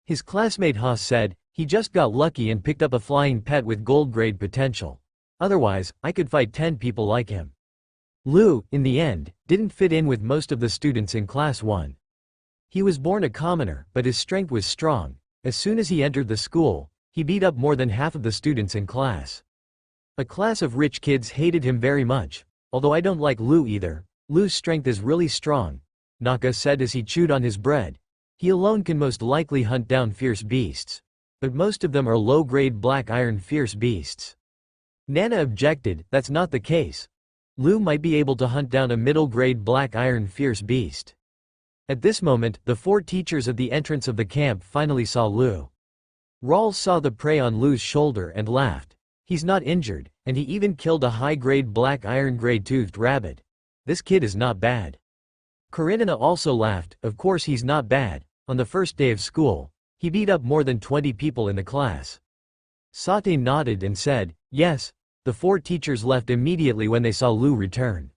His classmate Haas said, he just got lucky and picked up a flying pet with gold grade potential. Otherwise, I could fight 10 people like him. Lou, in the end, didn't fit in with most of the students in Class 1. He was born a commoner, but his strength was strong. As soon as he entered the school, he beat up more than half of the students in class. A class of rich kids hated him very much. Although I don't like Lou either. Lou's strength is really strong, Naka said as he chewed on his bread. He alone can most likely hunt down fierce beasts. But most of them are low-grade black iron fierce beasts. Nana objected, that's not the case. Lou might be able to hunt down a middle-grade black iron fierce beast. At this moment, the 4 teachers at the entrance of the camp finally saw Lou. Rawls saw the prey on Lou's shoulder and laughed. He's not injured, and he even killed a high-grade black iron gray-toothed rabbit. This kid is not bad. Karenina also laughed, of course he's not bad. On the first day of school, he beat up more than 20 people in the class. Sate nodded and said, yes. The 4 teachers left immediately when they saw Lou return.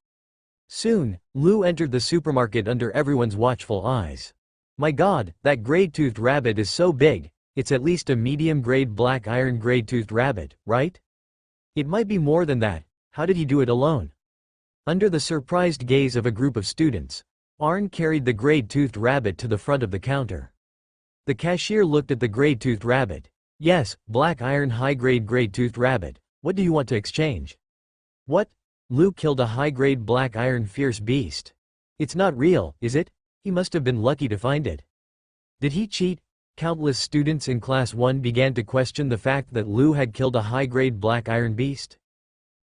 Soon, Lou entered the supermarket under everyone's watchful eyes. My God, that gray-toothed rabbit is so big, it's at least a medium-grade black iron gray-toothed rabbit, right? It might be more than that. How did he do it alone? Under the surprised gaze of a group of students, Arn carried the gray-toothed rabbit to the front of the counter. The cashier looked at the gray-toothed rabbit. Yes, black iron high-grade gray-toothed rabbit. What do you want to exchange? What? Lou killed a high-grade black iron fierce beast. It's not real, is it? He must have been lucky to find it. Did he cheat? Countless students in Class 1 began to question the fact that Lou had killed a high-grade black iron beast.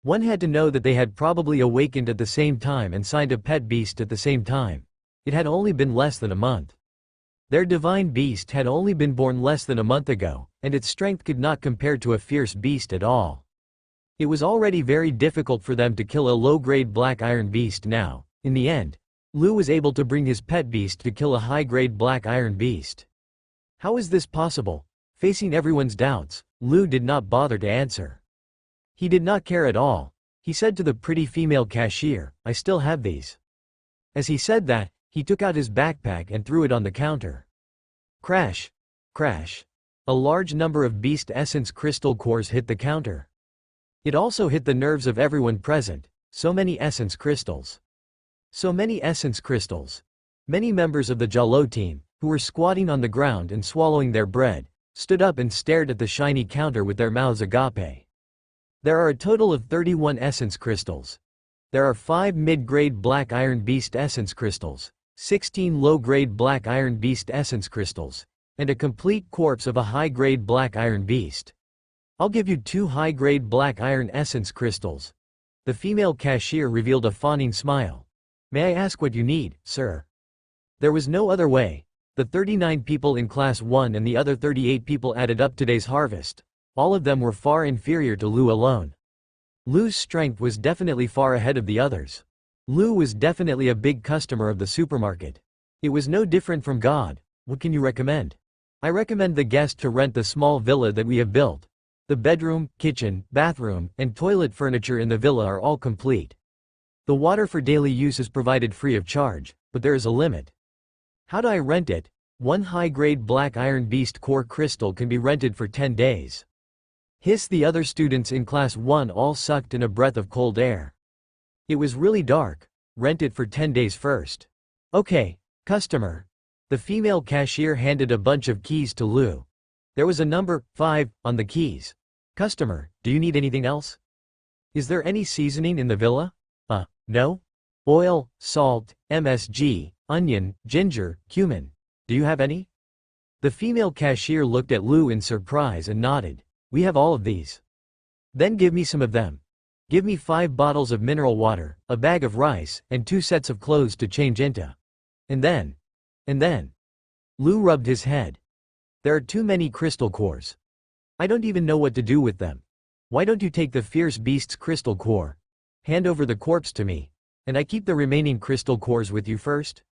One had to know that they had probably awakened at the same time and signed a pet beast at the same time. It had only been less than a month. Their divine beast had only been born less than a month ago, and its strength could not compare to a fierce beast at all. It was already very difficult for them to kill a low-grade black iron beast now. In the end, Lou was able to bring his pet beast to kill a high-grade black iron beast. How is this possible? Facing everyone's doubts, Lou did not bother to answer. He did not care at all. He said to the pretty female cashier, I still have these. As he said that, he took out his backpack and threw it on the counter. Crash! Crash! A large number of beast essence crystal cores hit the counter. It also hit the nerves of everyone present. So many essence crystals. So many essence crystals. Many members of the Jalo team, who were squatting on the ground and swallowing their bread, stood up and stared at the shiny counter with their mouths agape. There are a total of 31 essence crystals. There are 5 mid-grade black iron beast essence crystals, 16 low-grade black iron beast essence crystals, and a complete corpse of a high-grade black iron beast. I'll give you 2 high-grade black iron essence crystals. The female cashier revealed a fawning smile. May I ask what you need, sir? There was no other way. The 39 people in Class 1 and the other 38 people added up today's harvest. All of them were far inferior to Lou alone. Lou's strength was definitely far ahead of the others. Lou was definitely a big customer of the supermarket. It was no different from God. What can you recommend? I recommend the guest to rent the small villa that we have built. The bedroom, kitchen, bathroom, and toilet furniture in the villa are all complete. The water for daily use is provided free of charge, but there is a limit. How do I rent it? 1 high-grade black iron beast core crystal can be rented for 10 days. Hiss! The other students in Class 1 all sucked in a breath of cold air. It was really dark. Rent it for 10 days first. Okay, customer. The female cashier handed a bunch of keys to Lou. There was a number 5 on the keys. Customer, do you need anything else? Is there any seasoning in the villa? No? Oil, salt, MSG, onion, ginger, cumin. Do you have any? The female cashier looked at Lou in surprise and nodded. We have all of these. Then give me some of them. Give me 5 bottles of mineral water, a bag of rice, and 2 sets of clothes to change into. And then. Lou rubbed his head. There are too many crystal cores. I don't even know what to do with them. Why don't you take the fierce beast's crystal core? Hand over the corpse to me, and I keep the remaining crystal cores with you first?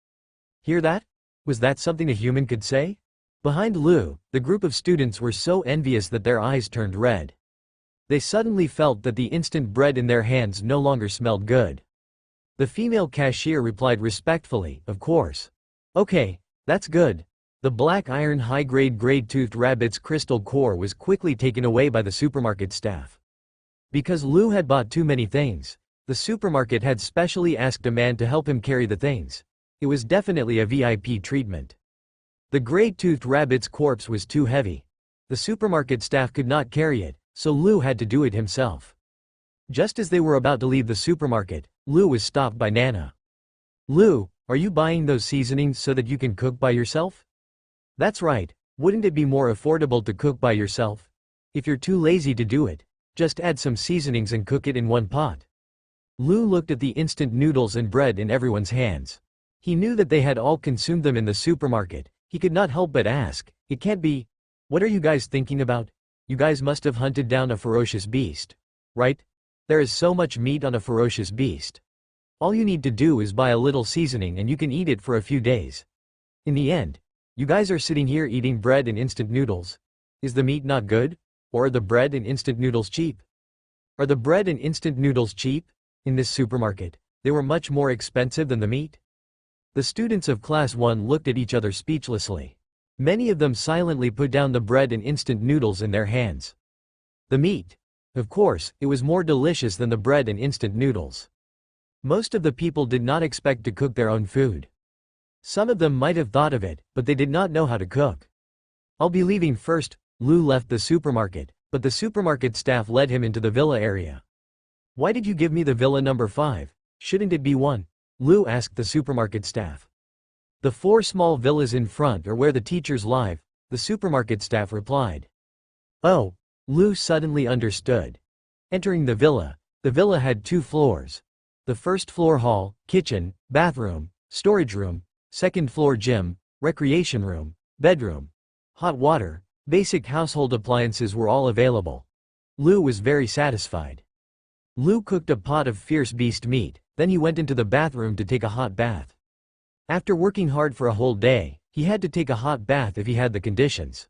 Hear that? Was that something a human could say? Behind Lu, the group of students were so envious that their eyes turned red. They suddenly felt that the instant bread in their hands no longer smelled good. The female cashier replied respectfully, "Of course. Okay, that's good." The black iron high-grade gray-toothed rabbit's crystal core was quickly taken away by the supermarket staff. Because Lu had bought too many things, the supermarket had specially asked a man to help him carry the things. It was definitely a VIP treatment. The gray-toothed rabbit's corpse was too heavy. The supermarket staff could not carry it, so Lu had to do it himself. Just as they were about to leave the supermarket, Lu was stopped by Nana. "Lu, are you buying those seasonings so that you can cook by yourself?" "That's right. Wouldn't it be more affordable to cook by yourself? If you're too lazy to do it, just add some seasonings and cook it in one pot." Lu looked at the instant noodles and bread in everyone's hands. He knew that they had all consumed them in the supermarket. He could not help but ask, "It can't be. What are you guys thinking about? You guys must have hunted down a ferocious beast. Right? There is so much meat on a ferocious beast. All you need to do is buy a little seasoning and you can eat it for a few days. In the end, you guys are sitting here eating bread and instant noodles. Is the meat not good? Or are the bread and instant noodles cheap? Are the bread and instant noodles cheap? In this supermarket, they were much more expensive than the meat." The students of Class 1 looked at each other speechlessly. Many of them silently put down the bread and instant noodles in their hands. The meat. Of course, it was more delicious than the bread and instant noodles. Most of the people did not expect to cook their own food. Some of them might have thought of it, but they did not know how to cook. "I'll be leaving first." Lu left the supermarket, but the supermarket staff led him into the villa area. "Why did you give me the villa number 5? Shouldn't it be 1? Lu asked the supermarket staff. "The 4 small villas in front are where the teachers live," the supermarket staff replied. Oh, Lu suddenly understood. Entering the villa had 2 floors. The first floor hall, kitchen, bathroom, storage room, second floor gym, recreation room, bedroom. Hot water, basic household appliances were all available. Lu was very satisfied. Lu cooked a pot of fierce beast meat, then he went into the bathroom to take a hot bath. After working hard for a whole day, he had to take a hot bath if he had the conditions.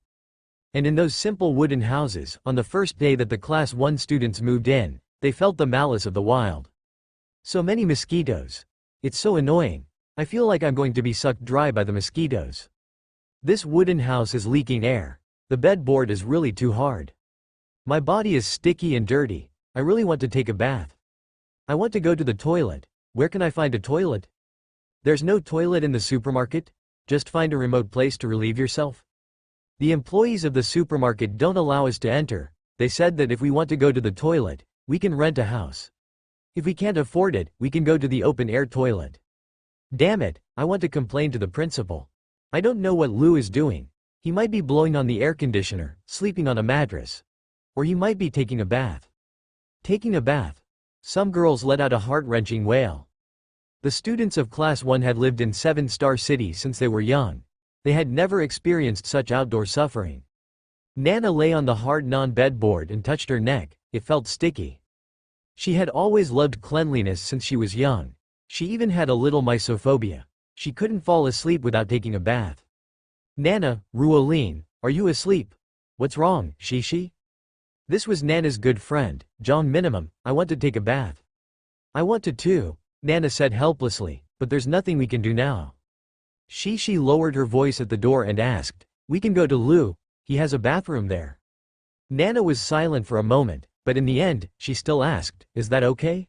And in those simple wooden houses, on the first day that the Class 1 students moved in, they felt the malice of the wild. So many mosquitoes. It's so annoying. I feel like I'm going to be sucked dry by the mosquitoes. This wooden house is leaking air. The bedboard is really too hard. My body is sticky and dirty. I really want to take a bath. I want to go to the toilet. Where can I find a toilet? There's no toilet in the supermarket? Just find a remote place to relieve yourself. The employees of the supermarket don't allow us to enter. They said that if we want to go to the toilet, we can rent a house. If we can't afford it, we can go to the open-air toilet. Damn it, I want to complain to the principal. I don't know what Lu is doing. He might be blowing on the air conditioner, sleeping on a mattress. Or he might be taking a bath. Taking a bath. Some girls let out a heart-wrenching wail. The students of Class 1 had lived in 7-star cities since they were young. They had never experienced such outdoor suffering. Nana lay on the hard non-bedboard and touched her neck. It felt sticky. She had always loved cleanliness since she was young. She even had a little mysophobia. She couldn't fall asleep without taking a bath. "Nana, Ruoline, are you asleep? What's wrong, Shishi?" This was Nana's good friend, John Minimum. "I want to take a bath." "I want to too," Nana said helplessly, "but there's nothing we can do now." Shishi lowered her voice at the door and asked, "We can go to Lu, he has a bathroom there." Nana was silent for a moment, but in the end, she still asked, "Is that okay?"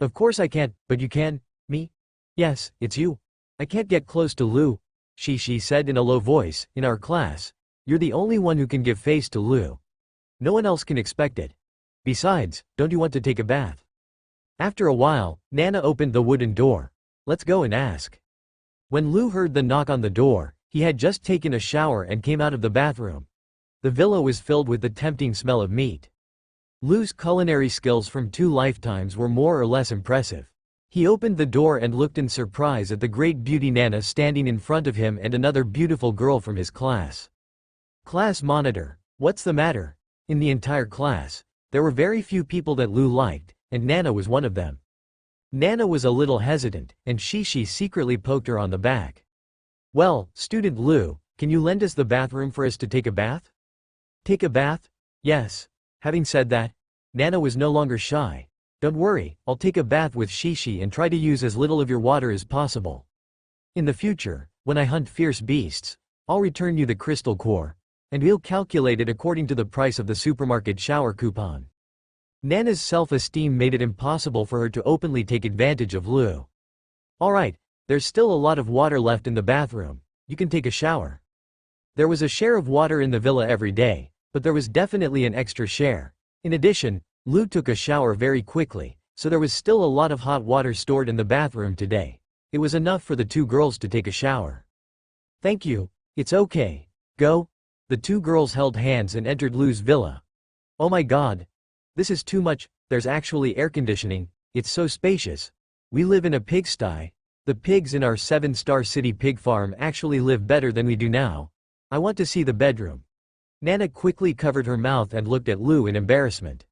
"Of course I can't, but you can." "Me?" "Yes, it's you. I can't get close to Lu," Shishi said in a low voice. "In our class, you're the only one who can give face to Lu. No one else can expect it. Besides, don't you want to take a bath?" After a while, Nana opened the wooden door. "Let's go and ask." When Lu heard the knock on the door, he had just taken a shower and came out of the bathroom. The villa was filled with the tempting smell of meat. Lu's culinary skills from 2 lifetimes were more or less impressive. He opened the door and looked in surprise at the great beauty Nana standing in front of him and another beautiful girl from his class. Class monitor, what's the matter? In the entire class, there were very few people that Lou liked, and Nana was one of them. Nana was a little hesitant, and Shishi secretly poked her on the back. Well, student Lou, can you lend us the bathroom for us to take a bath? Take a bath? Yes. Having said that, Nana was no longer shy. Don't worry, I'll take a bath with Shishi and try to use as little of your water as possible. In the future, when I hunt fierce beasts, I'll return you the crystal core, and we'll calculate it according to the price of the supermarket shower coupon. Nana's self-esteem made it impossible for her to openly take advantage of Lou. Alright, there's still a lot of water left in the bathroom, you can take a shower. There was a share of water in the villa every day, but there was definitely an extra share. In addition, Lou took a shower very quickly, so there was still a lot of hot water stored in the bathroom today. It was enough for the two girls to take a shower. Thank you, it's okay. Go. The two girls held hands and entered Lou's villa. Oh my god. This is too much, there's actually air conditioning, it's so spacious. We live in a pigsty. The pigs in our 7-star city pig farm actually live better than we do now. I want to see the bedroom. Nana quickly covered her mouth and looked at Lou in embarrassment.